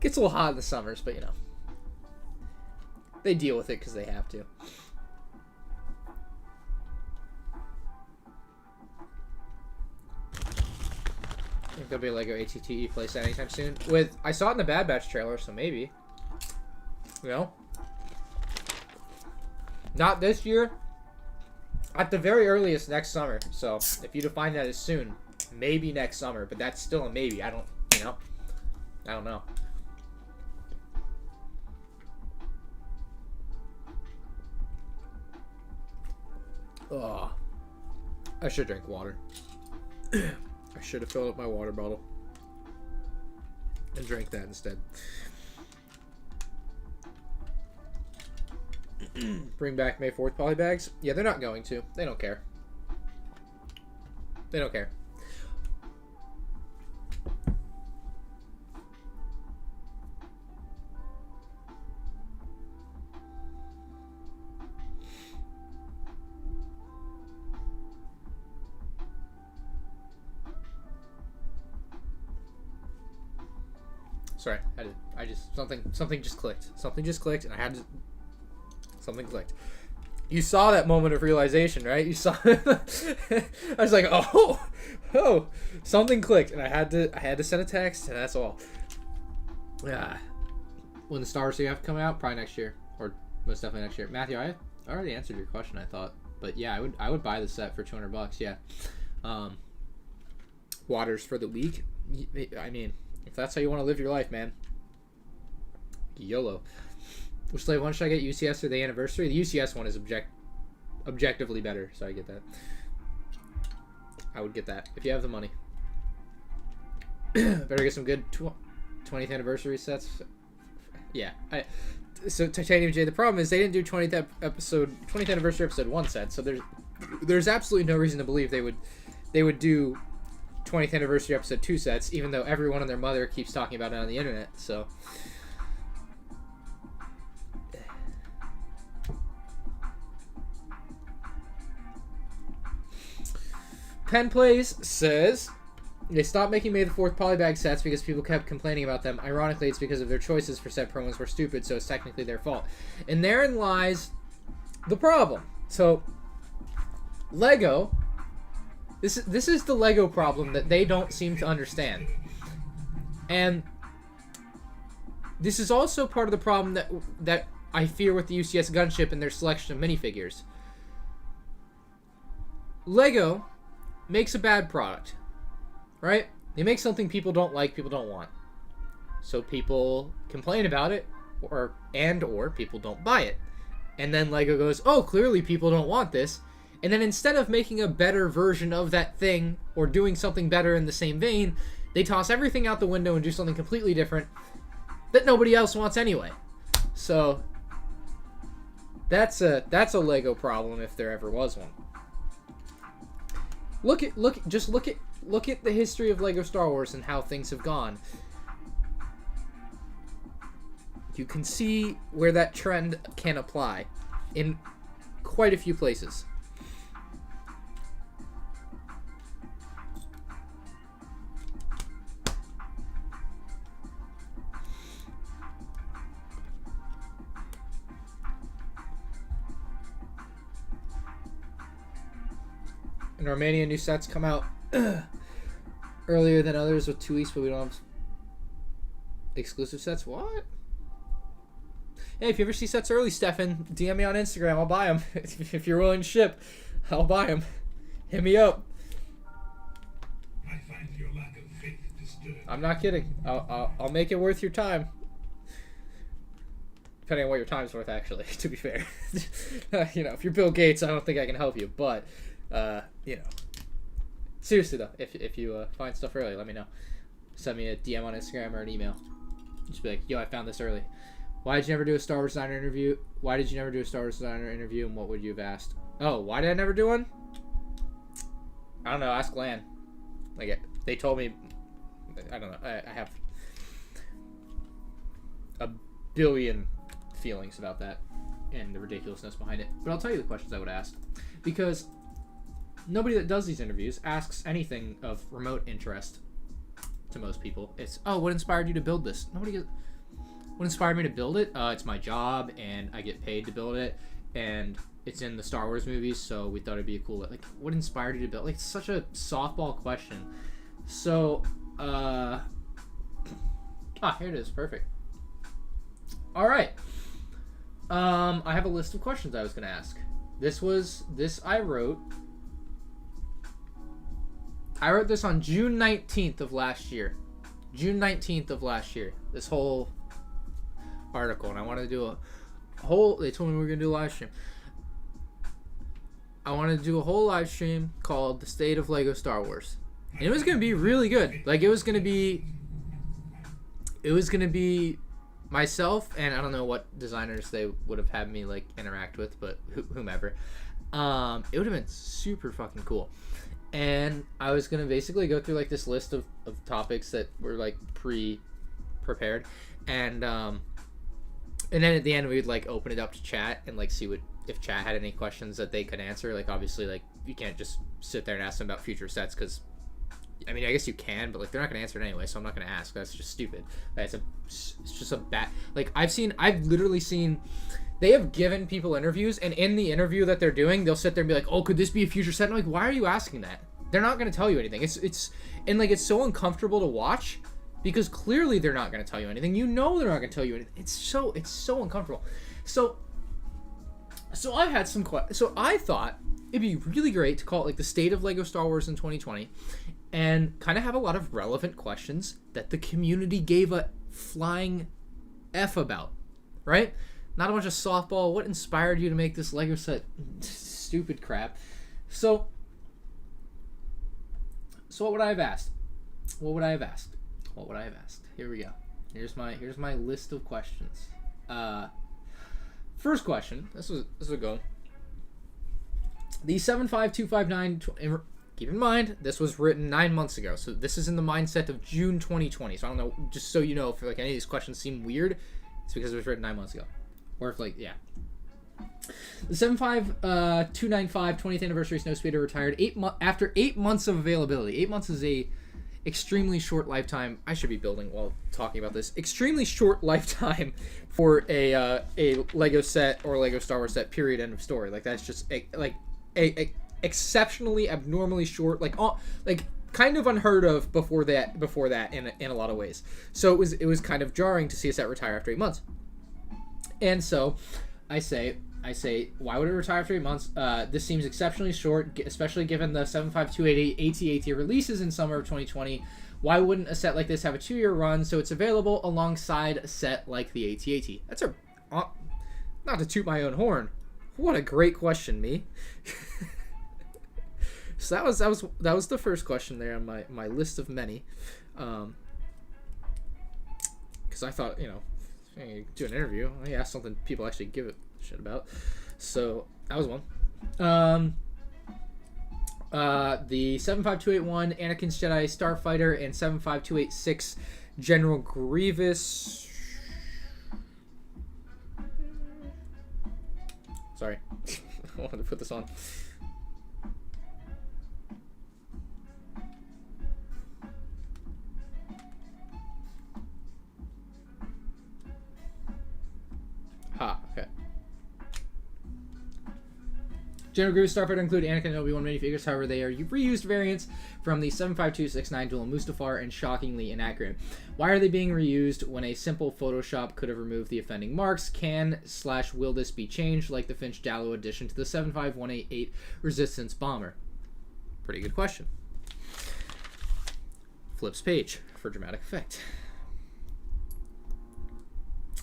Gets a little hot in the summers, but you know. They deal with it because they have to. I think there'll be a LEGO ATTE playset anytime soon. I saw it in the Bad Batch trailer, so maybe. You know? Not this year. At the very earliest next summer. So if you define that as soon, maybe next summer, but that's still a maybe. I don't know. Oh, I should drink water. I should have filled up my water bottle and drank that instead. Bring back May 4th poly bags? Yeah, they're not going to. They don't care. They don't care. Sorry, I just something just clicked. Something just clicked, and I had to. Something clicked. You saw that moment of realization, right? You saw. I was like, oh, something clicked, and I had to send a text, and that's all. Yeah. When the Star Wars have come out, probably next year, or most definitely next year. Matthew, I already answered your question, I thought, but yeah, I would buy the set for $200. Yeah. Waters for the week. I mean, if that's how you want to live your life, man. YOLO. Which slave one should I get, UCS or the anniversary? The UCS one is objectively better, so I get that. I would get that if you have the money. Better get some good 20th anniversary sets. Yeah. So Titanium J, the problem is they didn't do 20th anniversary episode 1 set, so there's absolutely no reason to believe they would do 20th anniversary episode 2 sets, even though everyone and their mother keeps talking about it on the internet. So Penn Plays says they stopped making May the 4th polybag sets because people kept complaining about them. Ironically, it's because of their choices for set promos were stupid, so it's technically their fault. And therein lies the problem. So, LEGO, this is the LEGO problem that they don't seem to understand. And this is also part of the problem that I fear with the UCS gunship and their selection of minifigures. LEGO makes a bad product, right? They make something people don't like, people don't want. So people complain about it, or people don't buy it. And then LEGO goes, oh, clearly people don't want this. And then instead of making a better version of that thing, or doing something better in the same vein, they toss everything out the window and do something completely different that nobody else wants anyway. So that's a LEGO problem if there ever was one. Look at the history of LEGO Star Wars and how things have gone. You can see where that trend can apply in quite a few places. In Romania, new sets come out earlier than others with 2 weeks, but we don't have exclusive sets. What? Hey, if you ever see sets early, Stefan, DM me on Instagram. I'll buy them. If you're willing to ship, I'll buy them. Hit me up.
I find your lack of faith disturbing.
I'm not kidding. I'll make it worth your time. Depending on what your time's worth, actually, to be fair. If you're Bill Gates, I don't think I can help you, but... seriously though, if you find stuff early, let me know. Send me a DM on Instagram or an email. Just be like, yo, I found this early. Why did you never do a Star Wars designer interview? Why did you never do a Star Wars designer interview, and what would you have asked? Oh, why did I never do one? I don't know. Ask Lan. Like, they told me. I don't know. I have a billion feelings about that and the ridiculousness behind it. But I'll tell you the questions I would ask, because nobody that does these interviews asks anything of remote interest to most people. It's, oh, what inspired you to build this? What inspired me to build it? It's my job, and I get paid to build it, and it's in the Star Wars movies, so we thought it'd be a cool, like, what inspired you to build? Like, it's such a softball question. So, here it is. Perfect. All right. I have a list of questions I was going to ask. I wrote this on June 19th of last year. This whole article, and I wanted to do they told me we were going to do a live stream. I wanted to do a whole live stream called The State of LEGO Star Wars. And it was going to be really good. Like, it was going to be myself, and I don't know what designers they would have had me, like, interact with, but whomever. It would have been super fucking cool. And I was going to basically go through, like, this list of topics that were, like, pre-prepared. And then at the end, we'd, like, open it up to chat and, like, see if chat had any questions that they could answer. Like, obviously, like, you can't just sit there and ask them about future sets, because, I mean, I guess you can, but, like, they're not going to answer it anyway, so I'm not going to ask. That's just stupid. It's just a bad... Like, I've literally seen... They have given people interviews, and in the interview that they're doing, they'll sit there and be like, oh, could this be a future set? And I'm like, why are you asking that? They're not going to tell you anything. It's so uncomfortable to watch, because clearly they're not going to tell you anything. You know they're not going to tell you anything. It's so uncomfortable. So I had some questions. So I thought it'd be really great to call it, like, the state of LEGO Star Wars in 2020, and kind of have a lot of relevant questions that the community gave a flying F about, right? Not a bunch of softball, what inspired you to make this LEGO set? Stupid crap. So what would I have asked? Here we go. Here's my list of questions. First question. This is a go. The 75259. Keep in mind, this was written 9 months ago, so this is in the mindset of June 2020. So I don't know, just so you know, if like any of these questions seem weird, it's because it was written 9 months ago, or if, like, yeah. The 75295 20th anniversary snowspeeder retired after 8 months of availability. 8 months is a extremely short lifetime. I should be building while talking about this. Extremely short lifetime for a Lego set or Lego Star Wars set. Period. End of story. Like that's just a exceptionally abnormally short. Like kind of unheard of before that in a lot of ways. So it was kind of jarring to see a set retire after 8 months. And so I say, why would it retire after 8 months? This seems exceptionally short, especially given the 75288 AT-AT releases in summer of 2020. Why wouldn't a set like this have a 2-year run so it's available alongside a set like the AT-AT? That's not to toot my own horn. What a great question, me. So that was the first question there on my list of many. Because I thought, do an interview. I asked something people actually give a shit about. So that was one. The 75281 Anakin's Jedi Starfighter and 75286 General Grievous. Sorry, I wanted to put this on. Okay. General Grievous Starfighter include Anakin and Obi-Wan minifigures, however they are reused variants from the 75269 Duel Mustafar and shockingly inaccurate. Why are they being reused when a simple Photoshop could have removed the offending marks? Will this be changed like the Finch Dallo addition to the 75188 Resistance Bomber? Pretty good question. Flips page for dramatic effect.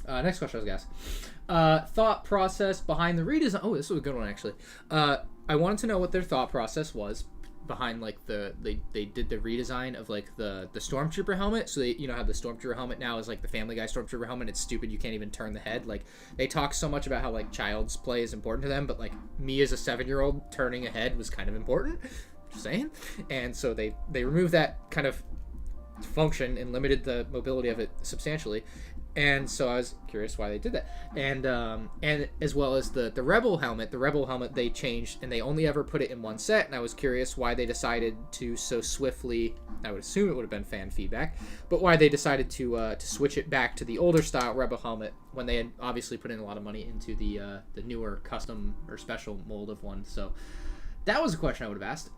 Next question I was going to ask. Thought process behind the redesign. Oh, this was a good one, actually. I wanted to know what their thought process was behind, like, they did the redesign of, like, the Stormtrooper helmet. So, they, how the Stormtrooper helmet now is, like, the Family Guy Stormtrooper helmet. It's stupid. You can't even turn the head. Like, they talk so much about how, like, child's play is important to them. But, like, me as a 7-year-old turning a head was kind of important. Just saying. And so they removed that kind of function and limited the mobility of it substantially. And so I was curious why they did that. And as well as the Rebel helmet. The Rebel helmet they changed, and they only ever put it in one set. And I was curious why they decided to so swiftly, I would assume it would have been fan feedback, but why they decided to switch it back to the older style Rebel helmet when they had obviously put in a lot of money into the newer custom or special mold of one. So that was a question I would have asked.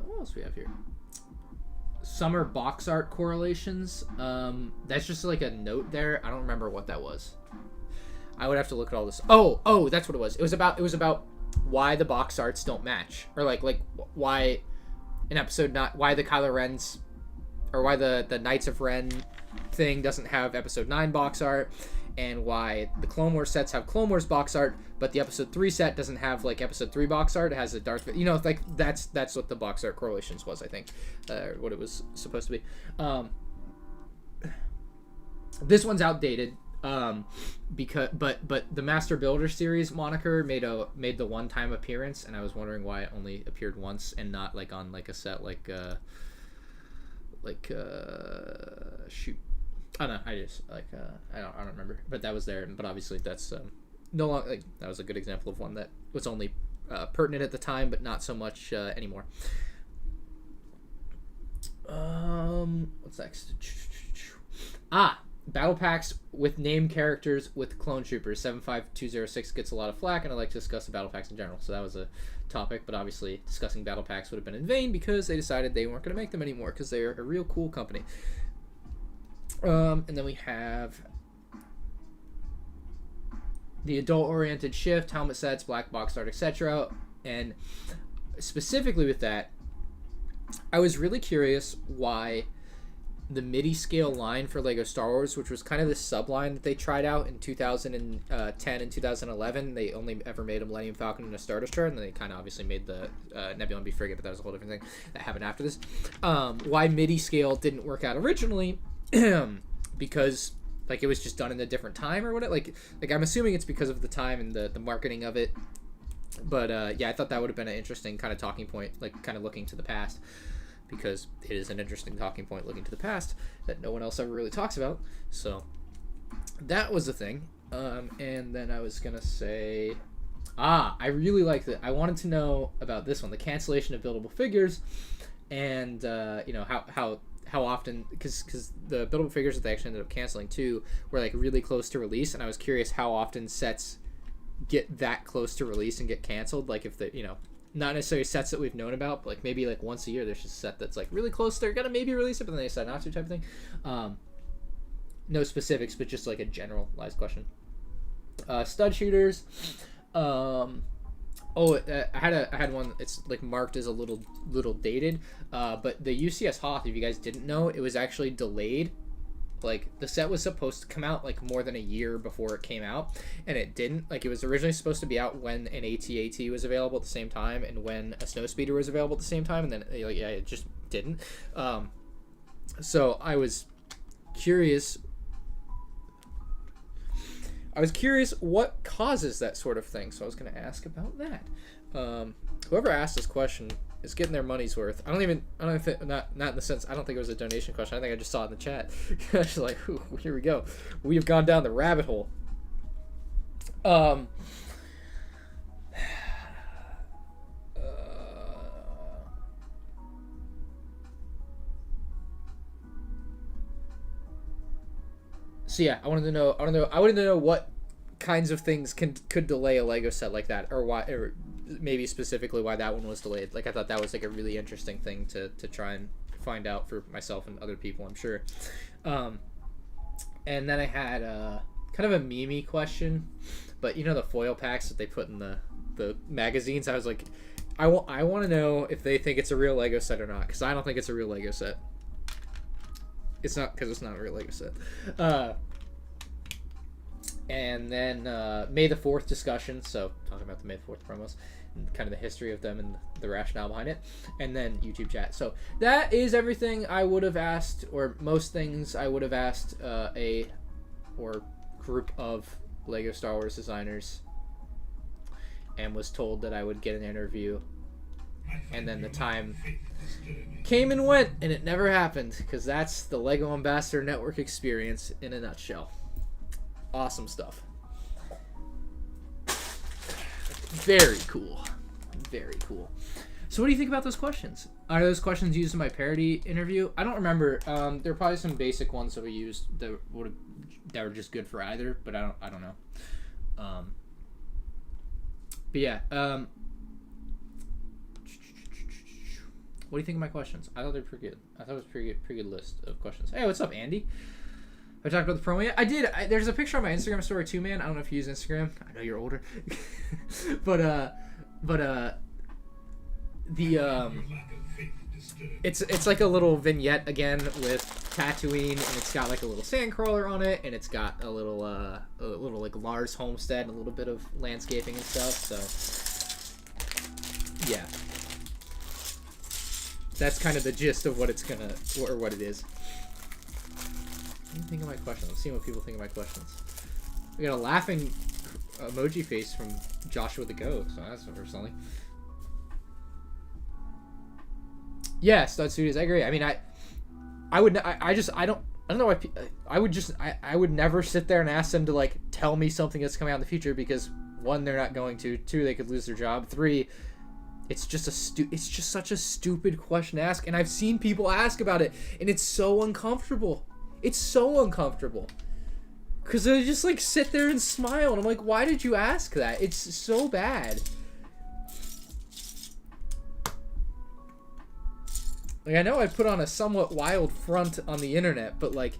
What else do we have here? Summer box art correlations. That's just like a note there. I don't remember what that was. I would have to look at all this. Oh, that's what it was. It was about why the box arts don't match, or like why in episode not why the Kylo Ren's or why the Knights of Ren thing doesn't have episode 9 box art, and why the Clone Wars sets have Clone Wars box art, but the episode 3 set doesn't have like episode 3 box art. It has a Darth Vader, like that's what the box art correlations was, I think, what it was supposed to be. This one's outdated, because but the Master Builder series moniker made the one-time appearance, and I was wondering why it only appeared once and not like on like a set shoot. I don't know. I just I don't remember, but that was there. But obviously, that's no longer like that was a good example of one that was only pertinent at the time, but not so much anymore. What's next? Battle packs with named characters with clone troopers. 75206 gets a lot of flack, and I like to discuss the battle packs in general. So that was a topic, but obviously discussing battle packs would have been in vain because they decided they weren't going to make them anymore because they're a real cool company. And then we have the adult-oriented shift, helmet sets, black box art, etc. And specifically with that, I was really curious why the MIDI scale line for LEGO Star Wars, which was kind of this subline that they tried out in 2010 and 2011, they only ever made a Millennium Falcon and a Star Destroyer, and then they kind of obviously made the Nebula and B Frigate, but that was a whole different thing that happened after this. Why MIDI scale didn't work out originally, because like it was just done in a different time or whatever. Like I'm assuming it's because of the time and the marketing of it. But yeah, I thought that would have been an interesting kind of talking point, like kind of looking to the past, because it is an interesting talking point looking to the past that no one else ever really talks about. So that was the thing. And then I was gonna say, I really liked it. I wanted to know about this one, the cancellation of buildable figures, and you know how often, because the buildable figures that they actually ended up canceling too were like really close to release, and I was curious how often sets get that close to release and get canceled. Like if the, you know, not necessarily sets that we've known about, but like maybe like once a year there's just a set that's like really close, they're gonna maybe release it but then they decide not to, type of thing. No specifics, but just like a generalized question. Stud shooters. I had one. It's like marked as a little dated. But the UCS Hoth, if you guys didn't know, it was actually delayed. Like the set was supposed to come out like more than a year before it came out, and it didn't. Like it was originally supposed to be out when an AT-AT was available at the same time, and when a Snowspeeder was available at the same time, and then like yeah, it just didn't. So I was curious. What causes that sort of thing. So I was going to ask about that. Whoever asked this question is getting their money's worth. I don't think, not in the sense, I don't think it was a donation question. I think I just saw it in the chat. I was like, ooh, here we go. We have gone down the rabbit hole. So yeah, I wanted to know what kinds of things could delay a Lego set like that, or why, or maybe specifically why that one was delayed. Like I thought that was like a really interesting thing to try and find out for myself and other people, I'm sure. And then I had kind of a meme-y question, but you know the foil packs that they put in the magazines. I was like, I want to know if they think it's a real Lego set or not, because I don't think it's a real Lego set. It's not, because it's not a real Lego set. And then May the 4th discussion, so talking about the May the 4th promos and kind of the history of them and the rationale behind it, and then YouTube chat. So that is everything I would have asked, or most things I would have asked a group of Lego Star Wars designers, and was told that I would get an interview, and then the time came and went, and it never happened, because that's the Lego Ambassador Network experience in a nutshell. Awesome stuff. Very cool. Very cool. So what do you think about those questions? Are those questions used in my parody interview? I don't remember. There are probably some basic ones that we used that were just good for either, but I don't know. But yeah. What do you think of my questions? I thought they were pretty good. I thought it was pretty good list of questions. Hey, what's up, Andy? Have I talked about the promo yet? I did. There's a picture on my Instagram story too, man. I don't know if you use Instagram. I know you're older. but it's like a little vignette again with Tatooine, and it's got like a little sandcrawler on it, and it's got a little like Lars homestead and a little bit of landscaping and stuff. So yeah, that's kind of the gist of what it's gonna, or what it is. What do you think of my questions? Let's see what people think of my questions. We got a laughing emoji face from Joshua the Goat, so that's for something. Yeah, Stud Studios, I agree. I mean, I would know why I would never sit there and ask them to like tell me something that's coming out in the future, because one, they're not going to. Two, they could lose their job. Three, it's just such a stupid question to ask, and I've seen people ask about it, and it's so uncomfortable. It's so uncomfortable. Because they just, like, sit there and smile. And I'm like, why did you ask that? It's so bad. Like, I know I put on a somewhat wild front on the internet, but, like,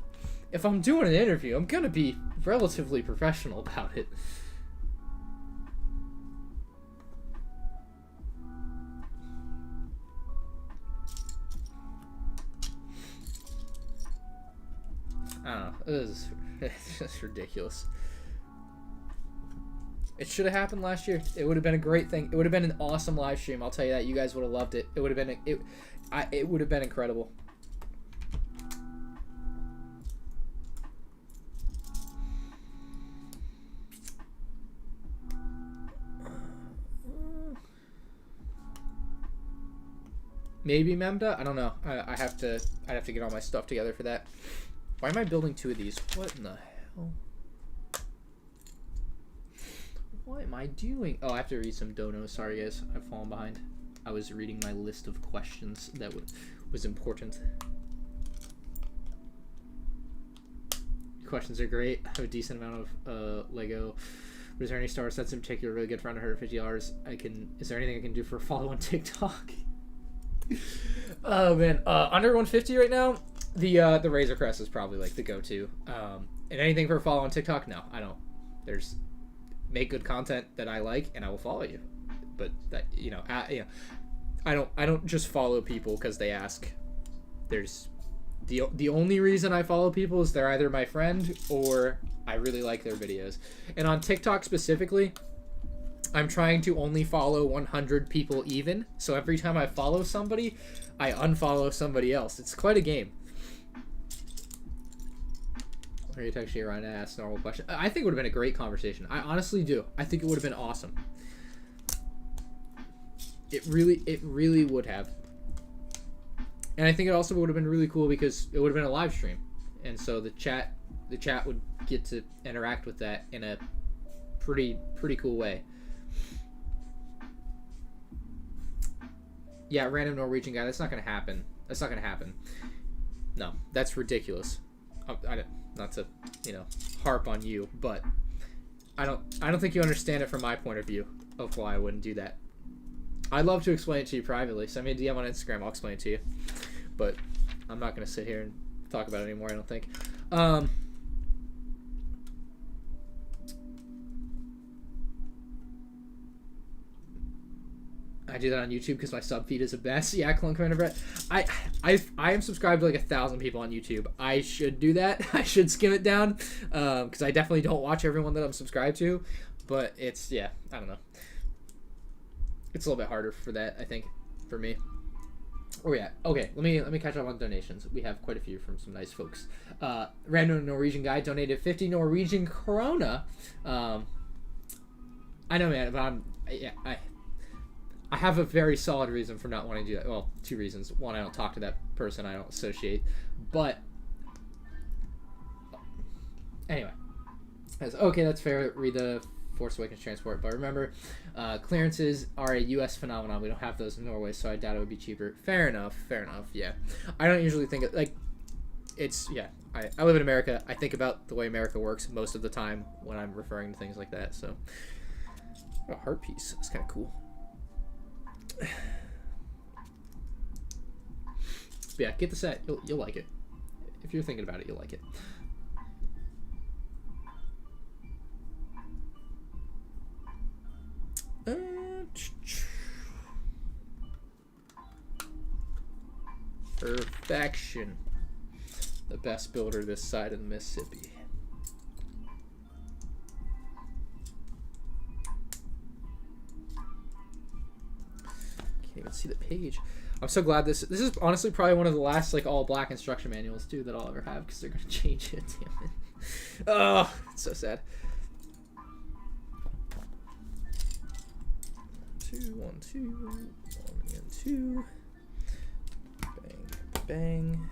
if I'm doing an interview, I'm gonna be relatively professional about it. I don't know. It's just ridiculous. It should have happened last year. It would have been a great thing. It would have been an awesome live stream. I'll tell you that. You guys would have loved it. It would have been it would have been incredible. Maybe Memda? I don't know. I'd have to get all my stuff together for that. Why am I building two of these? What in the hell? What am I doing? Oh, I have to read some donos. Sorry, guys. I've fallen behind. I was reading my list of questions that was important. Questions are great. I have a decent amount of Lego. But is there any Star Wars sets in particular really good for under $150? Is there anything I can do for a follow on TikTok? Oh man, under 150 right now. The Razor Crest is probably like the go-to. And anything for a follow on TikTok? No, I don't. There's make good content that I like, and I will follow you. But that I don't just follow people because they ask. There's the only reason I follow people is they're either my friend or I really like their videos. And on TikTok specifically, I'm trying to only follow 100 people even. So every time I follow somebody, I unfollow somebody else. It's quite a game. Are you texting Ryan to ask normal question? I think it would have been a great conversation. I honestly do. I think it would have been awesome. It really would have. And I think it also would have been really cool because it would have been a live stream. And so the chat would get to interact with that in a pretty cool way. Yeah, random Norwegian guy. That's not gonna happen. That's not gonna happen. No, that's ridiculous. Not to, harp on you, but I don't think you understand it from my point of view of why I wouldn't do that. I'd love to explain it to you privately. Send me a DM on Instagram. I'll explain it to you. But I'm not gonna sit here and talk about it anymore. I don't think. I do that on YouTube because my sub feed is the best. Yeah, Clone Commander Brett. I am subscribed to like 1,000 people on YouTube. I should do that. I should skim it down because I definitely don't watch everyone that I'm subscribed to. But it's I don't know. It's a little bit harder for that, I think, for me. Oh yeah. Okay. Let me catch up on donations. We have quite a few from some nice folks. Random Norwegian guy donated 50 Norwegian krona. I know, man, but I have a very solid reason for not wanting to do that. Well, two reasons. One, I don't talk to that person. I don't associate. But anyway, okay, that's fair. Read the Force Awakens transport, but remember, clearances are a U.S. phenomenon. We don't have those in Norway, so I doubt it would be cheaper. Fair enough. Yeah, I don't usually think I live in America. I think about the way America works most of the time when I'm referring to things like that. So, a heart piece. That's kind of cool. But yeah, get the set. You'll like it. If you're thinking about it, you'll like it. Perfection. The best builder this side of the Mississippi. Can't even see the page. I'm so glad this is honestly probably one of the last like all black instruction manuals too that I'll ever have because they're gonna change it. Damn it. Oh, it's so sad. 1, 2, 1 and 2. Bang, bang.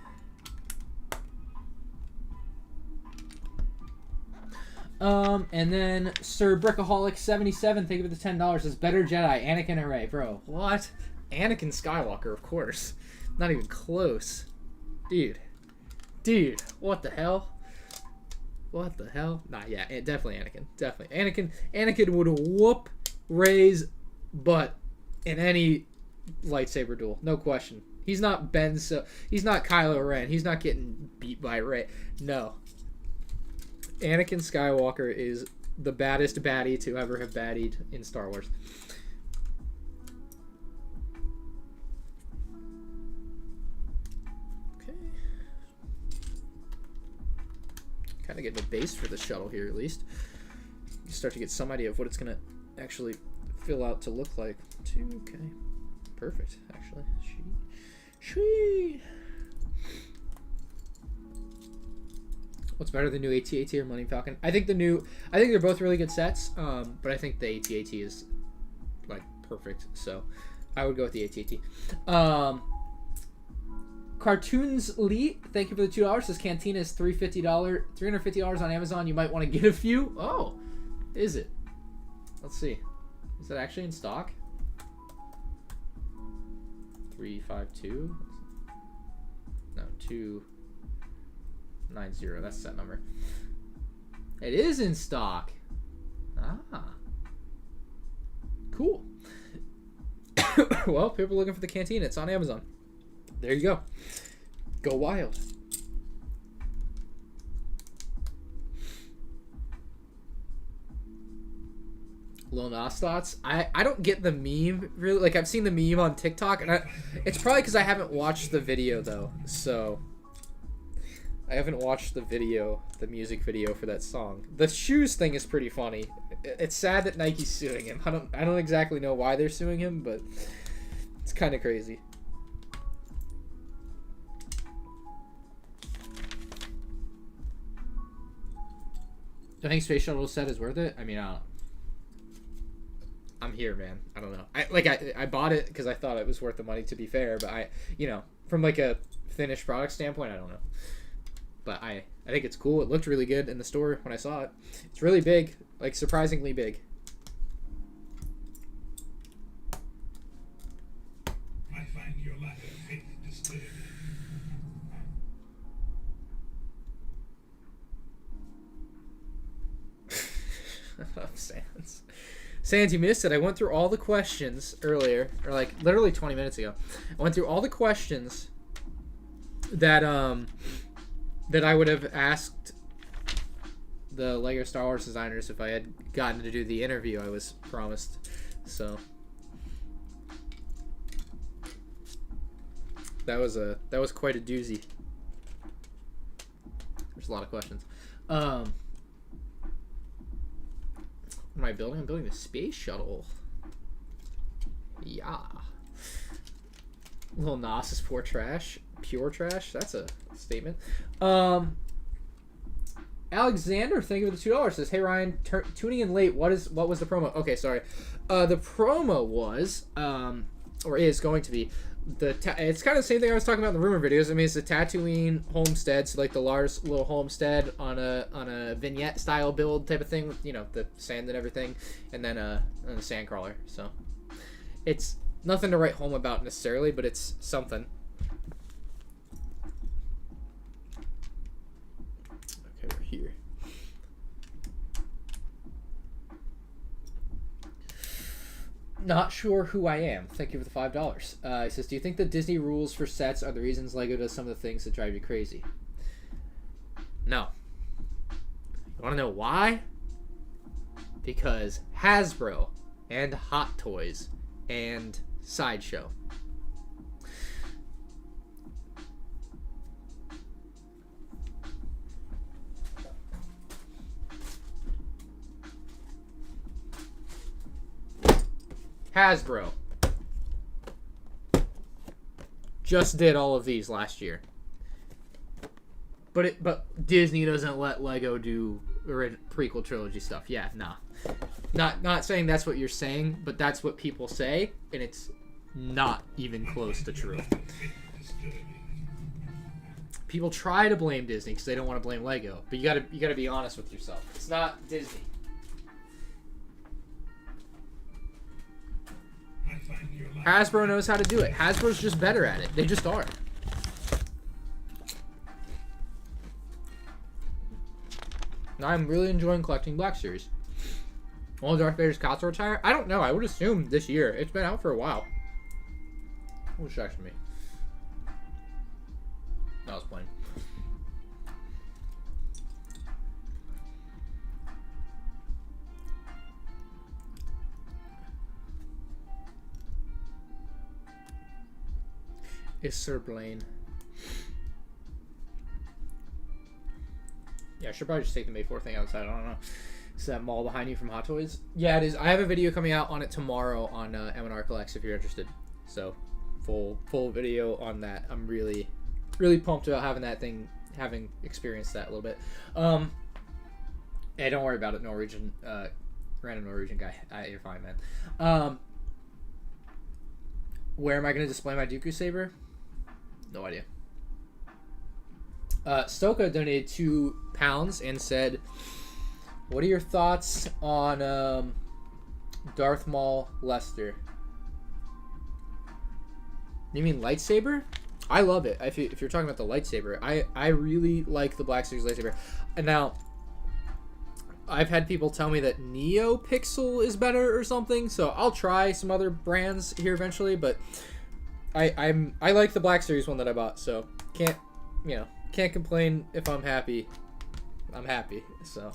And then Sir Brickaholic 77, thank you for the $10. Says better Jedi, Anakin or Rey, bro. What? Anakin Skywalker, of course. Not even close, dude. What the hell? What the hell? Nah, yeah, definitely Anakin. Definitely Anakin would whoop Rey's butt in any lightsaber duel, no question. He's not he's not Kylo Ren. He's not getting beat by Rey. No. Anakin Skywalker is the baddest baddie to ever have baddied in Star Wars. Okay. Kind of getting a base for the shuttle here, at least. You start to get some idea of what it's going to actually fill out to look like. 2, okay. Perfect, actually. Sweet. What's better, the new AT-AT or Millennium Falcon? I think they're both really good sets, but I think the AT-AT is like perfect, so I would go with the AT-AT. Cartoons Lee, thank you for the $2. This Cantina is $350 on Amazon. You might want to get a few. Oh, is it? Let's see. Is it actually in stock? 352? No, 290. That's the set number. It is in stock. Ah. Cool. Well, people are looking for the canteen. It's on Amazon. There you go. Go wild. Lil Nas thoughts. I don't get the meme really. Like, I've seen the meme on TikTok, and it's probably because I haven't watched the video though. So I haven't watched the video, the music video for that song. The shoes thing is pretty funny. It's sad that Nike's suing him. I don't exactly know why they're suing him, but it's kind of crazy. Do I think Space Shuttle set is worth it? I mean, I don't know. I'm here, man. I don't know. I bought it because I thought it was worth the money, to be fair, but from like a finished product standpoint, I don't know. But I think it's cool. It looked really good in the store when I saw it. It's really big, like surprisingly big.
I find your lack of faith disturbing.
Sans, you missed it. I went through all the questions earlier, or like literally 20 minutes ago. I went through all the questions that that I would have asked the LEGO Star Wars designers if I had gotten to do the interview I was promised. So that was quite a doozy. There's a lot of questions. What am I building? I'm building the Space Shuttle. Yeah. Lil Nas is pure trash. Pure trash? That's a statement. Alexander, thank you for the $2. Says, hey Ryan, tuning in late. What was the promo? Okay, sorry. The promo was, or is going to be, it's kind of the same thing I was talking about in the rumor videos. I mean, it's a Tatooine homestead, so like the Lars little homestead on a vignette style build type of thing with, you know, the sand and everything, and then a sand crawler. So it's nothing to write home about necessarily, but it's something. Okay, we're here. Not sure who I am. Thank you for the $5. He says, do you think the Disney rules for sets are the reasons LEGO does some of the things that drive you crazy? No. You want to know why? Because Hasbro and Hot Toys and Sideshow. Hasbro just did all of these last year, but Disney doesn't let LEGO do prequel trilogy stuff. Yeah, nah. Not saying that's what you're saying, but that's what people say, and it's not even close to true. People try to blame Disney because they don't want to blame LEGO, but you gotta be honest with yourself. It's not Disney. Hasbro knows how to do it. Hasbro's just better at it. They just are. I'm really enjoying collecting Black Series. All Darth Vader's cots will retire? I don't know. I would assume this year. It's been out for a while. What distracts me? I was playing. Is Sir Blaine. Yeah, I should probably just take the May 4th thing outside. I don't know. Is that mall behind you from Hot Toys? Yeah, it is. I have a video coming out on it tomorrow on M&R Collects if you're interested. So, full video on that. I'm really pumped about having that thing, having experienced that a little bit. Hey, don't worry about it, Norwegian, random Norwegian guy. You're fine, man. Where am I going to display my Dooku Saber? No idea. Stoka donated £2 and said, what are your thoughts on Darth Maul Lester. You mean lightsaber? I love it. If you're talking about the lightsaber, I really like the Black Series lightsaber. And now, I've had people tell me that NeoPixel is better or something, so I'll try some other brands here eventually. But I like the Black Series one that I bought, so can't complain if I'm happy. I'm happy. So.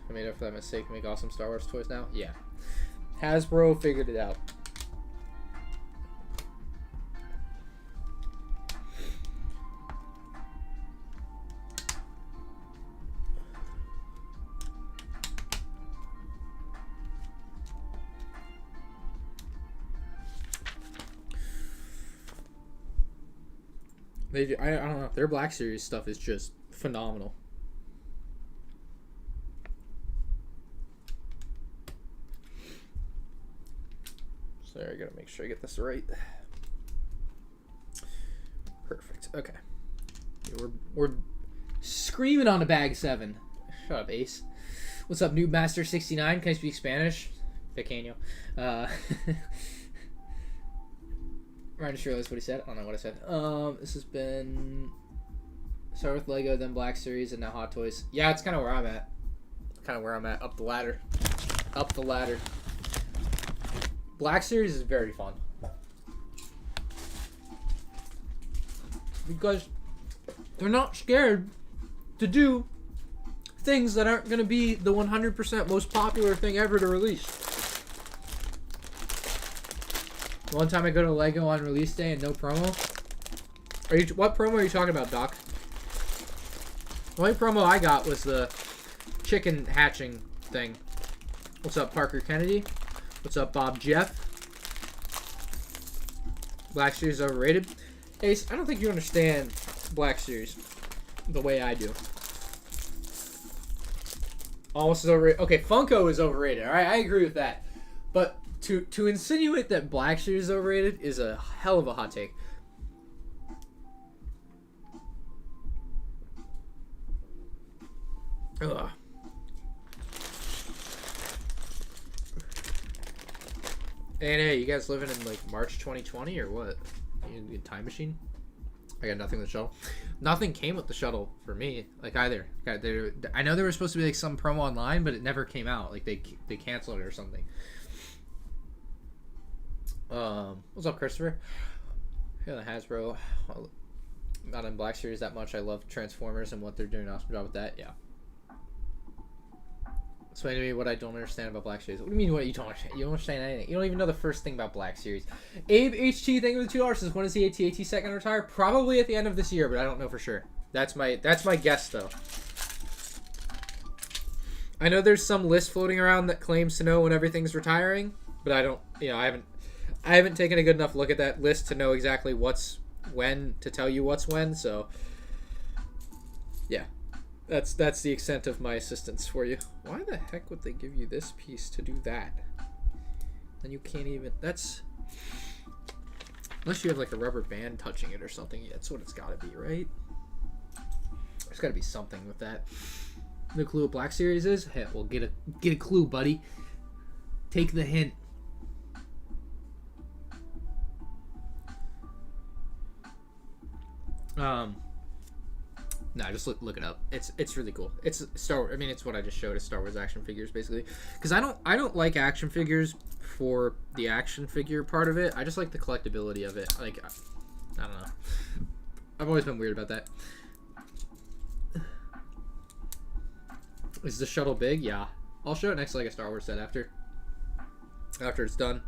I made up for that mistake to make awesome Star Wars toys now? Yeah. Hasbro figured it out. I don't know. Their Black Series stuff is just phenomenal. There, I gotta make sure I get this right. Perfect. Okay. We're screaming on a bag 7. Shut up, Ace. What's up, Noob Master 69? Can I speak Spanish? Pequeño. Ryan just realized what he said. I don't know what I said. This has been start with Lego, then Black Series, and now Hot Toys. Yeah, it's kind of where I'm at. Up the ladder. Up the ladder. Black Series is very fun. Because they're not scared to do things that aren't going to be the 100% most popular thing ever to release. One time I go to LEGO on release day and no promo. What promo are you talking about, Doc? The only promo I got was the chicken hatching thing. What's up, Parker Kennedy? What's up, Bob Jeff? Black Series overrated. Ace, I don't think you understand Black Series the way I do. Almost as overrated. Okay, Funko is overrated. All right, I agree with that. But to insinuate that Black Series is overrated is a hell of a hot take. Ugh. And hey, you guys living in like March 2020 or what? You need a time machine? I got nothing with the shuttle. Nothing came with the shuttle for me, like either. I know there was supposed to be like some promo online, but it never came out. Like they canceled it or something. What's up, Christopher? Yeah, the Hasbro. Not in Black Series that much. I love Transformers and what they're doing. Awesome job with that. Yeah. Explain to me what I don't understand about Black Series. What do you mean what you don't understand? You don't understand anything. You don't even know the first thing about Black Series. Abe HT, thank you for the $2. Says, when is the AT-AT set gonna retire? Probably at the end of this year, but I don't know for sure. That's my guess though. I know there's some list floating around that claims to know when everything's retiring, but I don't. I haven't taken a good enough look at that list to know exactly what's when to tell you what's when. So yeah. That's the extent of my assistance for you. Why the heck would they give you this piece to do that? And you can't even... That's... Unless you have like a rubber band touching it or something. Yeah, that's what it's got to be, right? There's got to be something with that. The clue what Black Series is? Hey, well, get a clue, buddy. Take the hint. No, just look it up. It's really cool. It's Star Wars. I mean, it's what I just showed. It's Star Wars action figures, basically. Because I don't like action figures for the action figure part of it. I just like the collectability of it. Like, I don't know. I've always been weird about that. Is the shuttle big? Yeah. I'll show it next to like a Star Wars set after it's done.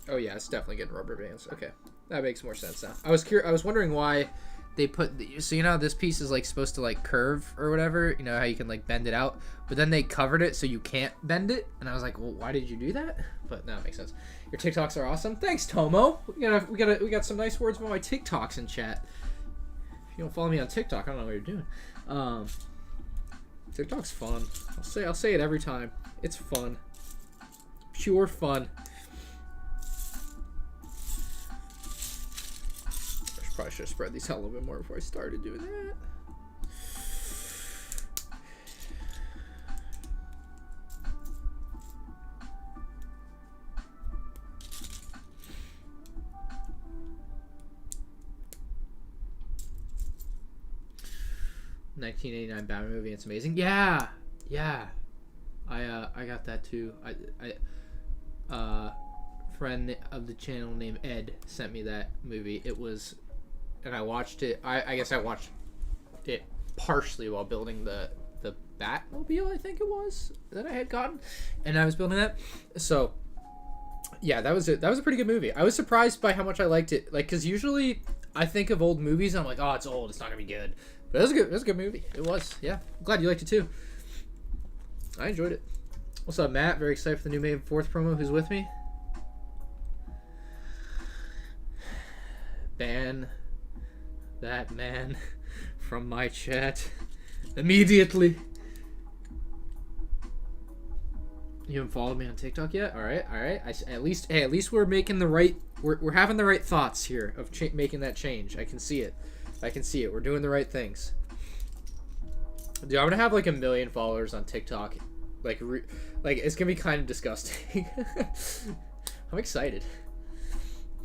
Oh yeah, it's definitely getting rubber bands. Okay, that makes more sense now. I was wondering why they put so you know how this piece is like supposed to like curve or whatever, you know how you can like bend it out, but then they covered it so you can't bend it, and I was like, well, why did you do that? But now it makes sense. Your TikToks are awesome. Thanks, Tomo. We got some nice words about my TikToks in chat. If you don't follow me on TikTok, I don't know what you're doing. TikTok's fun. I'll say it every time. It's fun. Pure fun. Probably should have spread these out a little bit more before I started doing that. $1989 Batman movie. It's amazing. Yeah, yeah. I got that too. Friend of the channel named Ed sent me that movie. It was, and I watched it. I guess I watched it partially while building the Batmobile. I think it was that I had gotten, and I was building that. So, yeah, that was it. That was a pretty good movie. I was surprised by how much I liked it. Like, cause usually I think of old movies and I'm like, oh, it's old. It's not gonna be good. But it was good. It was a good movie. It was. Yeah. I'm glad you liked it too. I enjoyed it. What's up, Matt? Very excited for the new May 4th promo. Who's with me? Ban that man from my chat immediately. You haven't followed me on TikTok yet? All right, all right. At least we're making the right. We're having the right thoughts here of making that change. I can see it. I can see it. We're doing the right things. Dude, I'm gonna have like 1 million followers on TikTok. Like it's gonna be kind of disgusting. I'm excited.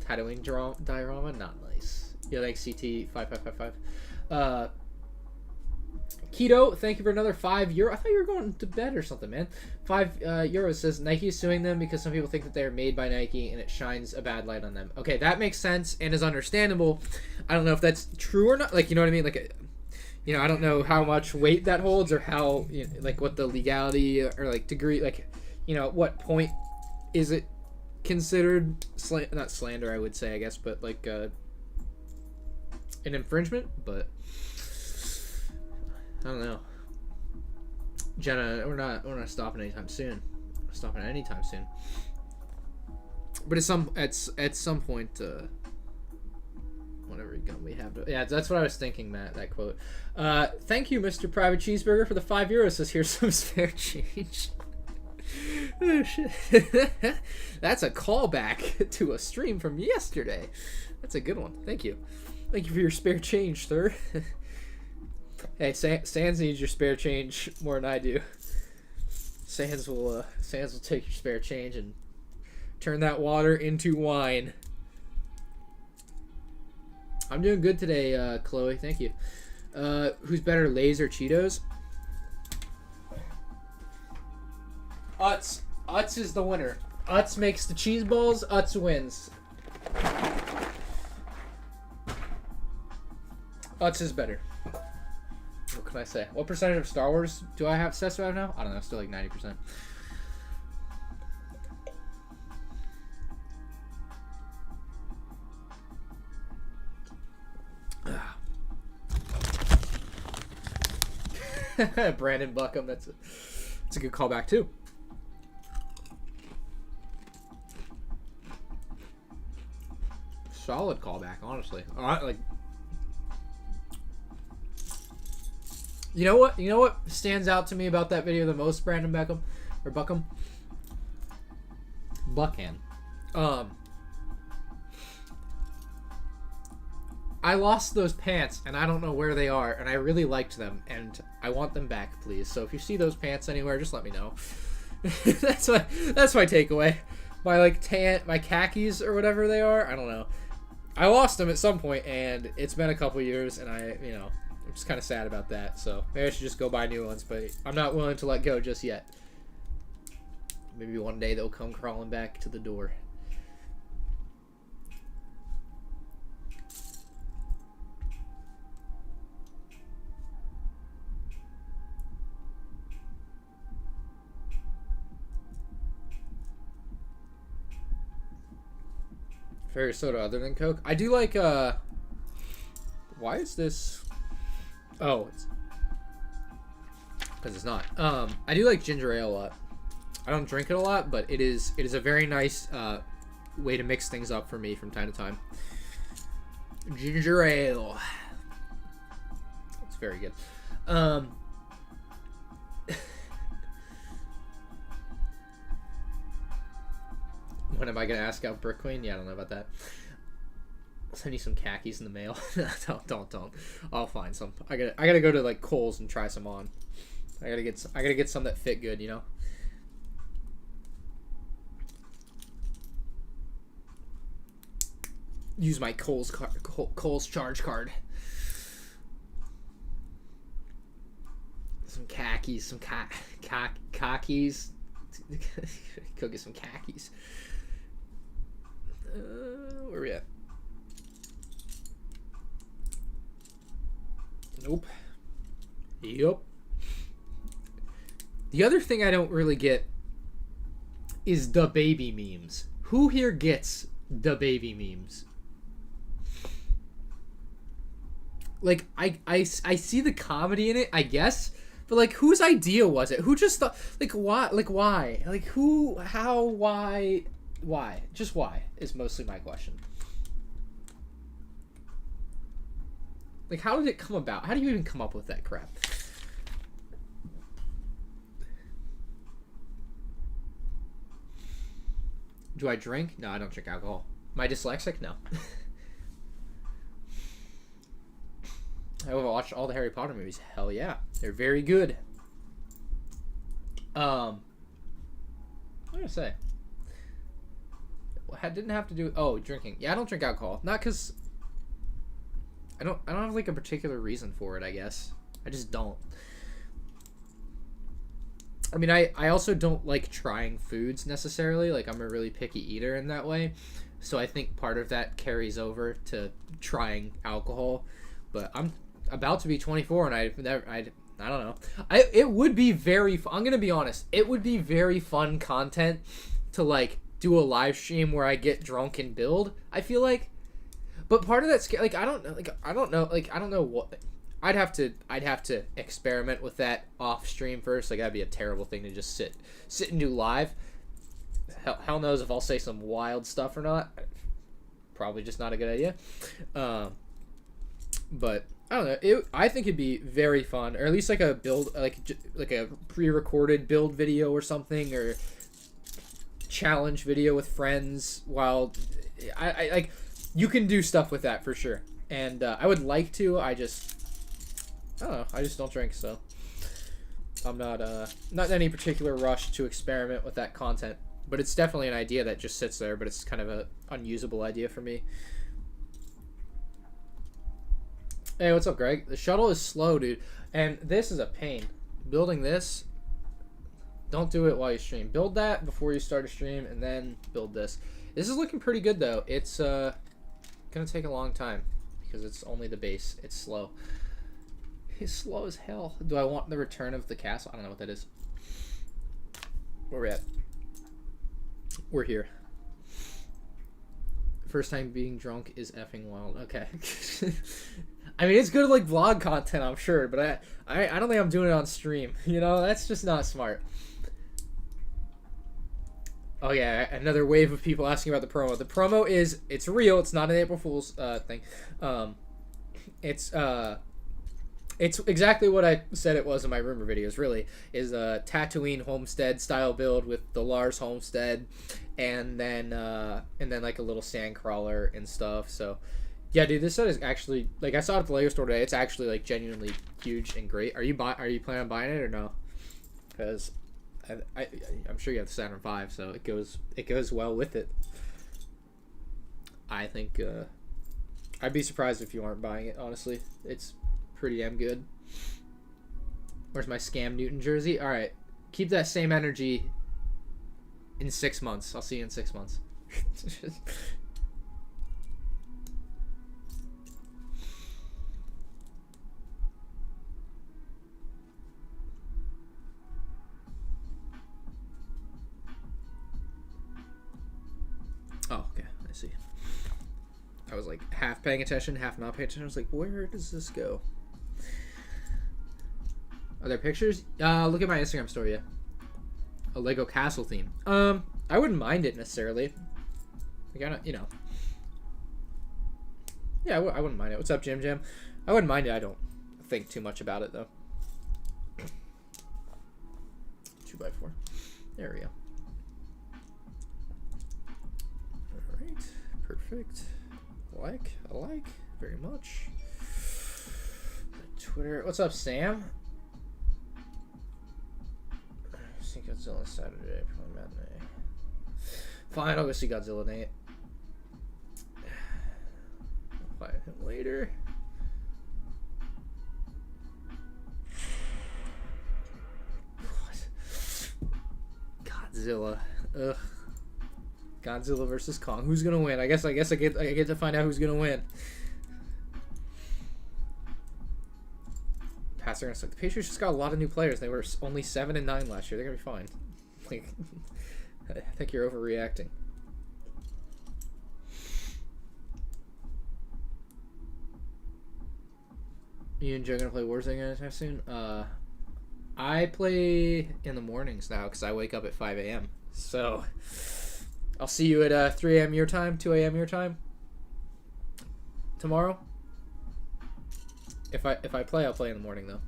Tattooing diorama, not nice. Yeah, thanks CT 5555. Keto, thank you for another €5. I thought you were going to bed or something, man. €5 says Nike is suing them because some people think that they are made by Nike and it shines a bad light on them. Okay, that makes sense and is understandable. I don't know if that's true or not. Like, you know what I mean? Like, you know, I don't know how much weight that holds or how, you know, like, what the legality or like degree, like, you know, at what point is it considered not slander, I would say, I guess, but like an infringement. But I don't know, Jenna. We're not stopping anytime soon. We're stopping anytime soon. But at some point, whatever gun we have to, yeah, that's what I was thinking, Matt. That quote. Thank you, Mr. Private Cheeseburger, for the €5. Says here's some spare change. Oh, shit. That's a callback to a stream from yesterday. That's a good one. Thank you. Thank you for your spare change, sir. Hey, Sans needs your spare change more than I do. Sans will take your spare change and turn that water into wine. I'm doing good today, Chloe. Thank you. Who's better, Lay's or Cheetos? Utz. Utz is the winner. Utz makes the cheese balls. Utz wins. Utz is better. What can I say? What percentage of Star Wars do I have obsessed with now? I don't know. Still like 90%. Brandon Buckham. That's a good callback too. Solid callback, honestly. Like, you know what stands out to me about that video the most, Brandon Beckham or Buckham? Buckham. I lost those pants and I don't know where they are, and I really liked them and I want them back, please. So if you see those pants anywhere, just let me know. that's my takeaway. My khakis or whatever they are, I don't know. I lost them at some point, and it's been a couple years, and I'm just kind of sad about that. So maybe I should just go buy new ones, but I'm not willing to let go just yet. Maybe one day they'll come crawling back to the door. Favorite soda other than Coke? I do like, why is this? Oh, it's because it's not. I do like ginger ale a lot. I don't drink it a lot, but it is a very nice way to mix things up for me from time to time. Ginger ale. It's very good. When am I going to ask out Brick Queen? Yeah, I don't know about that. send you some khakis in the mail. Don't. I'll find some. I gotta go to like Kohl's and try some on. I gotta get some that fit good, you know. Use my Kohl's charge card. Some khakis, some khakis. Go get some khakis. Where are we at? Nope. Yup. The other thing I don't really get is the baby memes. Who here gets the baby memes? Like, I see the comedy in it, I guess, but like, whose idea was it? Who just thought, like, why? Like, who, how, why? Just why is mostly my question. Like, how did it come about? How do you even come up with that crap? Do I drink? No, I don't drink alcohol. Am I dyslexic? No. I watched all the Harry Potter movies. Hell yeah. They're very good. What did I say? I didn't have to do... Oh, drinking. Yeah, I don't drink alcohol. Not because... I don't have, like, a particular reason for it, I guess. I just don't. I mean, I also don't like trying foods, necessarily. Like, I'm a really picky eater in that way. So I think part of that carries over to trying alcohol. But I'm about to be 24, and I don't know. It would be very... I'm going to be honest. It would be very fun content to, like, do a live stream where I get drunk and build, I feel like. But part of that, like, I don't know what... I'd have to experiment with that off stream first. Like, that'd be a terrible thing to just sit and do live. Hell knows if I'll say some wild stuff or not. Probably just not a good idea. But I don't know. I think it'd be very fun, or at least like a build, like a pre-recorded build video or something, or challenge video with friends. While I like, you can do stuff with that for sure, and I would like to. I don't know. I just don't drink, so I'm not in any particular rush to experiment with that content. But it's definitely an idea that just sits there, but it's kind of a unusable idea for me. Hey, what's up, Greg? The shuttle is slow, dude. And this is a pain. Building this, don't do it while you stream. Build that before you start a stream, and then build this. This is looking pretty good, though. It's going to take a long time, because it's only the base. It's slow. It's slow as hell. Do I want the return of the castle? I don't know what that is. Where we at? We're here. First time being drunk is effing wild. Okay. I mean, it's good like vlog content, I'm sure, but I don't think I'm doing it on stream. You know, that's just not smart. Oh yeah, another wave of people asking about the promo. The promo it's real. It's not an April Fool's thing. It's exactly what I said it was in my rumor videos, really. Is a Tatooine homestead style build with the Lars homestead, and then like a little sand crawler and stuff. So yeah, dude, this set is actually, like, I saw it at the LEGO store today. It's actually like genuinely huge and great. Are you planning on buying it or no? Because I'm sure you have the Saturn V, so it goes well with it. I think I'd be surprised if you aren't buying it, honestly. It's pretty damn good. Where's my Scam Newton jersey? All right, keep that same energy in 6 months. I'll see you in 6 months. Oh, okay, I see. I was like half paying attention, half not paying attention. I was like, where does this go? Are there pictures? Look at my Instagram story. Yeah. A Lego castle theme. I wouldn't mind it necessarily. Like, I don't, you know. Yeah, I wouldn't mind it. What's up, Jim Jam? I wouldn't mind it. I don't think too much about it though. 2x4. There we go. All right, perfect. I like very much. Twitter. What's up, Sam? See Godzilla Saturday. Probably matinee. Fine, I'll go see Godzilla, Nate. I'll find him later. What? Godzilla. Ugh. Godzilla versus Kong. Who's gonna win? I guess I get to find out who's gonna win. Pats are gonna suck. The Patriots just got a lot of new players. They were only 7-9 last year. They're gonna be fine. Like, I think you're overreacting. You and Joe gonna play Warzone anytime soon? I play in the mornings now because I wake up at 5 a.m. So I'll see you at 3 a.m. your time, 2 a.m. your time tomorrow. If I play, I'll play in the morning though.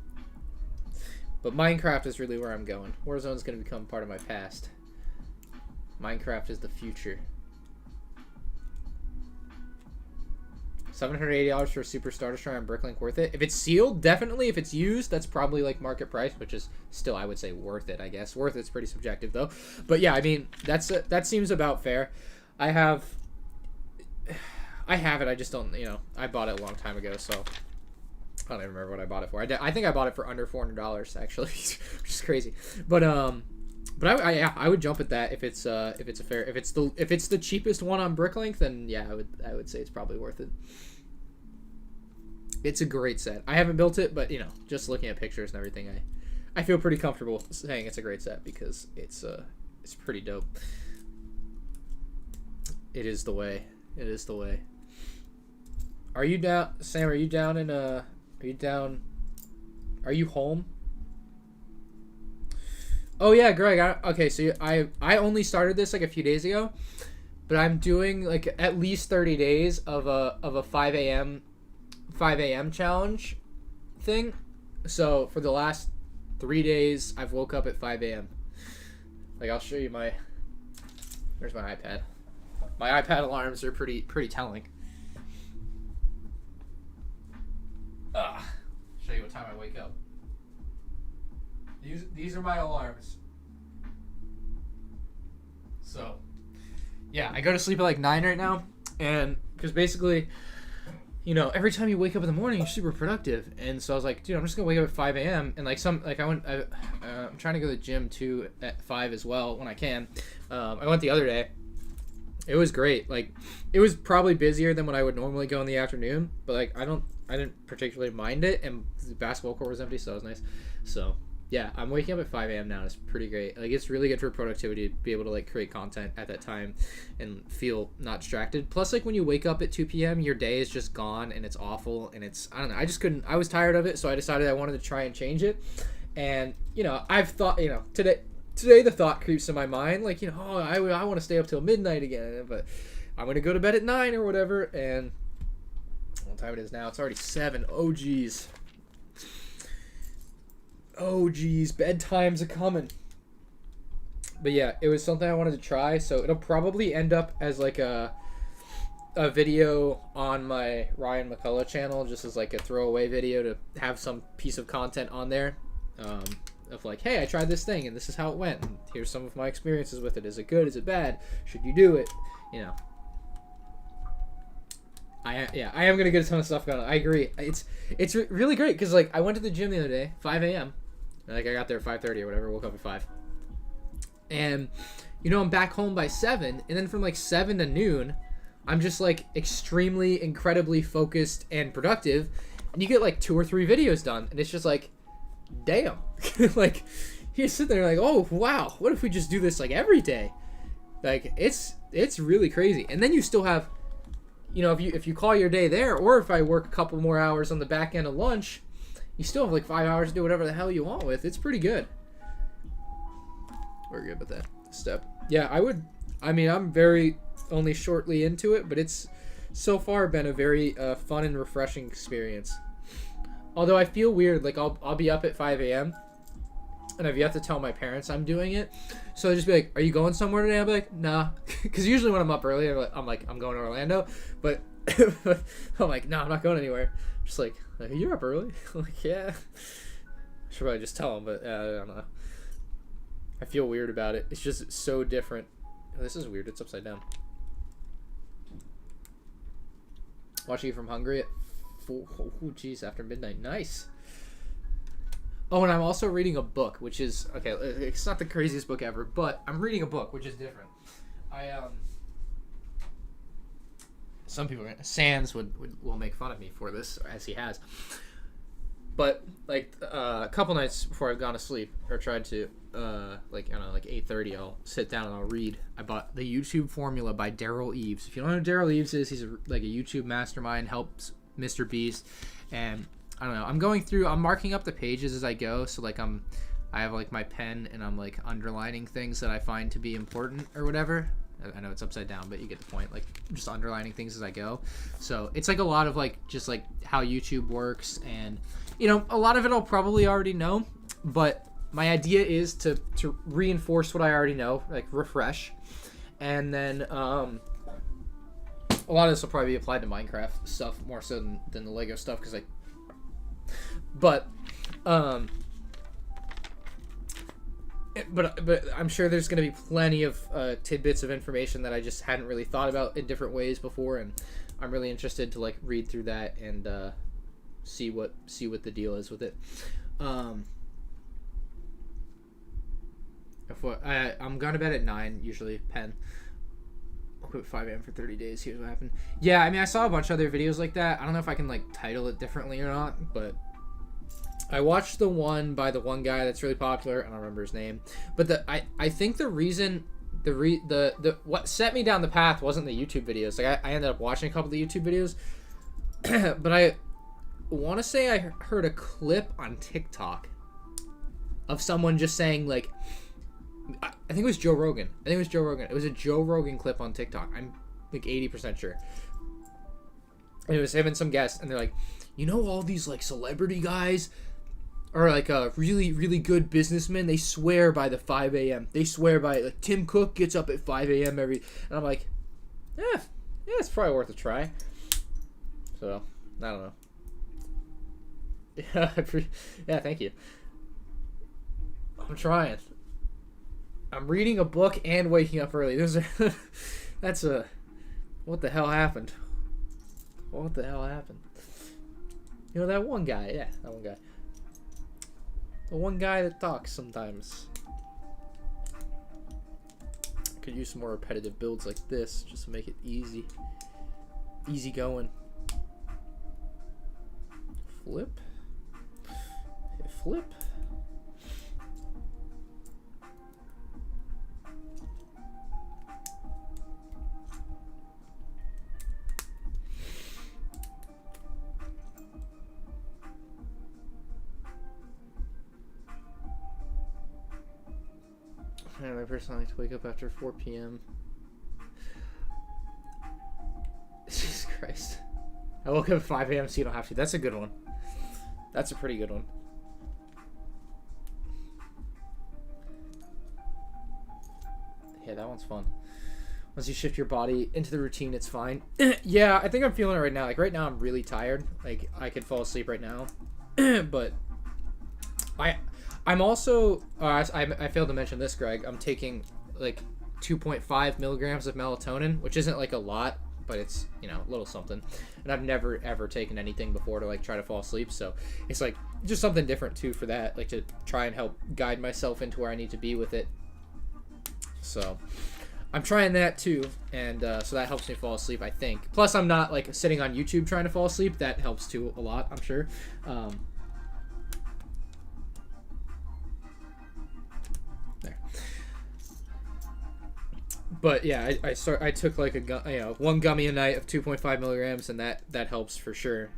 But Minecraft is really where I'm going. Warzone's gonna become part of my past. Minecraft is the future. $780 for a Super Star Destroyer on Bricklink, worth it? If it's sealed, definitely. If it's used, that's probably like market price, which is still, I would say, worth it, I guess. Worth it's pretty subjective though. But yeah, I mean, that seems about fair. I have it, I just don't, you know, I bought it a long time ago, so I don't even remember what I bought it for. I think I bought it for under $400 actually, which is crazy. But I would jump at that if it's a fair, if it's the cheapest one on Bricklink, then yeah, I would say it's probably worth it. It's a great set. I haven't built it, but you know, just looking at pictures and everything, I feel pretty comfortable saying it's a great set because it's pretty dope. It is the way. It is the way. Are you down, Sam? Are you down in Are you down? Are you home? Oh yeah, Greg. Okay, so I only started this like a few days ago, but I'm doing like at least 30 days of a 5 a.m. challenge thing. So for the last 3 days, I've woke up at 5 a.m. Like I'll show you my. Where's my iPad? My iPad alarms are pretty telling. Show you what time I wake up. These are my alarms. So, yeah, I go to sleep at like 9 right now, and because basically, you know, every time you wake up in the morning, you're super productive, and so I was like, dude, I'm just gonna wake up at 5 a.m. and like I'm trying to go to the gym too at 5 as well when I can. I went the other day. It was great. Like, it was probably busier than when I would normally go in the afternoon, but like I didn't particularly mind it, and the basketball court was empty, so it was nice. So yeah, I'm waking up at 5 a.m. now, and it's pretty great. Like, it's really good for productivity to be able to like create content at that time and feel not distracted. Plus, like when you wake up at 2 p.m., your day is just gone and it's awful, and it's, I don't know, I just couldn't, I was tired of it, so I decided I wanted to try and change it. And you know, I've thought, you know, today the thought creeps in my mind, like, you know, oh, I want to stay up till midnight again, but I'm gonna go to bed at 9 or whatever. And what time it is now? It's already 7. Oh geez. Oh geez, bedtime's a coming. But yeah, it was something I wanted to try, so it'll probably end up as like a video on my Ryan McCullough channel, just as like a throwaway video to have some piece of content on there, of like, hey, I tried this thing and this is how it went, and here's some of my experiences with it. Is it good? Is it bad? Should you do it? You know. I am gonna get a ton of stuff going on. I agree. It's really great because like I went to the gym the other day, 5 a.m. Like I got there at 5:30 or whatever. Woke up at 5, and you know I'm back home by 7, and then from like 7 to noon, I'm just like extremely, incredibly focused and productive, and you get like 2 or 3 videos done, and it's just like, damn, like you sit there like, oh wow, what if we just do this like every day? Like it's really crazy, and then you still have. You know, if you call your day there, or if I work a couple more hours on the back end of lunch, you still have like 5 hours to do whatever the hell you want with. It's pretty good. We're good with that step. Yeah, I'm very only shortly into it, but it's so far been a very fun and refreshing experience. Although I feel weird, like I'll be up at 5 a.m. and I've yet to tell my parents I'm doing it. So they'll just be like, are you going somewhere today? I'll be like, nah. Because usually when I'm up early, I'm going to Orlando. But I'm like, no, I'm not going anywhere. Just like, you're up early? I'm like, yeah. Should probably just tell him, but I don't know. I feel weird about it. It's just so different. Oh, this is weird. It's upside down. Watching it from Hungary at 4. Oh, geez, after midnight. Nice. Oh, and I'm also reading a book, which is okay. It's not the craziest book ever, but I'm reading a book, which is different. Some people, Sans will make fun of me for this, as he has. But like a couple nights before I've gone to sleep, or tried to, like I don't know, like 8:30, I'll sit down and I'll read. I bought The YouTube Formula by Daryl Eves. If you don't know who Daryl Eves is, he's like a YouTube mastermind, helps Mr. Beast, and I don't know. I'm marking up the pages as I go. So like I have like my pen and I'm like underlining things that I find to be important or whatever. I know it's upside down, but you get the point. Like just underlining things as I go. So it's like a lot of like just like how YouTube works, and you know a lot of it I'll probably already know, but my idea is to reinforce what I already know, like refresh, and then a lot of this will probably be applied to Minecraft stuff more so than the Lego stuff because but I'm sure there's going to be plenty of tidbits of information that I just hadn't really thought about in different ways before, and I'm really interested to like read through that and see what the deal is with it. I'm going to bed at 9 usually. Pen. I'll quit 5 a.m. for 30 days. Here's what happened. Yeah, I mean I saw a bunch of other videos like that. I don't know if I can like title it differently or not, but I watched the one by the one guy that's really popular. I don't remember his name, but I think the reason the what set me down the path wasn't the YouTube videos. Like I ended up watching a couple of the YouTube videos, but I want to say I heard a clip on TikTok of someone just saying like, I think it was Joe Rogan. It was a Joe Rogan clip on TikTok. I'm like 80% sure. And it was him and some guests, and they're like, you know, all these like celebrity guys are like really, really good businessmen. They swear by the 5 a.m. They swear by like Tim Cook gets up at 5 a.m. and I'm like, yeah, it's probably worth a try. So I don't know. Yeah, thank you. I'm trying. I'm reading a book and waking up early. That's what the hell happened? What the hell happened? You know that one guy? Yeah, that one guy. The one guy that talks sometimes. I could use some more repetitive builds like this just to make it easy. Easy going. Flip. Okay, flip. I personally like to wake up after 4 p.m. Jesus Christ. I woke up at 5 a.m. so you don't have to. That's a good one. That's a pretty good one. Yeah, that one's fun. Once you shift your body into the routine, it's fine. Yeah, I think I'm feeling it right now. Like, right now I'm really tired. Like, I could fall asleep right now. But I'm also, I failed to mention this, Greg. I'm taking like 2.5 milligrams of melatonin, which isn't like a lot, but it's, you know, a little something. And I've never ever taken anything before to like try to fall asleep. So it's like just something different too for that, like to try and help guide myself into where I need to be with it. So I'm trying that too. And so that helps me fall asleep, I think. Plus I'm not like sitting on YouTube trying to fall asleep. That helps too a lot, I'm sure. But yeah, I took like one gummy a night of 2.5 milligrams, and that helps for sure.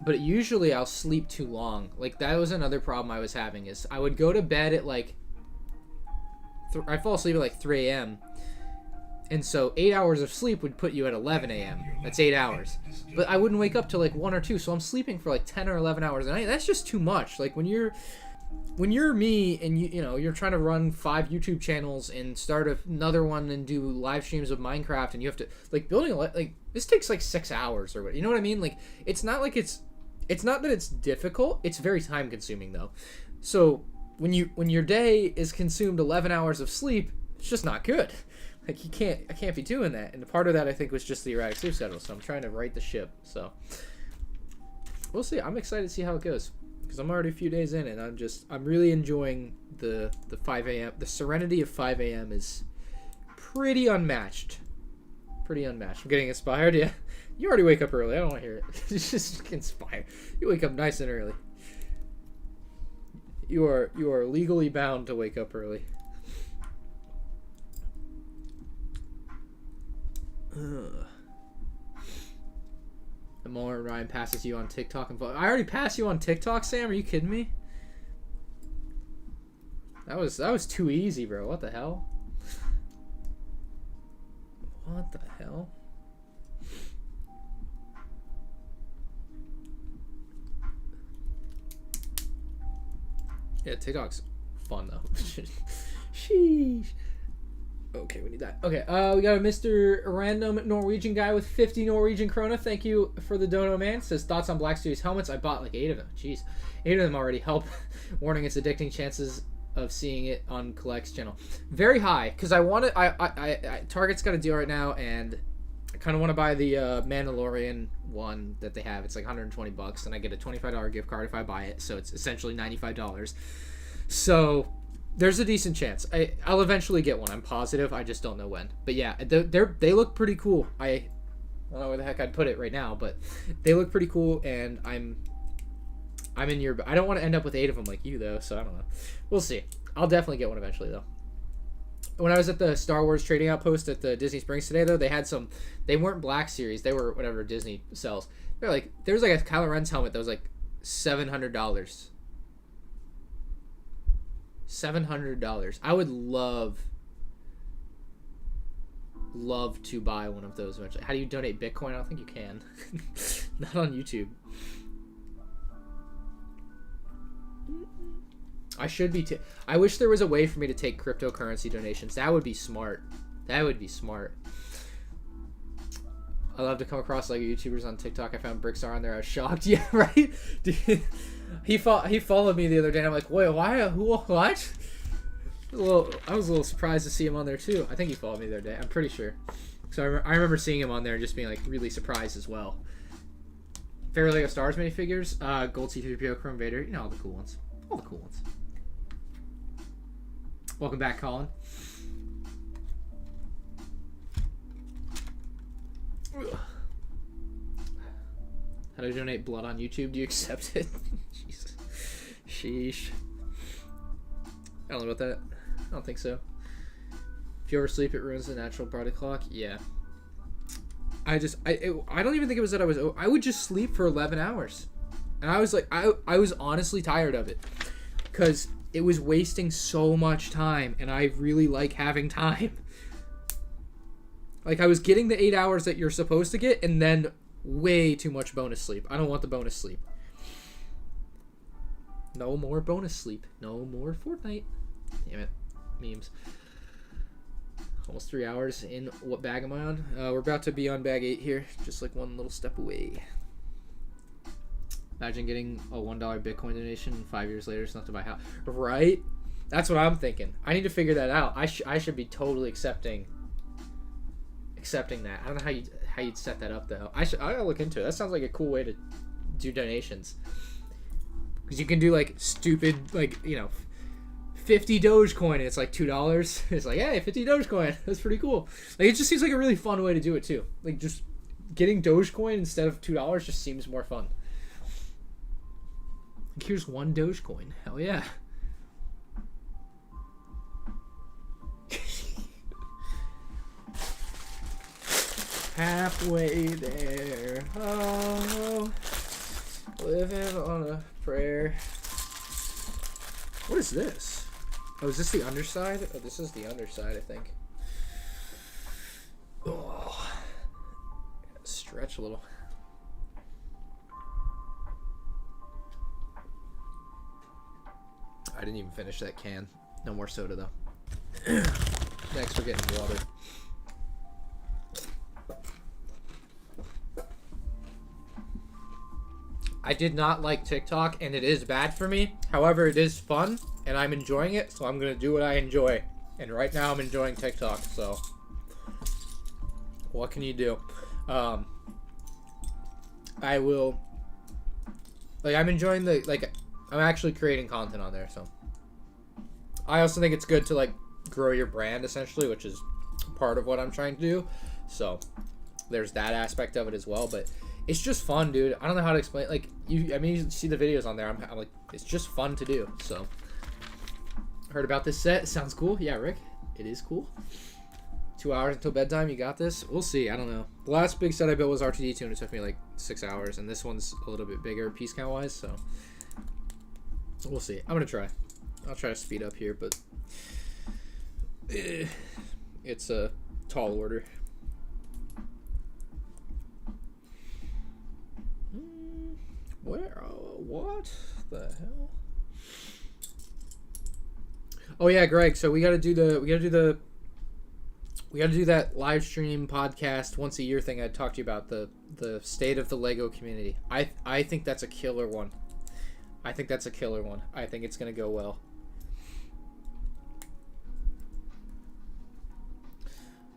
But usually I'll sleep too long. Like that was another problem I was having, is I would go to bed at like I fall asleep at like 3 a.m. And so 8 hours of sleep would put you at 11 a.m. That's 8 hours. But I wouldn't wake up till like 1 or 2, so I'm sleeping for like 10 or 11 hours a night. That's just too much. Like when you're when you're me and you know you're trying to run 5 YouTube channels and start another one and do live streams of Minecraft, and you have to like building like this takes like 6 hours or what, you know what I mean? Like it's not like it's not that it's difficult, it's very time consuming though. So when your day is consumed 11 hours of sleep, it's just not good. Like I can't be doing that. And part of that I think was just the erratic sleep schedule. So I'm trying to right the ship. So we'll see. I'm excited to see how it goes because I'm already a few days in, and I'm really enjoying the 5 a.m. The serenity of 5 a.m. is pretty unmatched. Pretty unmatched. I'm getting inspired. Yeah, you already wake up early. I don't want to hear it. It's just inspired. You wake up nice and early. You are legally bound to wake up early. The more Ryan passes you on TikTok and I already passed you on TikTok, Sam. Are you kidding me? That was too easy, bro. What the hell? What the hell? Yeah, TikTok's fun though. Sheesh. Okay, we need that. Okay, we got a Mr. Random Norwegian guy with 50 Norwegian krona. Thank you for the dono, man. Says thoughts on Black Series helmets. I bought like 8 of them. Jeez, 8 of them already. Help. Warning: it's addicting. Chances of seeing it on Collect's channel very high. Because I want to. Target's got a deal right now, and I kind of want to buy the Mandalorian one that they have. It's like $120, and I get a $25 gift card if I buy it. So it's essentially $95. So there's a decent chance. I'll eventually get one. I'm positive. I just don't know when. But yeah, they look pretty cool. I don't know where the heck I'd put it right now, but they look pretty cool, and I'm in your. I don't want to end up with 8 of them like you though, so I don't know. We'll see. I'll definitely get one eventually though. When I was at the Star Wars trading outpost at the Disney Springs today though, they had some. They weren't Black Series. They were whatever Disney sells. There was like a Kylo Ren's helmet that was like $700. $700. I would love to buy one of those eventually. How do you donate Bitcoin? I don't think you can. Not on YouTube. I should be. I wish there was a way for me to take cryptocurrency donations. That would be smart. That would be smart. I love to come across like YouTubers on TikTok. I found Brickstar on there. I was shocked. Yeah, right. Dude, he followed me the other day, and I'm like, wait, why? Who? What? I was a little surprised to see him on there too. I think he followed me the other day. I'm pretty sure. So I remember seeing him on there and just being like really surprised as well. Favorite LEGO Star Wars minifigures: Gold C-3PO, Chrome Vader. You know all the cool ones. All the cool ones. Welcome back, Colin. Ugh. How to donate blood on YouTube? Do you accept it? Jesus. Sheesh. I don't know about that. I don't think so. If you oversleep, it ruins the natural body clock. Yeah. I don't even think it was that I would just sleep for 11 hours. And I was like, I was honestly tired of it. Because it was wasting so much time. And I really like having time. Like, I was getting the 8 hours that you're supposed to get, and then way too much bonus sleep. I don't want the bonus sleep. No more bonus sleep. No more Fortnite. Damn it. Memes. Almost 3 hours in. What bag am I on? We're about to be on bag 8 here. Just like one little step away. Imagine getting a $1 Bitcoin donation 5 years later. It's not to buy a house. Right? That's what I'm thinking. I need to figure that out. I should be totally accepting that. I don't know how you'd set that up though. I gotta look into it. That sounds like a cool way to do donations. Because you can do like stupid, like, you know, 50 Dogecoin and it's like $2. It's like, hey, 50 Dogecoin. That's pretty cool. Like, it just seems like a really fun way to do it too. Like, just getting Dogecoin instead of $2 just seems more fun. Like, here's 1 Dogecoin. Hell yeah. Halfway there. Oh, living on a prayer. What is this? Oh, is this the underside? Oh, this is the underside, I think. Oh, stretch a little. I didn't even finish that can. No more soda though. Next we're getting water. I did not like TikTok, and it is bad for me. However, it is fun, and I'm enjoying it, so I'm going to do what I enjoy. And right now, I'm enjoying TikTok, so what can you do? I will... Like, I'm enjoying the... Like, I'm actually creating content on there, so... I also think it's good to, like, grow your brand, essentially, which is part of what I'm trying to do. So, there's that aspect of it as well, but... It's just fun, dude. I don't know how to explain. Like, I mean, you see the videos on there. I'm like, it's just fun to do. So, heard about this set. Sounds cool. Yeah, Rick, it is cool. 2 hours until bedtime. You got this. We'll see. I don't know. The last big set I built was R2D2, and it took me like 6 hours. And this one's a little bit bigger piece count wise. So, we'll see. I'm gonna try. I'll try to speed up here, but it's a tall order. Where? What the hell? Oh yeah, Greg. So we gotta do that live stream podcast once a year thing I talked to you about, the state of the Lego community. I think that's a killer one. I think it's gonna go well.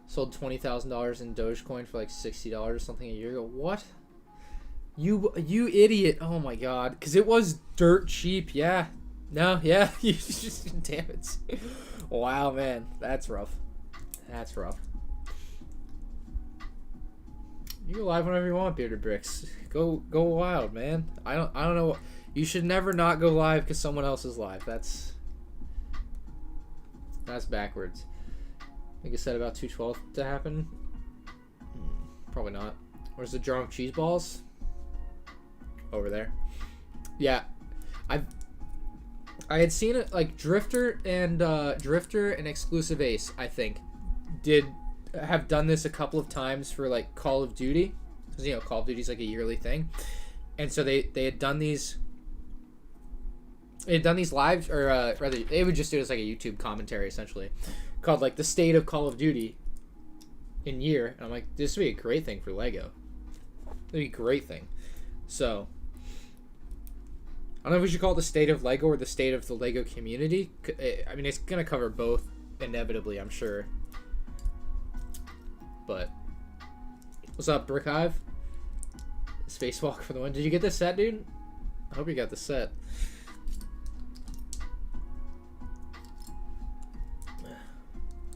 Sold $20,000 in Dogecoin for like $60 or something a year ago. What? You idiot. Oh my god. Because it was dirt cheap. Yeah. No, yeah. You just... Damn it. Wow, man. That's rough. That's rough. You go live whenever you want, Bearded Bricks. Go wild, man. I don't know. You should never not go live because someone else is live. That's backwards. I think it said about 212 to happen. Probably not. Where's the drunk cheese balls? Over there. Yeah, I had seen it like Drifter and Exclusive Ace, I think, have done this a couple of times for like Call of Duty, because you know Call of Duty's like a yearly thing, and so they had done these. They had done these live, or rather, they would just do it as like a YouTube commentary essentially, called like the state of Call of Duty in year, and I'm like, this would be a great thing for Lego. It'd be a great thing. So, I don't know if we should call it the state of Lego or the state of the Lego community. I mean, it's going to cover both, inevitably, I'm sure. But, what's up, Brick Hive? Spacewalk for the win. Did you get this set, dude? I hope you got the set.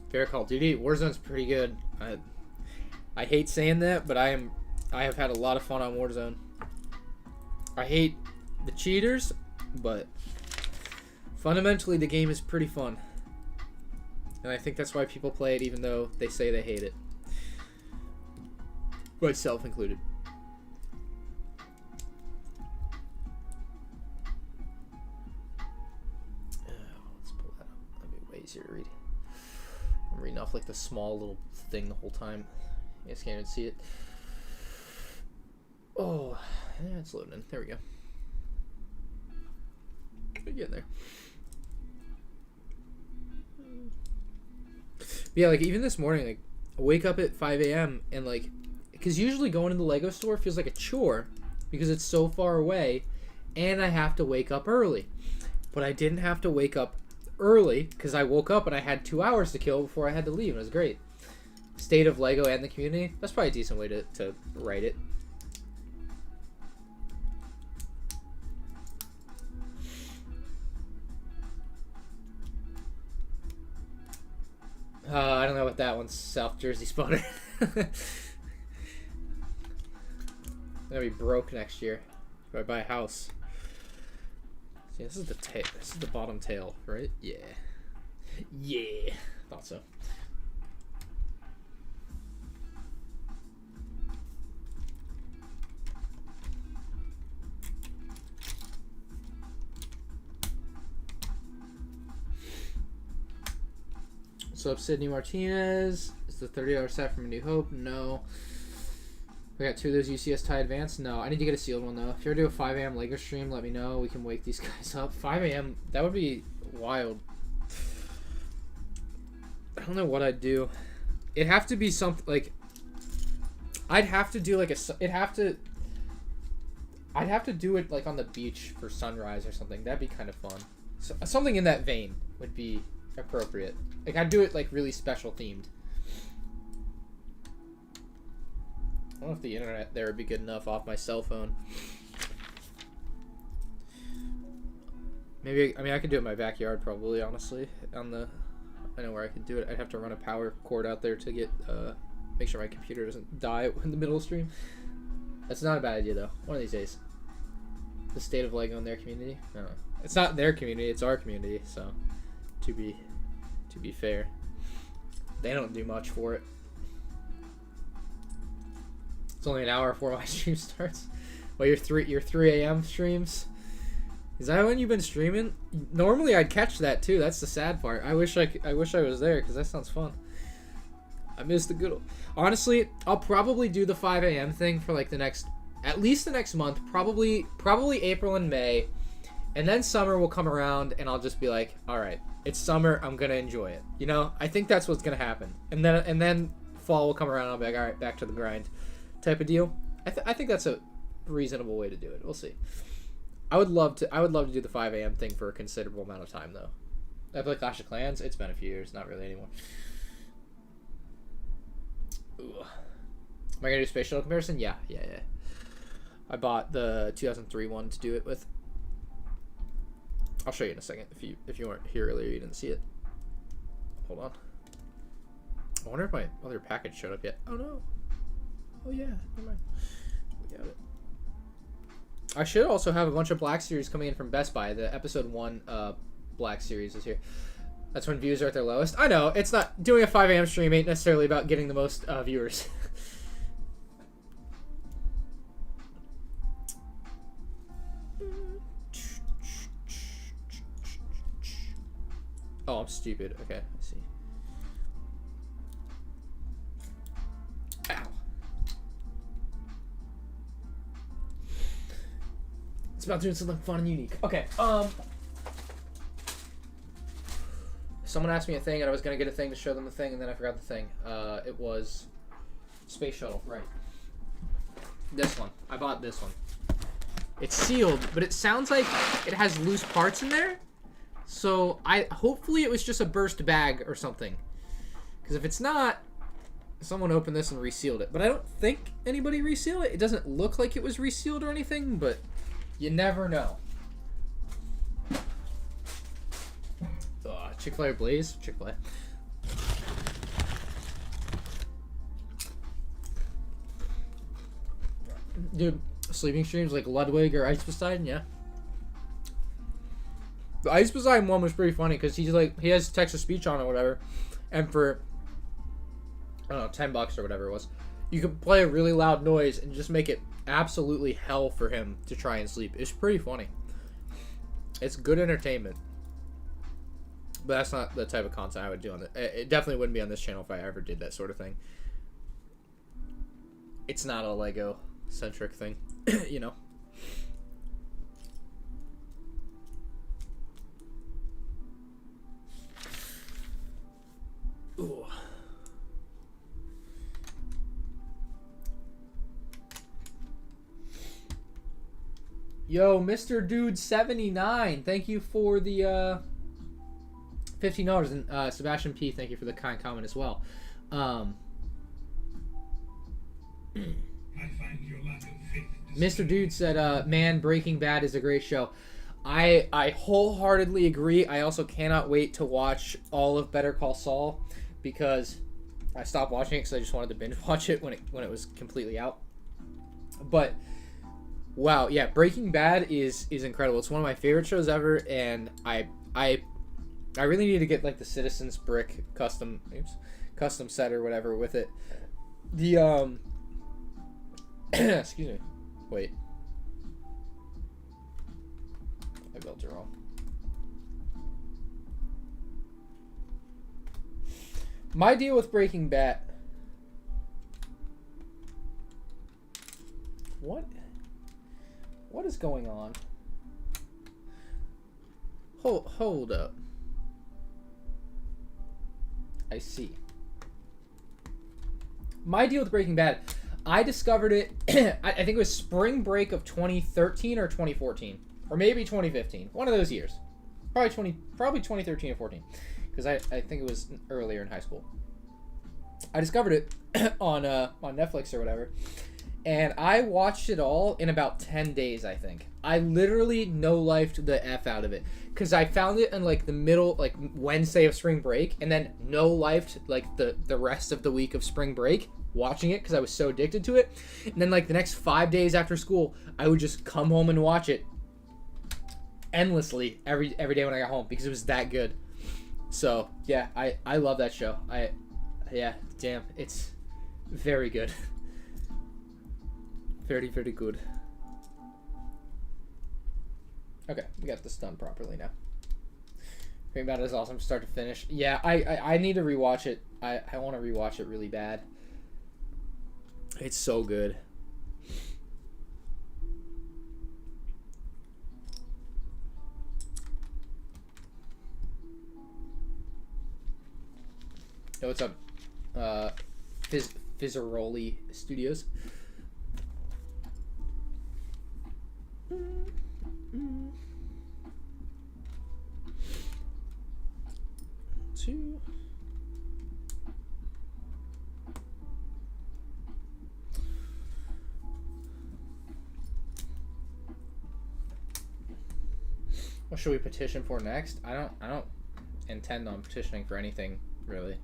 Favorite Call of Duty? Warzone's pretty good. I hate saying that, but I have had a lot of fun on Warzone. I hate the cheaters, but fundamentally the game is pretty fun. And I think that's why people play it even though they say they hate it. Myself included. Let's pull that up. That'd be way easier to read. I'm reading off like the small little thing the whole time. You guys can't even see it. Oh, yeah, it's loading in. There we go. We're getting there. But yeah, like even this morning, like I wake up at 5 a.m. and like, because usually going to the Lego store feels like a chore because it's so far away, and I have to wake up early. But I didn't have to wake up early because I woke up and I had 2 hours to kill before I had to leave. It was great. State of Lego and the community. That's probably a decent way to write it. I don't know what that one's. South Jersey Spawner. I'm gonna be broke next year if I buy a house. See, this is the tail. This is the bottom tail, right? Yeah. Yeah. Thought so. What's up, Sydney Martinez? Is the $30 set from A New Hope? No. We got 2 of those UCS tie advanced. No, I need to get a sealed one though. If you ever do a 5 a.m. LEGO stream, let me know. We can wake these guys up. 5 a.m. That would be wild. I don't know what I'd do. It'd have to be something like. I'd have to do like a. I'd have to do it like on the beach for sunrise or something. That'd be kind of fun. So, something in that vein would be appropriate. Like I'd do it like really special themed. I don't know if the internet there would be good enough off my cell phone. Maybe, I mean, I could do it in my backyard probably, honestly. I know where I could do it. I'd have to run a power cord out there to get, make sure my computer doesn't die in the middle of the stream. That's not a bad idea, though. One of these days. The state of LEGO in their community? I don't know. It's not their community, it's our community, so to be fair. They don't do much for it. It's only an hour before my stream starts. Well, your 3 a.m. streams. Is that when you've been streaming? Normally I'd catch that too. That's the sad part. I wish I was there because that sounds fun. I miss the good old... Honestly, I'll probably do the 5 a.m. thing for like at least the next month. Probably April and May, and then summer will come around and I'll just be like, all right, it's summer. I'm gonna enjoy it. You know, I think that's what's gonna happen. And then fall will come around and I'll be like, all right, back to the grind. Type of deal. I think that's a reasonable way to do it. We'll see. I would love to do the 5 a.m. thing for a considerable amount of time though. I play Clash of Clans. It's been a few years, not really anymore. Ooh. Am I gonna do Space Shuttle comparison? Yeah. I bought the 2003 one to do it with. I'll show you in a second. If you weren't here earlier, you didn't see it. Hold on. I wonder if my other package showed up yet. Oh no. Oh yeah, never mind. We got it. I should also have a bunch of Black Series coming in from Best Buy. The episode 1 Black Series is here. That's when views are at their lowest. I know, it's not... Doing a 5 a.m. stream ain't necessarily about getting the most viewers. Oh, I'm stupid. Okay, I see. Ow. It's about doing something fun and unique. Okay, someone asked me a thing and I was going to get a thing to show them the thing and then I forgot the thing. It was Space Shuttle, right. This one. I bought this one. It's sealed, but it sounds like it has loose parts in there. So, hopefully it was just a burst bag or something. Because if it's not, someone opened this and resealed it. But I don't think anybody resealed it. It doesn't look like it was resealed or anything, but... You never know. Chick-fil-A or Blaze? Chick-fil-A. Dude, sleeping streams like Ludwig or Ice Poseidon, yeah. The Ice Poseidon one was pretty funny because he has text-to-speech on or whatever. And for, I don't know, $10 or whatever it was, you could play a really loud noise and just make it absolutely hell for him to try and sleep. It's pretty funny. It's good entertainment. But that's not the type of content I would do on it. It definitely wouldn't be on this channel if I ever did that sort of thing. It's not a Lego-centric thing, you know. Ooh. Yo, Mr. Dude 79, thank you for the $15, and Sebastian P, thank you for the kind comment as well.
I find your lack of faith
Mr. Dude said, man, Breaking Bad is a great show. I wholeheartedly agree. I also cannot wait to watch all of Better Call Saul because I stopped watching it because I just wanted to binge watch it when it was completely out. But wow, yeah, Breaking Bad is incredible. It's one of my favorite shows ever, and I really need to get like the Citizens brick custom set or whatever with it. The excuse me. Wait. I built it wrong. My deal with Breaking Bad. What is going on? Hold up. I see. My deal with Breaking Bad, I discovered it, I think it was spring break of 2013 or 2014. Or maybe 2015. One of those years. Probably 2013 or 14. Because I think it was earlier in high school. I discovered it on Netflix or whatever. And I watched it all in about 10 days, I think. I literally no-lifed the F out of it. Because I found it in, like, the middle, like, Wednesday of spring break. And then no-lifed, like, the rest of the week of spring break. Watching it because I was so addicted to it. And then, like, the next 5 days after school, I would just come home and watch it endlessly every day when I got home. Because it was that good. So, yeah, I love that show. Yeah, damn. It's very good. Very, very good. Okay, we got this done properly now. Breaking Bad is awesome, start to finish. Yeah, I need to rewatch it. I want to rewatch it really bad. It's so good. Yo, what's up? Fizzaroli Studios. Two. What should we petition for next? I don't intend on petitioning for anything, really.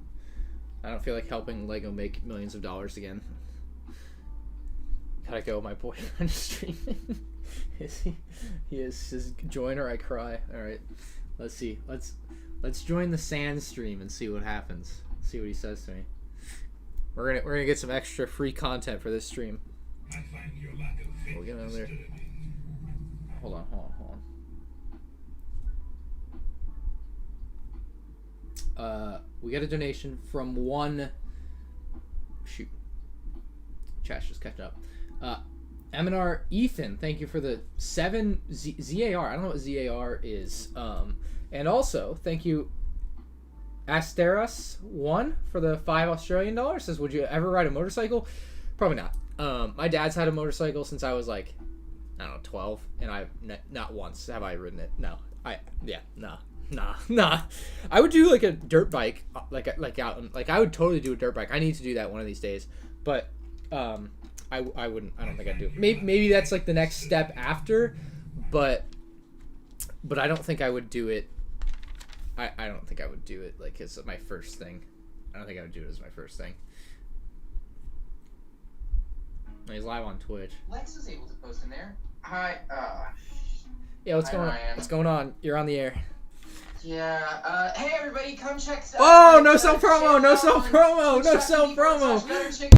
I don't feel like helping LEGO make millions of dollars again. Gotta go, my boyfriend is streaming. Is he? He is. Says join or I cry. Alright. Let's see. Let's join the sand stream and see what happens. See what he says to me. We're gonna get some extra free content for this stream.
I find your lack of faith
We'll get on there.
disturbing.
Hold on. We got a donation from one. Shoot. Chat's just catching up. Eminar Ethan, thank you for the 7 ZAR. I don't know what ZAR is. And also, thank you Asteras1 for the $5 Says, would you ever ride a motorcycle? Probably not. My dad's had a motorcycle since I was like, I don't know, 12, and I've not once have I ridden it. No. Nah. I would do like a dirt bike, like I would totally do a dirt bike. I need to do that one of these days, but I wouldn't. I don't think I'd do it. Maybe that's like the next step after, but I don't think I would do it. I don't think I would do it like as my first thing. I don't think I would do it as my first thing. He's live on Twitch.
Lex is able to post in there. Hi.
Yeah, what's
Hi,
going on?
Ryan.
What's going on? You're on the air.
Yeah. Hey everybody, come check.
Oh, no self promo! No self promo! No self promo!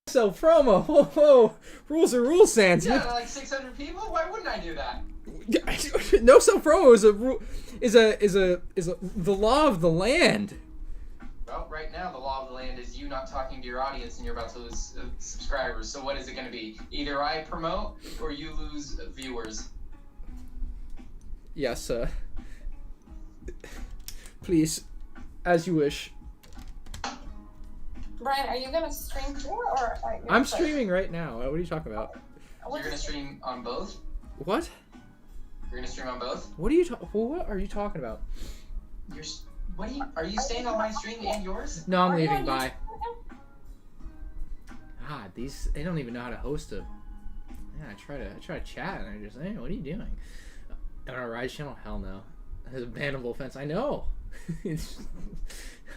Self promo! Whoa! Rules are rules, Sans.
Yeah, like 600 people. Why wouldn't I do that?
No self promo is the law of the land.
Well, right now the law of the land is you not talking to your audience and you're about to lose subscribers. So what is it going to be? Either I promote or you lose viewers.
Yes, please, as you wish.
Brian, are you gonna stream too, or
I'm streaming right now. What are you talking about?
You're going to stream on both?
What?
You're going to stream on both?
What are you talking about?
Are you staying on my stream and yours?
No, I'm
Are you
leaving.
on
Bye.
YouTube?
God, they don't even know how to host a. Yeah, I try to chat and they're just, hey, what are you doing? On our ride channel? Hell no. There's a bannable offense. I know.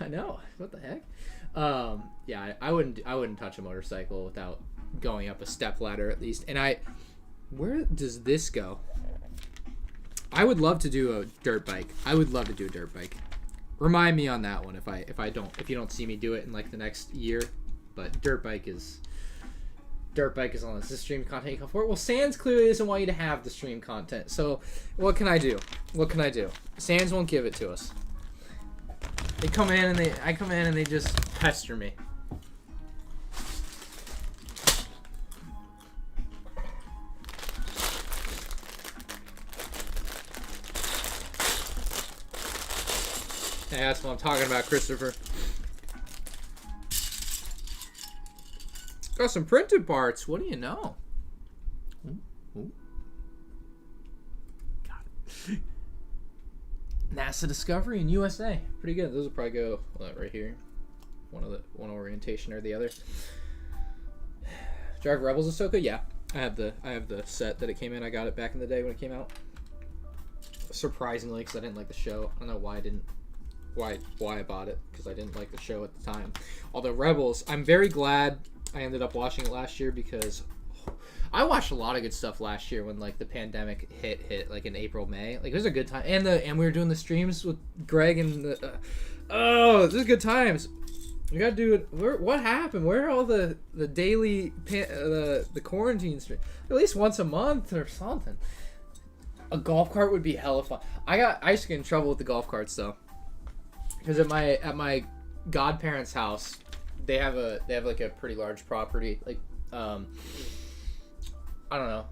I know. What the heck? Yeah, I wouldn't touch a motorcycle without going up a step ladder at least. And where does this go? I would love to do a dirt bike. Remind me on that one if you don't see me do it in like the next year. But dirt bike is on this. Is stream content you come for? Well, Sans clearly doesn't want you to have the stream content. So what can I do? Sans won't give it to us. I come in and they just pester me. Yeah, that's what I'm talking about, Christopher. Got some printed parts. What do you know? Ooh, ooh. Got it. NASA Discovery in USA. Pretty good. Those will probably go right here. One orientation or the other. Drive Rebels Ahsoka? Yeah. I have the set that it came in. I got it back in the day when it came out. Surprisingly, because I didn't like the show. I don't know why I didn't. Why I bought it, because I didn't like the show at the time. Although Rebels, I'm very glad I ended up watching it last year, because I watched a lot of good stuff last year when like the pandemic hit like in April, May. Like it was a good time, and we were doing the streams with Greg and this is good times. We gotta do it. What happened? Where are all the daily the quarantine streams? At least once a month or something. A golf cart would be hella fun. I used to get in trouble with the golf carts though, because at my godparents' house, they have like a pretty large property, like I don't know,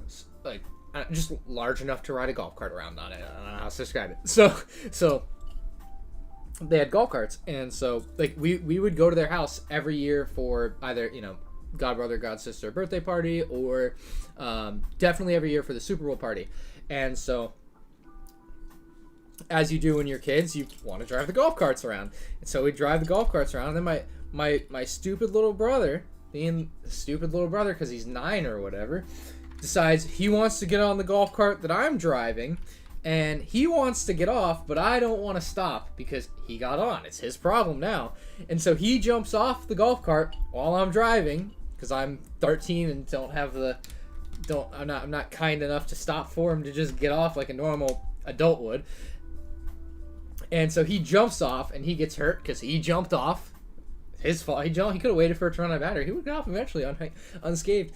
like just large enough to ride a golf cart around on it. I don't know how to describe it. So they had golf carts, and so like we would go to their house every year for either god brother, god sister birthday party, or definitely every year for the Super Bowl party. And so, as you do when you're kids, you want to drive the golf carts around. And so we drive the golf carts around. And then my stupid little brother, being a stupid little brother because he's 9 or whatever, decides he wants to get on the golf cart that I'm driving. And he wants to get off, but I don't want to stop because he got on. It's his problem now. And so he jumps off the golf cart while I'm driving, because I'm 13 and I'm not kind enough to stop for him to just get off like a normal adult would. And so he jumps off and he gets hurt because he jumped off. His fault. He could have waited for it to run out of battery. He would get off eventually unscathed.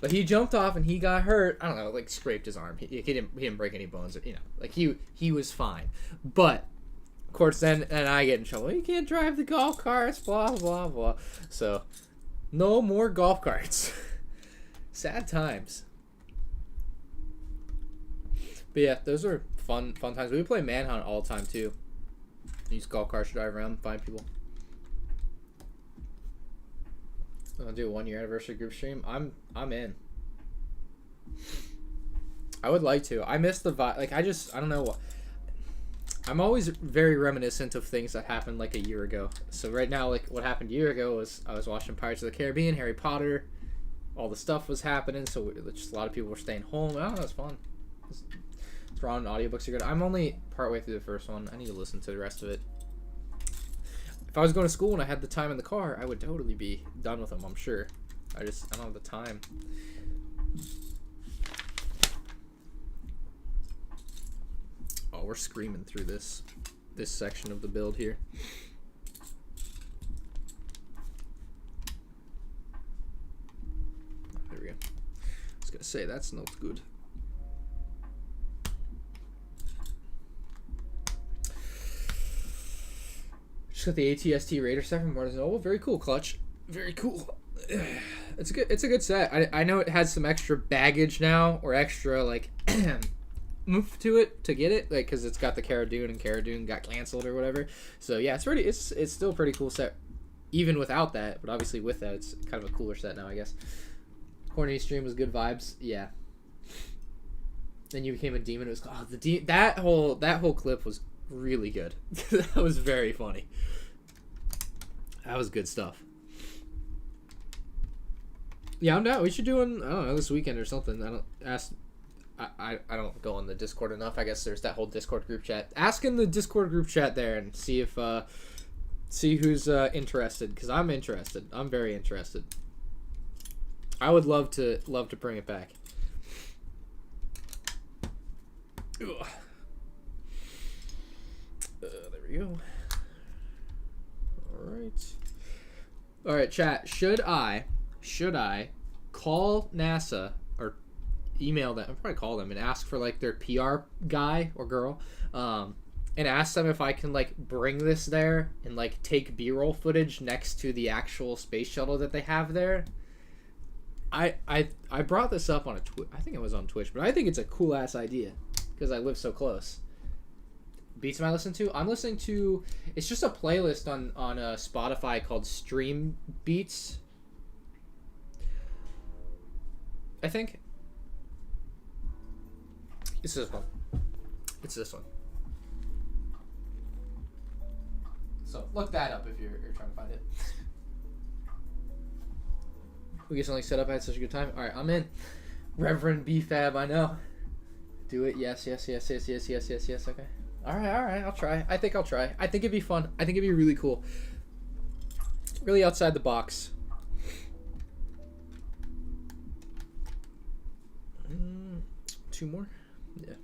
But he jumped off and he got hurt. I don't know, like scraped his arm. He didn't break any bones. Like he was fine. But of course then I get in trouble. You can't drive the golf carts. Blah blah blah. So no more golf carts. Sad times. But yeah, those are fun times. We play Manhunt all the time too. Use golf carts to drive around, find people. I'll do a 1-year anniversary group stream. I'm in. I would like to. I miss the vibe. Like I don't know what. I'm always very reminiscent of things that happened like a year ago. So right now, like what happened a year ago was I was watching Pirates of the Caribbean, Harry Potter. All the stuff was happening, so just a lot of people were staying home. I don't know, it's fun. Thrawn audiobooks are good. I'm only partway through the first one. I need to listen to the rest of it. If I was going to school and I had the time in the car, I would totally be done with them, I'm sure. I don't have the time. Oh, we're screaming through this section of the build here. There we go. I was gonna say that's not good. Just got the ATST Raider set from Barnes & Noble. Very cool, Clutch. Very cool. It's a good set. I know it has some extra baggage now, or extra like move to it to get it, like because it's got the Cara Dune and Cara Dune got canceled or whatever. So yeah, it's still a pretty cool set, even without that. But obviously with that, it's kind of a cooler set now, I guess. Corny stream was good vibes. Yeah. Then you became a demon. It was that whole clip was really good. That was very funny. That was good stuff. Yeah, I'm down. We should do I don't know, this weekend or something. I don't go on the Discord enough. I guess there's that whole Discord group chat. Ask in the Discord group chat there and see if see who's interested, because I'm interested. I'm very interested. I would love to bring it back. Ugh. There we go. All right, chat. Should I call NASA or email them? I'll probably call them and ask for like their PR guy or girl, and ask them if I can like bring this there and like take B-roll footage next to the actual space shuttle that they have there. I brought this up on I think it was on Twitch, but I think it's a cool ass idea because I live so close. beats am I listening to? I'm listening to. It's just a playlist on Spotify called Stream Beats. I think it's this one. It's this one. So look that up if you're trying to find it. We get something set up. I had such a good time. All right, I'm in. Reverend BFAB, I know. Do it. Yes. Okay. All right. I'll try. I think I'll try. I think it'd be fun. I think it'd be really cool. Really outside the box. Two more? Yeah.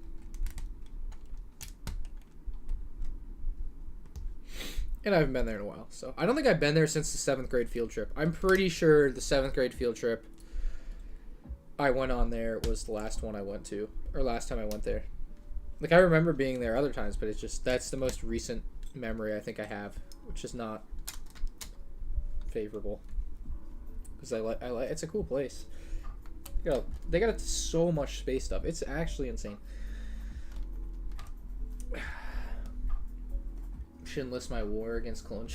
And I haven't been there in a while. So I don't think I've been there since the 7th grade field trip. I'm pretty sure the 7th grade field trip I went on there was the last one I went to. Or last time I went there. Like, I remember being there other times, but it's just, that's the most recent memory I think I have. Which is not favorable. Because I like it's a cool place. They got so much space stuff. It's actually insane. Should enlist my war against clone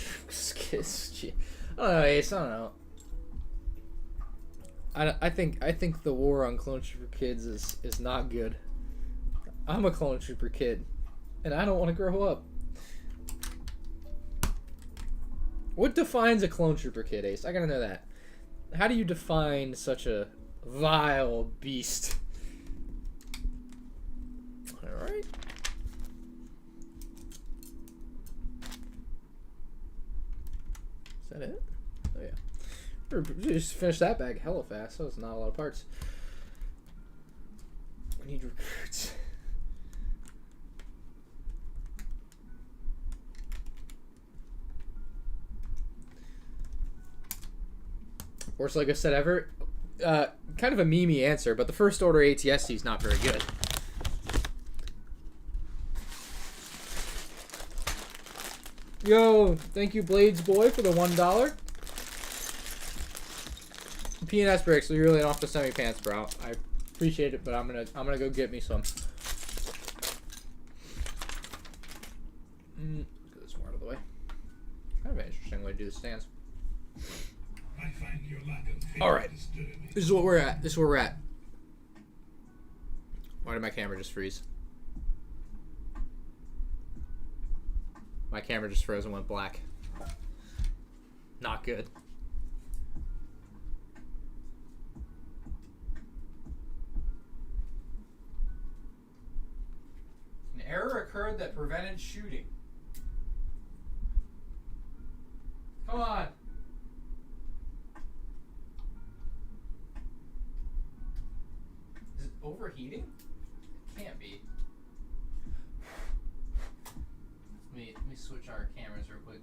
kids. I don't know, Ace. I don't know. I think the war on clone trooper kids is not good. I'm a clone trooper kid, and I don't want to grow up. What defines a clone trooper kid, Ace? I gotta know that. How do you define such a vile beast? Alright. Is that it? Oh yeah. We just finished that bag hella fast. That was not a lot of parts. We need recruits. Worst LEGO set ever? Kind of a memey answer, but the first order ATST is not very good. Yo, thank you Blades Boy for the $1. P&S bricks, so you really don't have to send me pants, bro. I appreciate it, but I'm gonna go get me some. Get this more out of the way. Kind of an interesting way to do the stands.
I find your lack of faith
All right.
disturbing.
This is what we're at. Why did my camera just freeze? My camera just froze and went black. Not good. An error occurred that prevented shooting. Come on. Is it overheating? It can't be. Let me switch our cameras real quick.